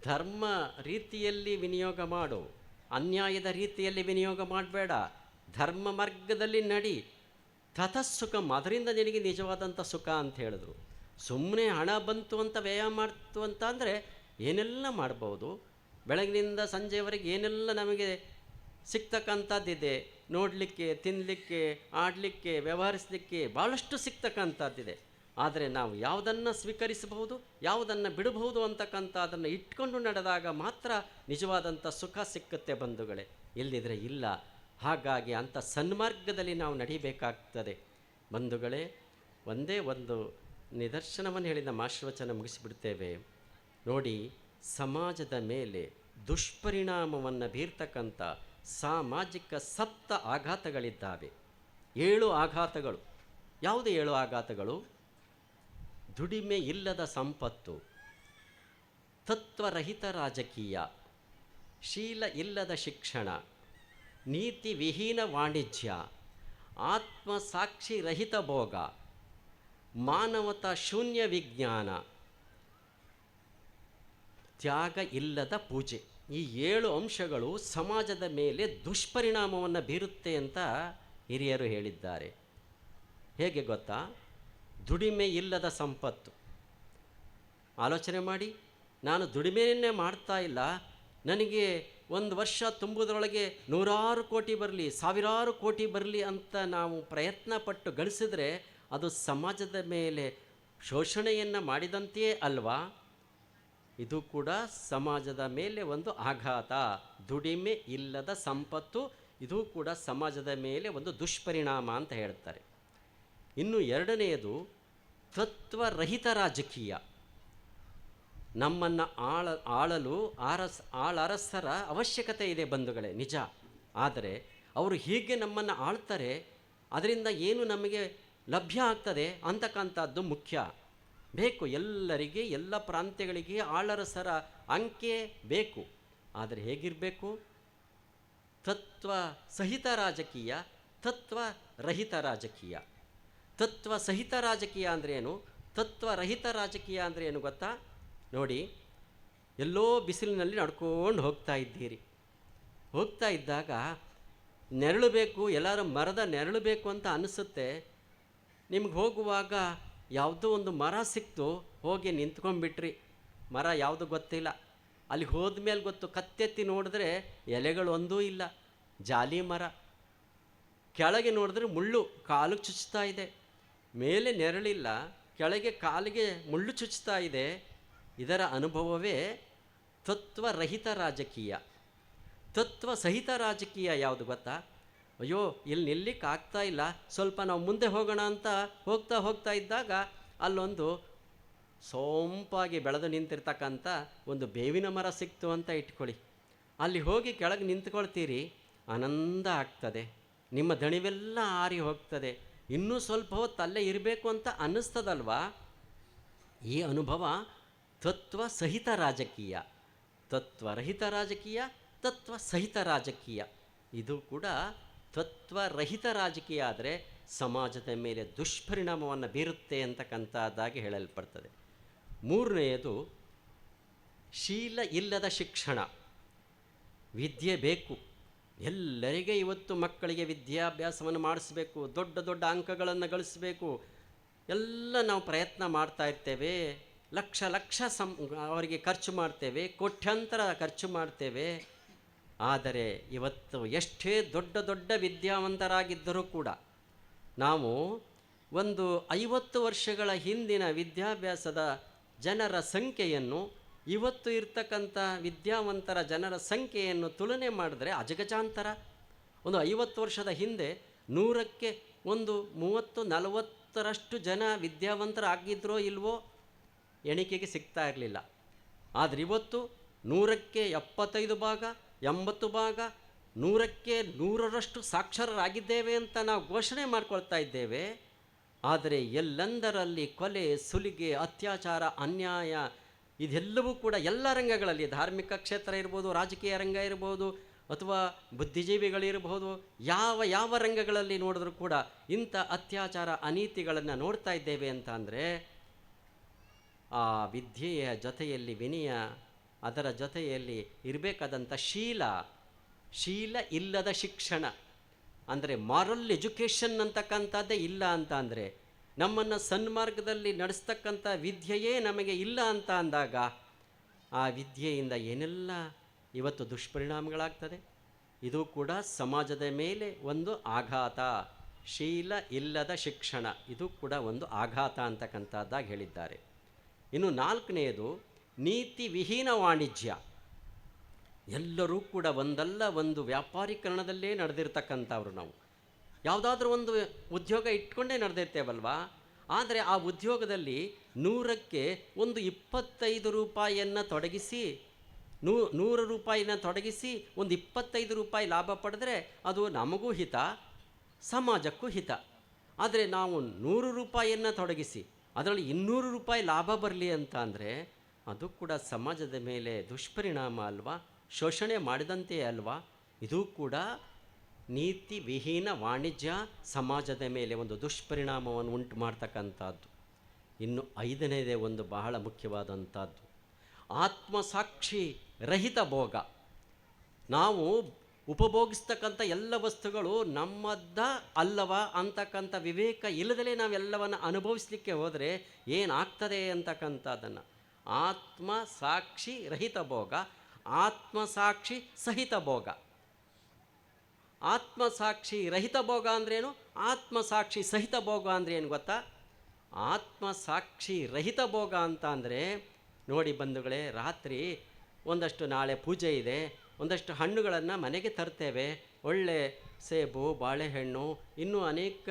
ಧರ್ಮ ರೀತಿಯಲ್ಲಿ ವಿನಿಯೋಗ ಮಾಡು, ಅನ್ಯಾಯದ ರೀತಿಯಲ್ಲಿ ವಿನಿಯೋಗ ಮಾಡಬೇಡ, ಧರ್ಮ ಮಾರ್ಗದಲ್ಲಿ ನಡಿ. ತತಃಸುಖಂ, ಅದರಿಂದ ನಿನಗೆ ನಿಜವಾದಂಥ ಸುಖ ಅಂತ ಹೇಳಿದ್ರು. ಸುಮ್ಮನೆ ಹಣ ಬಂತು ಅಂತ ವ್ಯಯ ಮಾಡ್ತು ಅಂತ ಅಂದರೆ ಏನೆಲ್ಲ ಮಾಡ್ಬೋದು. ಬೆಳಗಿನಿಂದ ಸಂಜೆವರೆಗೆ ಏನೆಲ್ಲ ನಮಗೆ ಸಿಗ್ತಕ್ಕಂಥದ್ದಿದೆ, ನೋಡಲಿಕ್ಕೆ, ತಿನ್ನಲಿಕ್ಕೆ, ಆಡಲಿಕ್ಕೆ, ವ್ಯವಹರಿಸಲಿಕ್ಕೆ ಭಾಳಷ್ಟು ಸಿಗ್ತಕ್ಕಂಥದ್ದಿದೆ. ಆದರೆ ನಾವು ಯಾವುದನ್ನು ಸ್ವೀಕರಿಸಬಹುದು, ಯಾವುದನ್ನು ಬಿಡಬಹುದು ಅಂತಕ್ಕಂಥ ಅದನ್ನು ಇಟ್ಕೊಂಡು ನಡೆದಾಗ ಮಾತ್ರ ನಿಜವಾದಂಥ ಸುಖ ಸಿಕ್ಕುತ್ತೆ ಬಂಧುಗಳೇ, ಇಲ್ಲದಿದ್ದರೆ ಇಲ್ಲ. ಹಾಗಾಗಿ ಅಂಥ ಸನ್ಮಾರ್ಗದಲ್ಲಿ ನಾವು ನಡಿಬೇಕಾಗ್ತದೆ ಬಂಧುಗಳೇ. ಒಂದೇ ಒಂದು ನಿದರ್ಶನವನ್ನು ಹೇಳಿ ನಮ್ಮ ಆಶೀರ್ವಚನ ಮುಗಿಸಿಬಿಡ್ತೇವೆ ನೋಡಿ. ಸಮಾಜದ ಮೇಲೆ ದುಷ್ಪರಿಣಾಮವನ್ನು ಬೀರ್ತಕ್ಕಂಥ ಸಾಮಾಜಿಕ ಸಪ್ತ ಆಘಾತಗಳಿದ್ದಾವೆ. 7 ಆಘಾತಗಳು. ಯಾವುದು 7 ಆಘಾತಗಳು? ದುಡಿಮೆ ಇಲ್ಲದ ಸಂಪತ್ತು, ತತ್ವರಹಿತ ರಾಜಕೀಯ, ಶೀಲ ಇಲ್ಲದ ಶಿಕ್ಷಣ, ನೀತಿ ವಿಹೀನ ವಾಣಿಜ್ಯ, ಆತ್ಮಸಾಕ್ಷಿ ರಹಿತ ಭೋಗ, ಮಾನವತಾ ಶೂನ್ಯ ವಿಜ್ಞಾನ, ತ್ಯಾಗ ಇಲ್ಲದ ಪೂಜೆ. ಈ 7 ಅಂಶಗಳು ಸಮಾಜದ ಮೇಲೆ ದುಷ್ಪರಿಣಾಮವನ್ನು ಬೀರುತ್ತೆ ಅಂತ ಹಿರಿಯರು ಹೇಳಿದ್ದಾರೆ. ಹೇಗೆ ಗೊತ್ತಾ? ದುಡಿಮೆ ಇಲ್ಲದ ಸಂಪತ್ತು. ಆಲೋಚನೆ ಮಾಡಿ, ನಾನು ದುಡಿಮೆಯನ್ನೇ ಮಾಡ್ತಾ ಇಲ್ಲ, ನನಗೆ ಒಂದು ವರ್ಷ ತುಂಬುವುದರೊಳಗೆ 100 ಕೋಟಿ ಬರಲಿ, 1000 ಕೋಟಿ ಬರಲಿ ಅಂತ ನಾವು ಪ್ರಯತ್ನ ಪಟ್ಟು ಗಳಿಸಿದ್ರೆ ಅದು ಸಮಾಜದ ಮೇಲೆ ಶೋಷಣೆಯನ್ನು ಮಾಡಿದಂತೆಯೇ ಅಲ್ವಾ? ಇದು ಕೂಡ ಸಮಾಜದ ಮೇಲೆ ಒಂದು ಆಘಾತ. ದುಡಿಮೆ ಇಲ್ಲದ ಸಂಪತ್ತು, ಇದು ಕೂಡ ಸಮಾಜದ ಮೇಲೆ ಒಂದು ದುಷ್ಪರಿಣಾಮ ಅಂತ ಹೇಳ್ತಾರೆ. ಇನ್ನು 2ನೆಯದು ತತ್ವರಹಿತ ರಾಜಕೀಯ. ನಮ್ಮನ್ನು ಆಳಲು ಆಳರಸರ ಅವಶ್ಯಕತೆ ಇದೆ ಬಂಧುಗಳೇ, ನಿಜ. ಆದರೆ ಅವರು ಹೀಗೆ ನಮ್ಮನ್ನು ಆಳ್ತಾರೆ, ಅದರಿಂದ ಏನು ನಮಗೆ ಲಭ್ಯ ಆಗ್ತದೆ ಅಂತಕ್ಕಂಥದ್ದು ಮುಖ್ಯ. ಬೇಕು, ಎಲ್ಲರಿಗೆ, ಎಲ್ಲ ಪ್ರಾಂತ್ಯಗಳಿಗೆ ಆಳರಸರ ಅಂಕೆ ಬೇಕು. ಆದರೆ ಹೇಗಿರಬೇಕು? ತತ್ವ ಸಹಿತ ರಾಜಕೀಯ, ತತ್ವರಹಿತ ರಾಜಕೀಯ. ತತ್ವ ಸಹಿತ ರಾಜಕೀಯ ಅಂದರೆ ಏನು, ತತ್ವರಹಿತ ರಾಜಕೀಯ ಅಂದರೆ ಏನು ಗೊತ್ತಾ? ನೋಡಿ, ಎಲ್ಲೋ ಬಿಸಿಲಿನಲ್ಲಿ ನಡ್ಕೊಂಡು ಹೋಗ್ತಾ ಇದ್ದೀರಿ. ಹೋಗ್ತಾ ಇದ್ದಾಗ ನೆರಳು ಬೇಕು, ಎಲ್ಲರೂ ಮರದ ನೆರಳು ಬೇಕು ಅಂತ ಅನಿಸುತ್ತೆ. ನಿಮ್ಗೆ ಹೋಗುವಾಗ ಯಾವುದೋ ಒಂದು ಮರ ಸಿಕ್ತು, ಹೋಗಿ ನಿಂತ್ಕೊಂಡ್ಬಿಟ್ರಿ. ಮರ ಯಾವುದು ಗೊತ್ತಿಲ್ಲ. ಅಲ್ಲಿ ಹೋದ್ಮೇಲೆ ಗೊತ್ತು, ಕತ್ತೆತ್ತಿ ನೋಡಿದ್ರೆ ಎಲೆಗಳು ಒಂದೂ ಇಲ್ಲ, ಜಾಲಿ ಮರ. ಕೆಳಗೆ ನೋಡಿದ್ರೆ ಮುಳ್ಳು ಕಾಲಿಗೆ ಚುಚ್ತಾ ಇದೆ. ಮೇಲೆ ನೆರಳಿಲ್ಲ, ಕೆಳಗೆ ಕಾಲಿಗೆ ಮುಳ್ಳು ಚುಚ್ತಾ ಇದೆ. ಇದರ ಅನುಭವವೇ ತತ್ವರಹಿತ ರಾಜಕೀಯ. ತತ್ವ ಸಹಿತ ರಾಜಕೀಯ ಯಾವುದು ಗೊತ್ತಾ? ಅಯ್ಯೋ, ಇಲ್ಲಿ ನಿಲ್ಲಿಕ್ಕೆ ಆಗ್ತಾ ಇಲ್ಲ, ಸ್ವಲ್ಪ ನಾವು ಮುಂದೆ ಹೋಗೋಣ ಅಂತ ಹೋಗ್ತಾ ಇದ್ದಾಗ ಅಲ್ಲೊಂದು ಸೋಂಪಾಗಿ ಬೆಳೆದು ನಿಂತಿರ್ತಕ್ಕಂಥ ಒಂದು ಬೇವಿನ ಮರ ಸಿಕ್ತು ಅಂತ ಇಟ್ಕೊಳ್ಳಿ. ಅಲ್ಲಿ ಹೋಗಿ ಕೆಳಗೆ ನಿಂತ್ಕೊಳ್ತೀರಿ, ಆನಂದ ಆಗ್ತದೆ, ನಿಮ್ಮ ದಣಿವೆಲ್ಲ ಆರಿ ಹೋಗ್ತದೆ. ಇನ್ನೂ ಸ್ವಲ್ಪ ಹೊತ್ತು ಅಲ್ಲೇ ಇರಬೇಕು ಅಂತ ಅನ್ನಿಸ್ತದಲ್ವಾ? ಈ ಅನುಭವ ತತ್ವ ಸಹಿತ ರಾಜಕೀಯ, ತತ್ವರಹಿತ ರಾಜಕೀಯ, ತತ್ವ ಸಹಿತ ರಾಜಕೀಯ. ಇದು ಕೂಡ ತತ್ವರಹಿತ ರಾಜಕೀಯ ಆದರೆ ಸಮಾಜದ ಮೇಲೆ ದುಷ್ಪರಿಣಾಮವನ್ನು ಬೀರುತ್ತೆ ಅಂತಕ್ಕಂಥದ್ದಾಗಿ ಹೇಳಲ್ಪಡ್ತದೆ. ಮೂರನೆಯದು ಶೀಲ ಇಲ್ಲದ ಶಿಕ್ಷಣ. ವಿದ್ಯೆ ಬೇಕು, ಎಲ್ಲರಿಗೆ ಇವತ್ತು ಮಕ್ಕಳಿಗೆ ವಿದ್ಯಾಭ್ಯಾಸವನ್ನು ಮಾಡಿಸ್ಬೇಕು, ದೊಡ್ಡ ದೊಡ್ಡ ಅಂಕಗಳನ್ನು ಗಳಿಸಬೇಕು, ಎಲ್ಲ ನಾವು ಪ್ರಯತ್ನ ಮಾಡ್ತಾ ಇರ್ತೇವೆ. ಲಕ್ಷ ಲಕ್ಷ ಅವರಿಗೆ ಖರ್ಚು ಮಾಡ್ತೇವೆ, ಕೋಟ್ಯಾಂತರ ಖರ್ಚು ಮಾಡ್ತೇವೆ. ಆದರೆ ಇವತ್ತು ಎಷ್ಟೇ ದೊಡ್ಡ ದೊಡ್ಡ ವಿದ್ಯಾವಂತರಾಗಿದ್ದರೂ ಕೂಡ ನಾವು ಒಂದು 50 ವರ್ಷಗಳ ಹಿಂದಿನ ವಿದ್ಯಾಭ್ಯಾಸದ ಜನರ ಸಂಖ್ಯೆಯನ್ನು ಇವತ್ತು ಇರ್ತಕ್ಕಂಥ ವಿದ್ಯಾವಂತರ ಜನರ ಸಂಖ್ಯೆಯನ್ನು ತುಲನೆ ಮಾಡಿದ್ರೆ ಅಜಗಜಾಂತರ. ಒಂದು 50 ವರ್ಷದ ಹಿಂದೆ 100ಕ್ಕೆ ಒಂದು 30-40ರಷ್ಟು ಜನ ವಿದ್ಯಾವಂತರಾಗಿದ್ದರೋ ಇಲ್ವೋ ಎಣಿಕೆಗೆ ಸಿಗ್ತಾ ಇರಲಿಲ್ಲ. ಆದರೆ ಇವತ್ತು 100ಕ್ಕೆ 75 ಭಾಗ, 80 ಭಾಗ, 100ಕ್ಕೆ 100ರಷ್ಟು ಸಾಕ್ಷರರಾಗಿದ್ದೇವೆ ಅಂತ ನಾವು ಘೋಷಣೆ ಮಾಡ್ಕೊಳ್ತಾ ಇದ್ದೇವೆ. ಆದರೆ ಎಲ್ಲೆಂದರಲ್ಲಿ ಕೊಲೆ, ಸುಲಿಗೆ, ಅತ್ಯಾಚಾರ, ಅನ್ಯಾಯ ಇದೆಲ್ಲವೂ ಕೂಡ ಎಲ್ಲ ರಂಗಗಳಲ್ಲಿ, ಧಾರ್ಮಿಕ ಕ್ಷೇತ್ರ ಇರ್ಬೋದು, ರಾಜಕೀಯ ರಂಗ ಇರ್ಬೋದು, ಅಥವಾ ಬುದ್ಧಿಜೀವಿಗಳಿರ್ಬೋದು, ಯಾವ ರಂಗಗಳಲ್ಲಿ ನೋಡಿದ್ರೂ ಕೂಡ ಇಂಥ ಅತ್ಯಾಚಾರ ಅನೀತಿಗಳನ್ನು ನೋಡ್ತಾ ಇದ್ದೇವೆ ಅಂತ ಅಂದರೆ ಆ ವಿದ್ಯೆಯ ಜೊತೆಯಲ್ಲಿ ವಿನಯ, ಅದರ ಜೊತೆಯಲ್ಲಿ ಇರಬೇಕಾದಂಥ ಶೀಲ ಇಲ್ಲದ ಶಿಕ್ಷಣ ಅಂದರೆ ಮಾರಲ್ ಎಜುಕೇಷನ್ ಅಂತಕ್ಕಂಥದ್ದೇ ಇಲ್ಲ ಅಂತ ಅಂದರೆ, ನಮ್ಮನ್ನು ಸನ್ಮಾರ್ಗದಲ್ಲಿ ನಡೆಸ್ತಕ್ಕಂಥ ವಿದ್ಯೆಯೇ ನಮಗೆ ಇಲ್ಲ ಅಂತ ಅಂದಾಗ ಆ ವಿದ್ಯೆಯಿಂದ ಏನೆಲ್ಲ ಇವತ್ತು ದುಷ್ಪರಿಣಾಮಗಳಾಗ್ತದೆ. ಇದು ಕೂಡ ಸಮಾಜದ ಮೇಲೆ ಒಂದು ಆಘಾತ. ಶೀಲ ಇಲ್ಲದ ಶಿಕ್ಷಣ ಇದು ಕೂಡ ಒಂದು ಆಘಾತ ಅಂತಕ್ಕಂಥದ್ದಾಗಿ ಹೇಳಿದ್ದಾರೆ. ಇನ್ನು 4ನೇದು ನೀತಿ ವಿಹೀನ ವಾಣಿಜ್ಯ. ಎಲ್ಲರೂ ಕೂಡ ಒಂದಲ್ಲ ಒಂದು ವ್ಯಾಪಾರೀಕರಣದಲ್ಲೇ ನಡೆದಿರ್ತಕ್ಕಂಥವ್ರು. ನಾವು ಯಾವುದಾದ್ರೂ ಒಂದು ಉದ್ಯೋಗ ಇಟ್ಕೊಂಡೇ ನಡೆದಿರ್ತೇವಲ್ವಾ. ಆದರೆ ಆ ಉದ್ಯೋಗದಲ್ಲಿ 100ಕ್ಕೆ ಒಂದು 25 ರೂಪಾಯಿಯನ್ನು ತೊಡಗಿಸಿ 100 ರೂಪಾಯಿನ ತೊಡಗಿಸಿ ಒಂದು 25 ರೂಪಾಯಿ ಲಾಭ ಪಡೆದ್ರೆ ಅದು ನಮಗೂ ಹಿತ, ಸಮಾಜಕ್ಕೂ ಹಿತ. ಆದರೆ ನಾವು 100 ರೂಪಾಯಿಯನ್ನು ತೊಡಗಿಸಿ ಅದರಲ್ಲಿ 200 ರೂಪಾಯಿ ಲಾಭ ಬರಲಿ ಅಂತ ಅಂದರೆ ಅದು ಕೂಡ ಸಮಾಜದ ಮೇಲೆ ದುಷ್ಪರಿಣಾಮ ಅಲ್ವಾ, ಶೋಷಣೆ ಮಾಡಿದಂತೆಯೇ ಅಲ್ವಾ. ಇದು ಕೂಡ ನೀತಿ ವಿಹೀನ ವಾಣಿಜ್ಯ ಸಮಾಜದ ಮೇಲೆ ಒಂದು ದುಷ್ಪರಿಣಾಮವನ್ನು ಉಂಟು ಮಾಡ್ತಕ್ಕಂಥದ್ದು. ಇನ್ನು 5ನೇದೇ ಒಂದು ಬಹಳ ಮುಖ್ಯವಾದಂಥದ್ದು ಆತ್ಮಸಾಕ್ಷಿ ರಹಿತ ಭೋಗ. ನಾವು ಉಪಭೋಗಿಸ್ತಕ್ಕಂಥ ಎಲ್ಲ ವಸ್ತುಗಳು ನಮ್ಮದ್ದ ಅಲ್ಲವಾ ಅಂತಕ್ಕಂಥ ವಿವೇಕ ಇಲ್ಲದಲೇ ನಾವೆಲ್ಲವನ್ನು ಅನುಭವಿಸಲಿಕ್ಕೆ ಹೋದರೆ ಏನಾಗ್ತದೆ ಅಂತಕ್ಕಂಥದ್ದನ್ನು ಆತ್ಮಸಾಕ್ಷಿ ರಹಿತ ಭೋಗ, ಆತ್ಮಸಾಕ್ಷಿ ಸಹಿತ ಭೋಗ. ಆತ್ಮಸಾಕ್ಷಿ ರಹಿತ ಭೋಗ ಅಂದ್ರೇನು, ಆತ್ಮಸಾಕ್ಷಿ ಸಹಿತ ಭೋಗ ಅಂದ್ರೇನು ಗೊತ್ತಾ? ಆತ್ಮಸಾಕ್ಷಿ ರಹಿತ ಭೋಗ ಅಂತ ಅಂದರೆ ನೋಡಿ ಬಂಧುಗಳೇ, ರಾತ್ರಿ ಒಂದಷ್ಟು ನಾಳೆ ಪೂಜೆ ಇದೆ, ಒಂದಷ್ಟು ಹಣ್ಣುಗಳನ್ನು ಮನೆಗೆ ತರ್ತೇವೆ. ಒಳ್ಳೆ ಸೇಬು, ಬಾಳೆಹಣ್ಣು, ಇನ್ನೂ ಅನೇಕ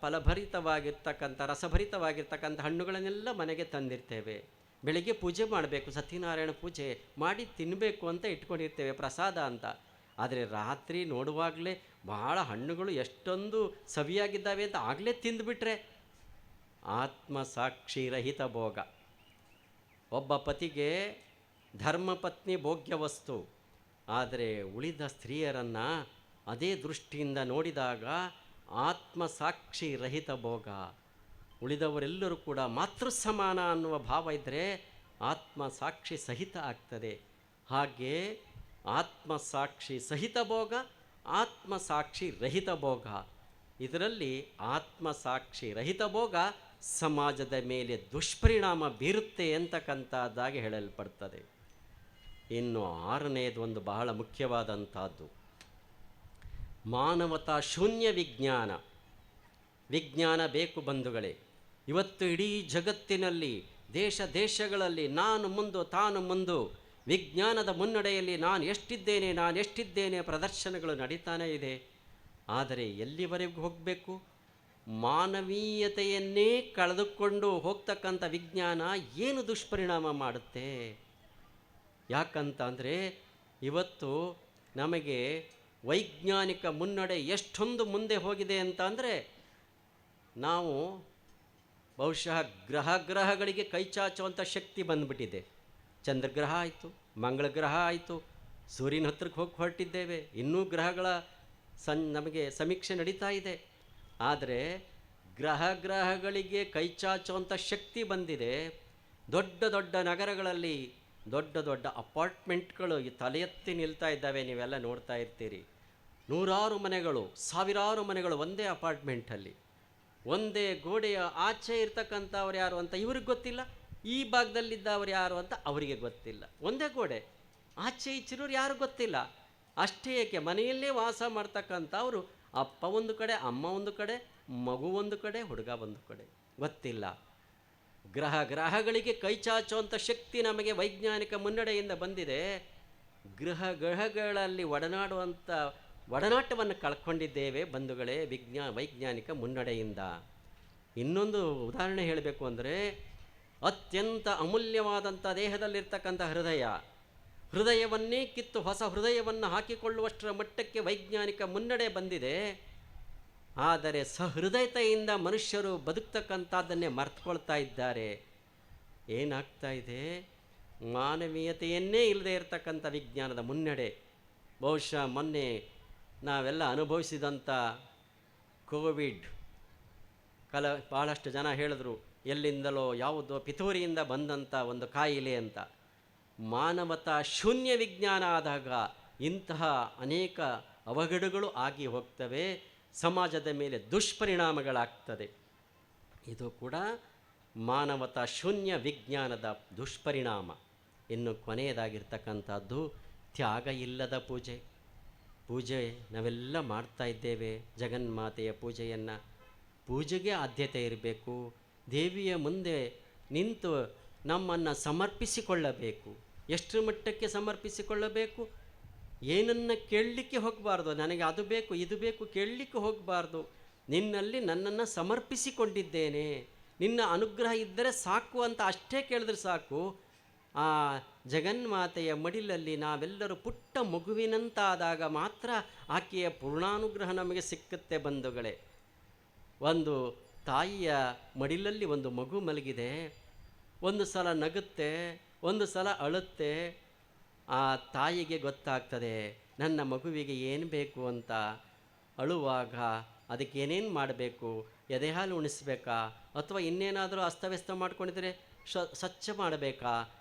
ಫಲಭರಿತವಾಗಿರ್ತಕ್ಕಂಥ ರಸಭರಿತವಾಗಿರ್ತಕ್ಕಂಥ ಹಣ್ಣುಗಳನ್ನೆಲ್ಲ ಮನೆಗೆ ತಂದಿರ್ತೇವೆ. ಬೆಳಿಗ್ಗೆ ಪೂಜೆ ಮಾಡಬೇಕು, ಸತ್ಯನಾರಾಯಣ ಪೂಜೆ ಮಾಡಿ ತಿನ್ನಬೇಕು ಅಂತ ಇಟ್ಕೊಂಡಿರ್ತೇವೆ ಪ್ರಸಾದ ಅಂತ. ಆದರೆ ರಾತ್ರಿ ನೋಡುವಾಗಲೇ ಬಹಳ ಹಣ್ಣುಗಳು ಎಷ್ಟೊಂದು ಸವಿಯಾಗಿದ್ದಾವೆ ಅಂತ ಆಗಲೇ ತಿಂದುಬಿಟ್ರೆ ಆತ್ಮಸಾಕ್ಷಿ ರಹಿತ ಭೋಗ. ಒಬ್ಬ ಪತಿಗೆ ಧರ್ಮಪತ್ನಿ ಭೋಗ್ಯ ವಸ್ತು, ಆದರೆ ಉಳಿದ ಸ್ತ್ರೀಯರನ್ನು ಅದೇ ದೃಷ್ಟಿಯಿಂದ ನೋಡಿದಾಗ ಆತ್ಮಸಾಕ್ಷಿ ರಹಿತ ಭೋಗ. ಉಳಿದವರೆಲ್ಲರೂ ಕೂಡ ಮಾತೃ ಸಮಾನ ಅನ್ನುವ ಭಾವ ಇದ್ದರೆ ಆತ್ಮಸಾಕ್ಷಿ ಸಹಿತ ಆಗ್ತದೆ. ಹಾಗೆ ಆತ್ಮಸಾಕ್ಷಿ ಸಹಿತ ಭೋಗ, ಆತ್ಮಸಾಕ್ಷಿ ರಹಿತ ಭೋಗ. ಇದರಲ್ಲಿ ಆತ್ಮಸಾಕ್ಷಿ ರಹಿತ ಭೋಗ ಸಮಾಜದ ಮೇಲೆ ದುಷ್ಪರಿಣಾಮ ಬೀರುತ್ತೆ ಅಂತಕ್ಕಂಥದ್ದಾಗಿ ಹೇಳಲ್ಪಡ್ತದೆ. ಇನ್ನು 6ನೇದು ಒಂದು ಬಹಳ ಮುಖ್ಯವಾದಂಥದ್ದು ಮಾನವತಾ ಶೂನ್ಯ ವಿಜ್ಞಾನ. ವಿಜ್ಞಾನ ಬೇಕು ಬಂಧುಗಳೇ. ಇವತ್ತು ಇಡೀ ಜಗತ್ತಿನಲ್ಲಿ ದೇಶಗಳಲ್ಲಿ ನಾನು ಮುಂದು ತಾನು ಮುಂದು, ವಿಜ್ಞಾನದ ಮುನ್ನಡೆಯಲ್ಲಿ ನಾನು ಎಷ್ಟಿದ್ದೇನೆ ಪ್ರದರ್ಶನಗಳು ನಡೀತಾನೇ ಇದೆ. ಆದರೆ ಎಲ್ಲಿವರೆಗೂ ಹೋಗಬೇಕು? ಮಾನವೀಯತೆಯನ್ನೇ ಕಳೆದುಕೊಂಡು ಹೋಗ್ತಕ್ಕಂಥ ವಿಜ್ಞಾನ ಏನು ದುಷ್ಪರಿಣಾಮ ಮಾಡುತ್ತೆ? ಯಾಕಂತ ಅಂದರೆ ಇವತ್ತು ನಮಗೆ ವೈಜ್ಞಾನಿಕ ಮುನ್ನಡೆ ಎಷ್ಟೊಂದು ಮುಂದೆ ಹೋಗಿದೆ ಅಂತ ಅಂದರೆ ನಾವು ಬಹುಶಃ ಗ್ರಹಗಳಿಗೆ ಕೈಚಾಚುವಂಥ ಶಕ್ತಿ ಬಂದ್ಬಿಟ್ಟಿದೆ. ಚಂದ್ರಗ್ರಹ ಆಯಿತು, ಮಂಗಳ ಗ್ರಹ ಆಯಿತು, ಸೂರ್ಯನ ಹತ್ರಕ್ಕೆ ಹೋಗಿ ಹೊರಟಿದ್ದೇವೆ, ಇನ್ನೂ ಗ್ರಹಗಳ ನಮಗೆ ಸಮೀಕ್ಷೆ ನಡೀತಾ ಇದೆ. ಆದರೆ ಗ್ರಹಗಳಿಗೆ ಕೈಚಾಚುವಂಥ ಶಕ್ತಿ ಬಂದಿದೆ. ದೊಡ್ಡ ದೊಡ್ಡ ನಗರಗಳಲ್ಲಿ ದೊಡ್ಡ ದೊಡ್ಡ ಅಪಾರ್ಟ್ಮೆಂಟ್ಗಳು ತಲೆ ಎತ್ತಿ ನಿಲ್ತಾ ಇದ್ದಾವೆ, ನೀವೆಲ್ಲ ನೋಡ್ತಾ ಇರ್ತೀರಿ. ನೂರಾರು ಮನೆಗಳು, ಸಾವಿರಾರು ಮನೆಗಳು ಒಂದೇ ಅಪಾರ್ಟ್ಮೆಂಟಲ್ಲಿ. ಒಂದೇ ಗೋಡೆಯ ಆಚೆ ಇರ್ತಕ್ಕಂಥವ್ರು ಯಾರು ಅಂತ ಇವ್ರಿಗೆ ಗೊತ್ತಿಲ್ಲ, ಈ ಭಾಗದಲ್ಲಿದ್ದವ್ರು ಯಾರು ಅಂತ ಅವರಿಗೆ ಗೊತ್ತಿಲ್ಲ. ಒಂದೇ ಗೋಡೆ, ಆಚೆ ಈಚಿರೋರು ಯಾರು ಗೊತ್ತಿಲ್ಲ. ಅಷ್ಟೇ ಏಕೆ, ಮನೆಯಲ್ಲೇ ವಾಸ ಮಾಡ್ತಕ್ಕಂಥವ್ರು ಅಪ್ಪ ಒಂದು ಕಡೆ, ಅಮ್ಮ ಒಂದು ಕಡೆ, ಮಗು ಒಂದು ಕಡೆ, ಹುಡುಗ ಒಂದು ಕಡೆ, ಗೊತ್ತಿಲ್ಲ. ಗ್ರಹಗಳಿಗೆ ಕೈಚಾಚುವಂಥ ಶಕ್ತಿ ನಮಗೆ ವೈಜ್ಞಾನಿಕ ಮುನ್ನಡೆಯಿಂದ ಬಂದಿದೆ. ಗ್ರಹಗಳಲ್ಲಿ ಒಡನಾಟವನ್ನು ಕಳ್ಕೊಂಡಿದ್ದೇವೆ ಬಂಧುಗಳೇ, ವೈಜ್ಞಾನಿಕ ಮುನ್ನಡೆಯಿಂದ. ಇನ್ನೊಂದು ಉದಾಹರಣೆ ಹೇಳಬೇಕು ಅಂದರೆ, ಅತ್ಯಂತ ಅಮೂಲ್ಯವಾದಂಥ ದೇಹದಲ್ಲಿರ್ತಕ್ಕಂಥ ಹೃದಯವನ್ನೇ ಕಿತ್ತು ಹೊಸ ಹೃದಯವನ್ನು ಹಾಕಿಕೊಳ್ಳುವಷ್ಟರ ಮಟ್ಟಕ್ಕೆ ವೈಜ್ಞಾನಿಕ ಮುನ್ನಡೆ ಬಂದಿದೆ. ಆದರೆ ಸಹೃದಯತೆಯಿಂದ ಮನುಷ್ಯರು ಬದುಕ್ತಕ್ಕಂಥದ್ದನ್ನೇ ಮರ್ತುಕೊಳ್ತಾ ಇದ್ದಾರೆ. ಏನಾಗ್ತಾ ಇದೆ, ಮಾನವೀಯತೆಯನ್ನೇ ಇಲ್ಲದೆ ಇರತಕ್ಕಂಥ ವಿಜ್ಞಾನದ ಮುನ್ನಡೆ. ಬಹುಶಃ ಮೊನ್ನೆ ನಾವೆಲ್ಲ ಅನುಭವಿಸಿದಂಥ ಕೋವಿಡ್ ಭಾಳಷ್ಟು ಜನ ಹೇಳಿದ್ರು, ಎಲ್ಲಿಂದಲೋ ಯಾವುದೋ ಪಿತೂರಿಯಿಂದ ಬಂದಂಥ ಒಂದು ಕಾಯಿಲೆ ಅಂತ. ಮಾನವತಾ ಶೂನ್ಯ ವಿಜ್ಞಾನ ಆದಾಗ ಇಂತಹ ಅನೇಕ ಅವಘಡಗಳು ಆಗಿ ಹೋಗ್ತವೆ, ಸಮಾಜದ ಮೇಲೆ ದುಷ್ಪರಿಣಾಮಗಳಾಗ್ತದೆ. ಇದು ಕೂಡ ಮಾನವತಾ ಶೂನ್ಯ ವಿಜ್ಞಾನದ ದುಷ್ಪರಿಣಾಮ. ಇನ್ನು ಕೊನೆಯದಾಗಿರ್ತಕ್ಕಂಥದ್ದು ತ್ಯಾಗ ಇಲ್ಲದ ಪೂಜೆ ನಾವೆಲ್ಲ ಮಾಡ್ತಾ ಇದ್ದೇವೆ. ಜಗನ್ಮಾತೆಯ ಪೂಜೆಗೆ ಆದ್ಯತೆ ಇರಬೇಕು. ದೇವಿಯ ಮುಂದೆ ನಿಂತು ನಮ್ಮನ್ನು ಸಮರ್ಪಿಸಿಕೊಳ್ಳಬೇಕು. ಎಷ್ಟರ ಮಟ್ಟಕ್ಕೆ ಸಮರ್ಪಿಸಿಕೊಳ್ಳಬೇಕು? ಏನನ್ನು ಕೇಳಲಿಕ್ಕೆ ಹೋಗಬಾರ್ದು, ನನಗೆ ಅದು ಬೇಕು ಇದು ಬೇಕು ಕೇಳಲಿಕ್ಕೆ ಹೋಗಬಾರ್ದು. ನಿನ್ನಲ್ಲಿ ನನ್ನನ್ನು ಸಮರ್ಪಿಸಿಕೊಂಡಿದ್ದೇನೆ, ನಿನ್ನ ಅನುಗ್ರಹ ಇದ್ದರೆ ಸಾಕು ಅಂತ ಅಷ್ಟೇ ಕೇಳಿದ್ರೆ ಸಾಕು. ಆ ಜಗನ್ಮಾತೆಯ ಮಡಿಲಲ್ಲಿ ನಾವೆಲ್ಲರೂ ಪುಟ್ಟ ಮಗುವಿನಂತಾದಾಗ ಮಾತ್ರ ಆಕೆಯ ಪೂರ್ಣಾನುಗ್ರಹ ನಮಗೆ ಸಿಕ್ಕುತ್ತೆ ಬಂಧುಗಳೇ. ಒಂದು ತಾಯಿಯ ಮಡಿಲಲ್ಲಿ ಒಂದು ಮಗು ಮಲಗಿದೆ, ಒಂದು ಸಲ ನಗುತ್ತೆ, ಒಂದು ಸಲ ಅಳುತ್ತೆ. ಆ ತಾಯಿಗೆ ಗೊತ್ತಾಗ್ತದೆ ನನ್ನ ಮಗುವಿಗೆ ಏನು ಬೇಕು ಅಂತ. ಅಳುವಾಗ ಅದಕ್ಕೆ ಏನೇನು ಮಾಡಬೇಕು, ಎದೆ ಹಾಲು ಉಣಿಸ್ಬೇಕಾ ಅಥವಾ ಇನ್ನೇನಾದರೂ ಅಸ್ತವ್ಯಸ್ತ ಮಾಡ್ಕೊಂಡಿದ್ರೆ ಸ್ವಚ್ಛ ಮಾಡಬೇಕಾ,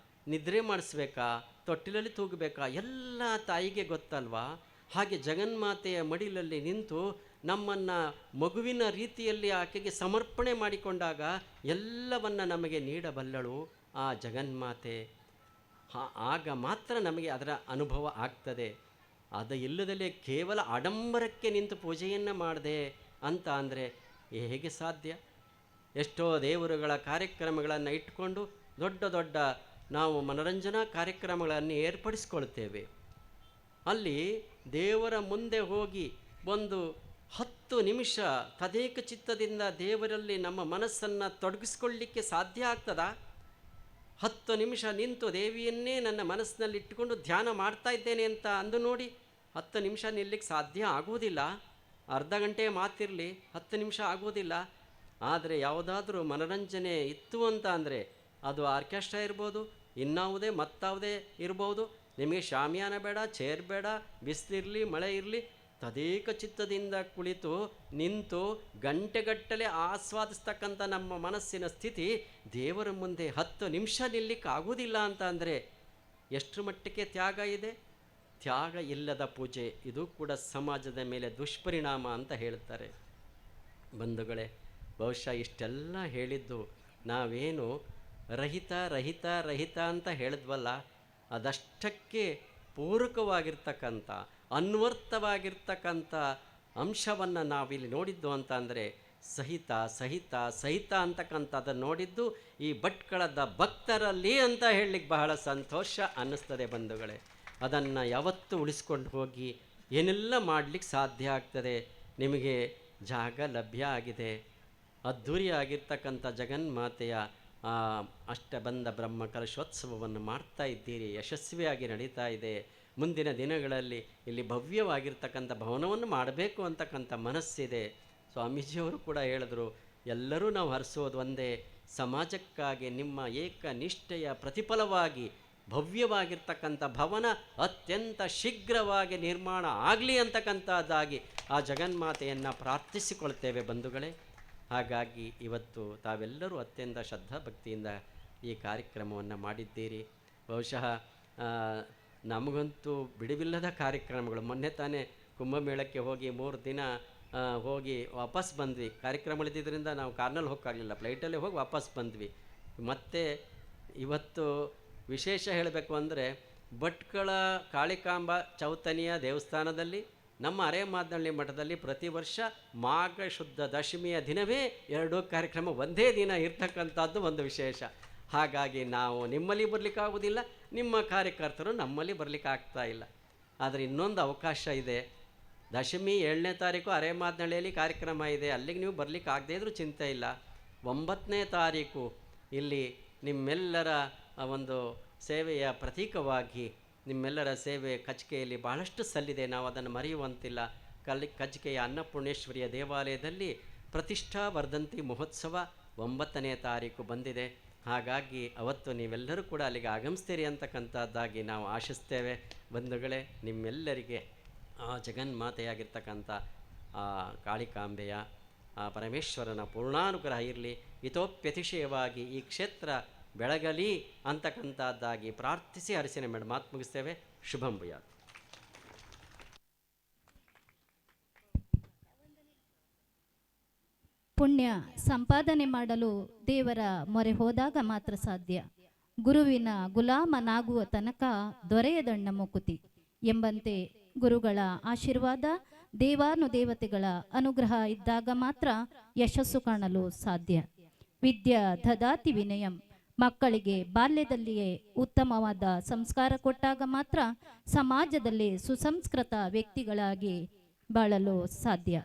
ನಿದ್ರೆ ಮಾಡಿಸ್ಬೇಕಾ, ತೊಟ್ಟಿಲಲ್ಲಿ ತೂಗಬೇಕಾ, ಎಲ್ಲ ತಾಯಿಗೆ ಗೊತ್ತಲ್ವಾ. ಹಾಗೆ ಜಗನ್ಮಾತೆಯ ಮಡಿಲಲ್ಲಿ ನಿಂತು ನಮ್ಮನ್ನು ಮಗುವಿನ ರೀತಿಯಲ್ಲಿ ಆಕೆಗೆ ಸಮರ್ಪಣೆ ಮಾಡಿಕೊಂಡಾಗ ಎಲ್ಲವನ್ನು ನಮಗೆ ನೀಡಬಲ್ಲಳು ಆ ಜಗನ್ಮಾತೆ. ಆಗ ಮಾತ್ರ ನಮಗೆ ಅದರ ಅನುಭವ ಆಗ್ತದೆ. ಅದು ಇಲ್ಲದಲೇ ಕೇವಲ ಆಡಂಬರಕ್ಕೆ ನಿಂತು ಪೂಜೆಯನ್ನು ಮಾಡಿದೆ ಅಂತ ಅಂದರೆ ಹೇಗೆ ಸಾಧ್ಯ? ಎಷ್ಟೋ ದೇವರುಗಳ ಕಾರ್ಯಕ್ರಮಗಳನ್ನು ಇಟ್ಕೊಂಡು ದೊಡ್ಡ ನಾವು ಮನೋರಂಜನಾ ಕಾರ್ಯಕ್ರಮಗಳನ್ನು ಏರ್ಪಡಿಸ್ಕೊಳ್ತೇವೆ. ಅಲ್ಲಿ ದೇವರ ಮುಂದೆ ಹೋಗಿ ಒಂದು 10 ನಿಮಿಷ ತದೇಕ ಚಿತ್ತದಿಂದ ದೇವರಲ್ಲಿ ನಮ್ಮ ಮನಸ್ಸನ್ನು ತೊಡಗಿಸ್ಕೊಳ್ಳಿಕ್ಕೆ ಸಾಧ್ಯ ಆಗ್ತದಾ? 10 ನಿಮಿಷ ನಿಂತು ದೇವಿಯನ್ನೇ ನನ್ನ ಮನಸ್ಸಿನಲ್ಲಿ ಇಟ್ಟುಕೊಂಡು ಧ್ಯಾನ ಮಾಡ್ತಾ ಇದ್ದೇನೆ ಅಂತ ಅಂದು ನೋಡಿ, 10 ನಿಮಿಷ ನಿಲ್ಲಕ್ಕೆ ಸಾಧ್ಯ ಆಗೋದಿಲ್ಲ. ಅರ್ಧ ಗಂಟೆ ಮಾತಿರಲಿ, 10 ನಿಮಿಷ ಆಗೋದಿಲ್ಲ. ಆದರೆ ಯಾವುದಾದ್ರೂ ಮನೋರಂಜನೆ ಇತ್ತು ಅಂತ ಅಂದರೆ ಅದು ಆರ್ಕೆಸ್ಟ್ರಾ ಇರ್ಬೋದು, ಇನ್ನಾವುದೇ ಮತ್ತಾವುದೇ ಇರ್ಬೋದು. ನಿಮಗೆ ಶಾಮಿಯಾನ ಬೇಡ, ಚೇರ್ ಬೇಡ, ಬಿಸಿಲಿರಲಿ ಮಳೆ ಇರಲಿ, ತದೇಕ ಚಿತ್ತದಿಂದ ಕುಳಿತು ನಿಂತು ಗಂಟೆಗಟ್ಟಲೆ ಆಸ್ವಾದಿಸ್ತಕ್ಕಂಥ ನಮ್ಮ ಮನಸ್ಸಿನ ಸ್ಥಿತಿ ದೇವರ ಮುಂದೆ 10 ನಿಮಿಷ ನಿಲ್ಲಕ್ಕೆ ಆಗೋದಿಲ್ಲ ಅಂತ ಅಂದರೆ ಎಷ್ಟು ಮಟ್ಟಕ್ಕೆ ತ್ಯಾಗ ಇದೆ? ತ್ಯಾಗ ಇಲ್ಲದ ಪೂಜೆ, ಇದು ಕೂಡ ಸಮಾಜದ ಮೇಲೆ ದುಷ್ಪರಿಣಾಮ ಅಂತ ಹೇಳ್ತಾರೆ. ಬಂಧುಗಳೇ, ಬಹುಶಃ ಇಷ್ಟೆಲ್ಲ ಹೇಳಿದ್ದು ನಾವೇನು ರಹಿತ ಅಂತ ಹೇಳಿದ್ವಲ್ಲ, ಅದಷ್ಟಕ್ಕೆ ಪೂರಕವಾಗಿರ್ತಕ್ಕಂಥ ಅನ್ವರ್ಥವಾಗಿರ್ತಕ್ಕಂಥ ಅಂಶವನ್ನು ನಾವಿಲ್ಲಿ ನೋಡಿದ್ದು ಅಂತ ಅಂದರೆ ಸಹಿತ ಅಂತಕ್ಕಂಥದ್ದನ್ನು ನೋಡಿದ್ದು ಈ ಭಟ್ಕಳದ ಭಕ್ತರಲ್ಲಿ ಅಂತ ಹೇಳಲಿಕ್ಕೆ ಬಹಳ ಸಂತೋಷ ಅನ್ನಿಸ್ತದೆ ಬಂಧುಗಳೇ. ಅದನ್ನು ಯಾವತ್ತೂ ಉಳಿಸ್ಕೊಂಡು ಹೋಗಿ ಏನೆಲ್ಲ ಮಾಡಲಿಕ್ಕೆ ಸಾಧ್ಯ ಆಗ್ತದೆ. ನಿಮಗೆ ಜಾಗ ಲಭ್ಯ ಆಗಿದೆ, ಅದ್ಧೂರಿಯಾಗಿರ್ತಕ್ಕಂಥ ಜಗನ್ಮಾತೆಯ ಅಷ್ಟಬಂಧ ಬ್ರಹ್ಮ ಕಲಶೋತ್ಸವವನ್ನು ಮಾಡ್ತಾ ಇದ್ದೀರಿ, ಯಶಸ್ವಿಯಾಗಿ ನಡೀತಾ ಇದೆ. ಮುಂದಿನ ದಿನಗಳಲ್ಲಿ ಇಲ್ಲಿ ಭವ್ಯವಾಗಿರ್ತಕ್ಕಂಥ ಭವನವನ್ನು ಮಾಡಬೇಕು ಅಂತಕ್ಕಂಥ ಮನಸ್ಸಿದೆ. ಸ್ವಾಮೀಜಿಯವರು ಕೂಡ ಹೇಳಿದ್ರು, ಎಲ್ಲರೂ ನಾವು ಹರಿಸೋದು ಒಂದೇ, ಸಮಾಜಕ್ಕಾಗಿ ನಿಮ್ಮ ಏಕನಿಷ್ಠೆಯ ಪ್ರತಿಫಲವಾಗಿ ಭವ್ಯವಾಗಿರ್ತಕ್ಕಂಥ ಭವನ ಅತ್ಯಂತ ಶೀಘ್ರವಾಗಿ ನಿರ್ಮಾಣ ಆಗಲಿ ಅಂತಕ್ಕಂಥದ್ದಾಗಿ ಆ ಜಗನ್ಮಾತೆಯನ್ನು ಪ್ರಾರ್ಥಿಸಿಕೊಳ್ತೇವೆ ಬಂಧುಗಳೇ. ಹಾಗಾಗಿ ಇವತ್ತು ತಾವೆಲ್ಲರೂ ಅತ್ಯಂತ ಶ್ರದ್ಧಾಭಕ್ತಿಯಿಂದ ಈ ಕಾರ್ಯಕ್ರಮವನ್ನು ಮಾಡಿದ್ದೀರಿ. ಬಹುಶಃ ನಮಗಂತೂ ಬಿಡುವಿಲ್ಲದ ಕಾರ್ಯಕ್ರಮಗಳು. ಮೊನ್ನೆ ತಾನೇ ಕುಂಭಮೇಳಕ್ಕೆ ಹೋಗಿ 3 ದಿನ ಹೋಗಿ ವಾಪಸ್ ಬಂದ್ವಿ. ಕಾರ್ಯಕ್ರಮಗಳಿದ್ದರಿಂದ ನಾವು ಕಾರ್ನಲ್ಲಿ ಹೋಗೋಕ್ಕಾಗಲಿಲ್ಲ, ಫ್ಲೈಟಲ್ಲೇ ಹೋಗಿ ವಾಪಸ್ ಬಂದ್ವಿ. ಮತ್ತು ಇವತ್ತು ವಿಶೇಷ ಹೇಳಬೇಕು ಅಂದರೆ ಭಟ್ಕಳ ಕಾಳಿಕಾಂಬ ಚೌತನಿಯ ದೇವಸ್ಥಾನದಲ್ಲಿ ನಮ್ಮ ಅರೆಮಾದನಹಳ್ಳಿ ಮಠದಲ್ಲಿ ಪ್ರತಿ ವರ್ಷ ಮಾಘ ಶುದ್ಧ ದಶಮಿಯ ದಿನವೇ 2 ಕಾರ್ಯಕ್ರಮ ಒಂದೇ ದಿನ ಇರ್ತಕ್ಕಂಥದ್ದು ಒಂದು ವಿಶೇಷ. ಹಾಗಾಗಿ ನಾವು ನಿಮ್ಮಲ್ಲಿ ಬರಲಿಕ್ಕಾಗೋದಿಲ್ಲ, ನಿಮ್ಮ ಕಾರ್ಯಕರ್ತರು ನಮ್ಮಲ್ಲಿ ಬರಲಿಕ್ಕೆ ಆಗ್ತಾ ಇಲ್ಲ. ಆದರೆ ಇನ್ನೊಂದು ಅವಕಾಶ ಇದೆ. ದಶಮಿ 7ನೇ ತಾರೀಕು ಅರೆಮಾದನಹಳ್ಳಿಯಲ್ಲಿ ಕಾರ್ಯಕ್ರಮ ಇದೆ, ಅಲ್ಲಿಗೆ ನೀವು ಬರಲಿಕ್ಕೆ ಆಗದೇ ಇದ್ರೂ ಚಿಂತೆ ಇಲ್ಲ. 9ನೇ ತಾರೀಕು ಇಲ್ಲಿ ನಿಮ್ಮೆಲ್ಲರ ಒಂದು ಸೇವೆಯ ಪ್ರತೀಕವಾಗಿ ನಿಮ್ಮೆಲ್ಲರ ಸೇವೆ ಕಚ್ಕೆಯಲ್ಲಿ ಬಹಳಷ್ಟು ಸಲ್ಲಿದೆ, ನಾವು ಅದನ್ನು ಮರೆಯುವಂತಿಲ್ಲ. ಕಚ್ಕೆಯ ಅನ್ನಪೂರ್ಣೇಶ್ವರಿಯ ದೇವಾಲಯದಲ್ಲಿ ಪ್ರತಿಷ್ಠಾ ವರ್ಧಂತಿ ಮಹೋತ್ಸವ 9ನೇ ತಾರೀಕು ಬಂದಿದೆ. ಹಾಗಾಗಿ ಅವತ್ತು ನೀವೆಲ್ಲರೂ ಕೂಡ ಅಲ್ಲಿಗೆ ಆಗಮಿಸ್ತೀರಿ ಅಂತಕ್ಕಂಥದ್ದಾಗಿ ನಾವು ಆಶಿಸ್ತೇವೆ. ಬಂಧುಗಳೇ, ನಿಮ್ಮೆಲ್ಲರಿಗೆ ಆ ಜಗನ್ಮಾತೆಯಾಗಿರ್ತಕ್ಕಂಥ ಆ ಕಾಳಿಕಾಂಬೆಯ ಆ ಪರಮೇಶ್ವರನ ಪೂರ್ಣಾನುಗ್ರಹ ಇರಲಿ, ಇತೋಪ್ಯತಿಶಯವಾಗಿ ಈ ಕ್ಷೇತ್ರ ಬೆಳಗಲಿ ಅಂತಕ್ಕಂಥದ್ದಾಗಿ ಪ್ರಾರ್ಥಿಸಿ ಹರಿಸಿನ ಮೇಡಮ್ ಮಾತು ಮುಗಿಸ್ತೇವೆ. ಶುಭಂ ಭೂಯಾತ್. ಪುಣ್ಯ ಸಂಪಾದನೆ ಮಾಡಲು ದೇವರ ಮೊರೆ ಹೋದಾಗ ಮಾತ್ರ ಸಾಧ್ಯ. ಗುರುವಿನ ಗುಲಾಮನಾಗುವ ತನಕ ದೊರೆಯದಣ್ಣ ಮುಕುತಿ ಎಂಬಂತೆ ಗುರುಗಳ ಆಶೀರ್ವಾದ, ದೇವಾನುದೇವತೆಗಳ ಅನುಗ್ರಹ ಇದ್ದಾಗ ಮಾತ್ರ ಯಶಸ್ಸು ಕಾಣಲು ಸಾಧ್ಯ. ವಿದ್ಯಾ ದದಾತಿ ವಿನಯಂ, ಮಕ್ಕಳಿಗೆ ಬಾಲ್ಯದಲ್ಲಿಯೇ ಉತ್ತಮವಾದ ಸಂಸ್ಕಾರ ಕೊಟ್ಟಾಗ ಮಾತ್ರ ಸಮಾಜದಲ್ಲಿ ಸುಸಂಸ್ಕೃತ ವ್ಯಕ್ತಿಗಳಾಗಿ ಬಾಳಲು ಸಾಧ್ಯ.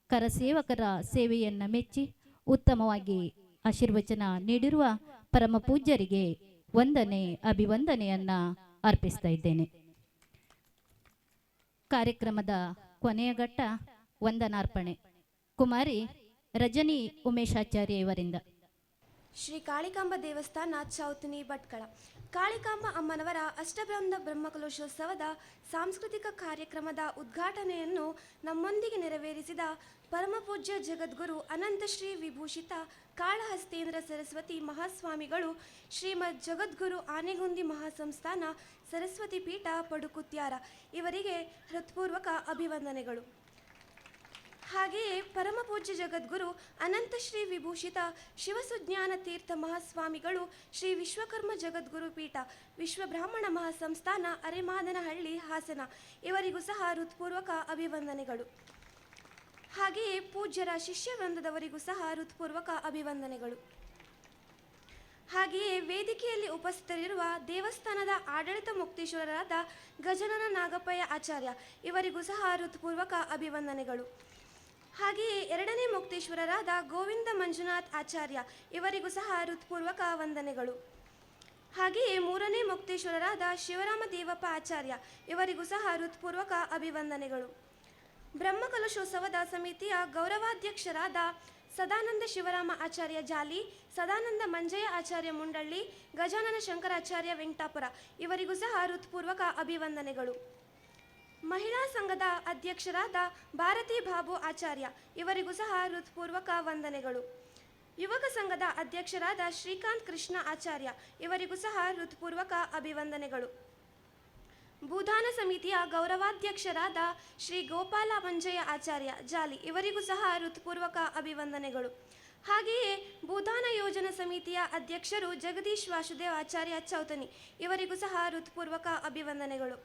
ಕರಸೇವಕರ ಸೇವೆಯನ್ನು ಮೆಚ್ಚಿ ಉತ್ತಮವಾಗಿ ಆಶೀರ್ವಚನ ನೀಡಿರುವ ಪರಮ ಪೂಜ್ಯರಿಗೆ ವಂದನೆ ಅಭಿವಂದನೆಯನ್ನ ಅರ್ಪಿಸ್ತಾ ಇದ್ದೇನೆ. ಕಾರ್ಯಕ್ರಮದ ಕೊನೆಯ ಘಟ್ಟ ವಂದನಾರ್ಪಣೆ. ಕುಮಾರಿ ರಜನಿ ಉಮೇಶಾಚಾರ್ಯ ಇವರಿಂದ. ಶ್ರೀ ಕಾಳಿಕಾಂಬ ದೇವಸ್ಥಾನ ಚೌತನಿ ಭಟ್ಕಳ. ಕಾಳಿಕಾಂಬ ಅಮ್ಮನವರ ಅಷ್ಟಬ್ರಹ್ಮ ಬ್ರಹ್ಮಕಲಶೋತ್ಸವದ ಸಾಂಸ್ಕೃತಿಕ ಕಾರ್ಯಕ್ರಮದ ಉದ್ಘಾಟನೆಯನ್ನು ನಮ್ಮೊಂದಿಗೆ ನೆರವೇರಿಸಿದ ಪರಮಪೂಜ್ಯ ಜಗದ್ಗುರು ಅನಂತ ಶ್ರೀ ವಿಭೂಷಿತ ಕಾಳಹಸ್ತೇಂದ್ರ ಸರಸ್ವತಿ ಮಹಾಸ್ವಾಮಿಗಳು, ಶ್ರೀಮದ್ ಜಗದ್ಗುರು ಆನೆಗುಂದಿ ಮಹಾಸಂಸ್ಥಾನ ಸರಸ್ವತಿ ಪೀಠ ಪಡುಕುತ್ಯಾರ ಇವರಿಗೆ ಹೃತ್ಪೂರ್ವಕ ಅಭಿವಂದನೆಗಳು. ಹಾಗೆಯೇ ಪರಮಪೂಜ್ಯ ಜಗದ್ಗುರು ಅನಂತ ಶ್ರೀ ವಿಭೂಷಿತ ಶಿವಸುಜ್ಞಾನ ತೀರ್ಥ ಮಹಾಸ್ವಾಮಿಗಳು, ಶ್ರೀ ವಿಶ್ವಕರ್ಮ ಜಗದ್ಗುರು ಪೀಠ ವಿಶ್ವಬ್ರಾಹ್ಮಣ ಮಹಾಸಂಸ್ಥಾನ ಅರೆಮಾದನಹಳ್ಳಿ ಹಾಸನ ಇವರಿಗೂ ಸಹ ಹೃತ್ಪೂರ್ವಕ ಅಭಿವಂದನೆಗಳು. ಹಾಗೆಯೇ ಪೂಜ್ಯರ ಶಿಷ್ಯ ವೃಂದದವರಿಗೂ ಸಹ ಹೃತ್ಪೂರ್ವಕ ಅಭಿವಂದನೆಗಳು. ಹಾಗೆಯೇ ವೇದಿಕೆಯಲ್ಲಿ ಉಪಸ್ಥಿತರಿರುವ ದೇವಸ್ಥಾನದ ಆಡಳಿತ ಮುಕ್ತೇಶ್ವರರಾದ ಗಜನನ ನಾಗಪ್ಪಯ್ಯ ಆಚಾರ್ಯ ಇವರಿಗೂ ಸಹ ಹೃತ್ಪೂರ್ವಕ ಅಭಿವಂದನೆಗಳು. ಹಾಗೆಯೇ 2ನೇ ಮುಕ್ತೇಶ್ವರರಾದ ಗೋವಿಂದ ಮಂಜುನಾಥ್ ಆಚಾರ್ಯ ಇವರಿಗೂ ಸಹ ಹೃತ್ಪೂರ್ವಕ ವಂದನೆಗಳು. ಹಾಗೆಯೇ 3ನೇ ಮುಕ್ತೇಶ್ವರರಾದ ಶಿವರಾಮ ದೇವಪ್ಪ ಆಚಾರ್ಯ ಇವರಿಗೂ ಸಹ ಹೃತ್ಪೂರ್ವಕ ಅಭಿವಂದನೆಗಳು. ಬ್ರಹ್ಮಕಲಶೋತ್ಸವದ ಸಮಿತಿಯ ಗೌರವಾಧ್ಯಕ್ಷರಾದ ಸದಾನಂದ ಶಿವರಾಮ ಆಚಾರ್ಯ ಜಾಲಿ, ಸದಾನಂದ ಮಂಜಯ್ಯ ಆಚಾರ್ಯ ಮುಂಡಳ್ಳಿ, ಗಜಾನನ ಶಂಕರಾಚಾರ್ಯ ವೆಂಕಟಾಪುರ ಇವರಿಗೂ ಸಹ ಹೃತ್ಪೂರ್ವಕ ಅಭಿವಂದನೆಗಳು. ಮಹಿಳಾ ಸಂಘದ ಅಧ್ಯಕ್ಷರಾದ ಭಾರತಿ ಬಾಬು ಆಚಾರ್ಯ ಇವರಿಗೂ ಸಹ ಹೃತ್ಪೂರ್ವಕ ವಂದನೆಗಳು. ಯುವಕ ಸಂಘದ ಅಧ್ಯಕ್ಷರಾದ ಶ್ರೀಕಾಂತ್ ಕೃಷ್ಣ ಆಚಾರ್ಯ ಇವರಿಗೂ ಸಹ ಹೃತ್ಪೂರ್ವಕ ಅಭಿವಂದನೆಗಳು. ಭೂದಾನ ಸಮಿತಿಯ ಗೌರವಾಧ್ಯಕ್ಷರಾದ ಶ್ರೀ ಗೋಪಾಲ ಮಂಜಯ್ಯ ಆಚಾರ್ಯ ಜಾಲಿ ಇವರಿಗೂ ಸಹ ಹೃತ್ಪೂರ್ವಕ ಅಭಿವಂದನೆಗಳು. ಹಾಗೆಯೇ ಭೂದಾನ ಯೋಜನಾ ಸಮಿತಿಯ ಅಧ್ಯಕ್ಷರು ಜಗದೀಶ್ ವಾಸುದೇವ್ ಆಚಾರ್ಯ ಚೌತನಿ ಇವರಿಗೂ ಸಹ ಹೃತ್ಪೂರ್ವಕ ಅಭಿವಂದನೆಗಳು.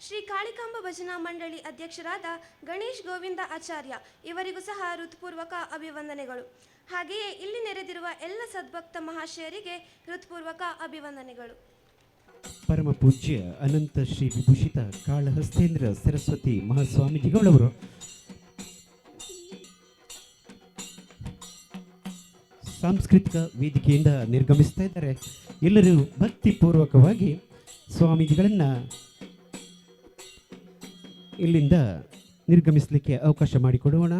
ಶ್ರೀ ಕಾಳಿಕಾಂಬ ಭಜನಾ ಮಂಡಳಿ ಅಧ್ಯಕ್ಷರಾದ ಗಣೇಶ್ ಗೋವಿಂದ ಆಚಾರ್ಯ ಇವರಿಗೂ ಸಹ ಹೃತ್ಪೂರ್ವಕ ಅಭಿವಂದನೆಗಳು. ಹಾಗೆಯೇ ಇಲ್ಲಿ ನೆರೆದಿರುವ ಎಲ್ಲ ಸದ್ಭಕ್ತ ಮಹಾಶಯರಿಗೆ ಹೃತ್ಪೂರ್ವಕ ಅಭಿವಂದನೆಗಳು. ಪರಮ ಪೂಜ್ಯ ಅನಂತ ಶ್ರೀ ವಿಭೂಷಿತ ಕಾಳಹಸ್ತೇಂದ್ರ ಸರಸ್ವತಿ ಮಹಾಸ್ವಾಮೀಜಿಗಳವರು ಸಾಂಸ್ಕೃತಿಕ ವೇದಿಕೆಯಿಂದ ನಿರ್ಗಮಿಸ್ತಾ ಇದ್ದಾರೆ. ಎಲ್ಲರೂ ಭಕ್ತಿಪೂರ್ವಕವಾಗಿ ಸ್ವಾಮೀಜಿಗಳನ್ನು ಇಲ್ಲಿಂದ ನಿರ್ಗಮಿಸಲಿಕ್ಕೆ ಅವಕಾಶ ಮಾಡಿಕೊಡೋಣ.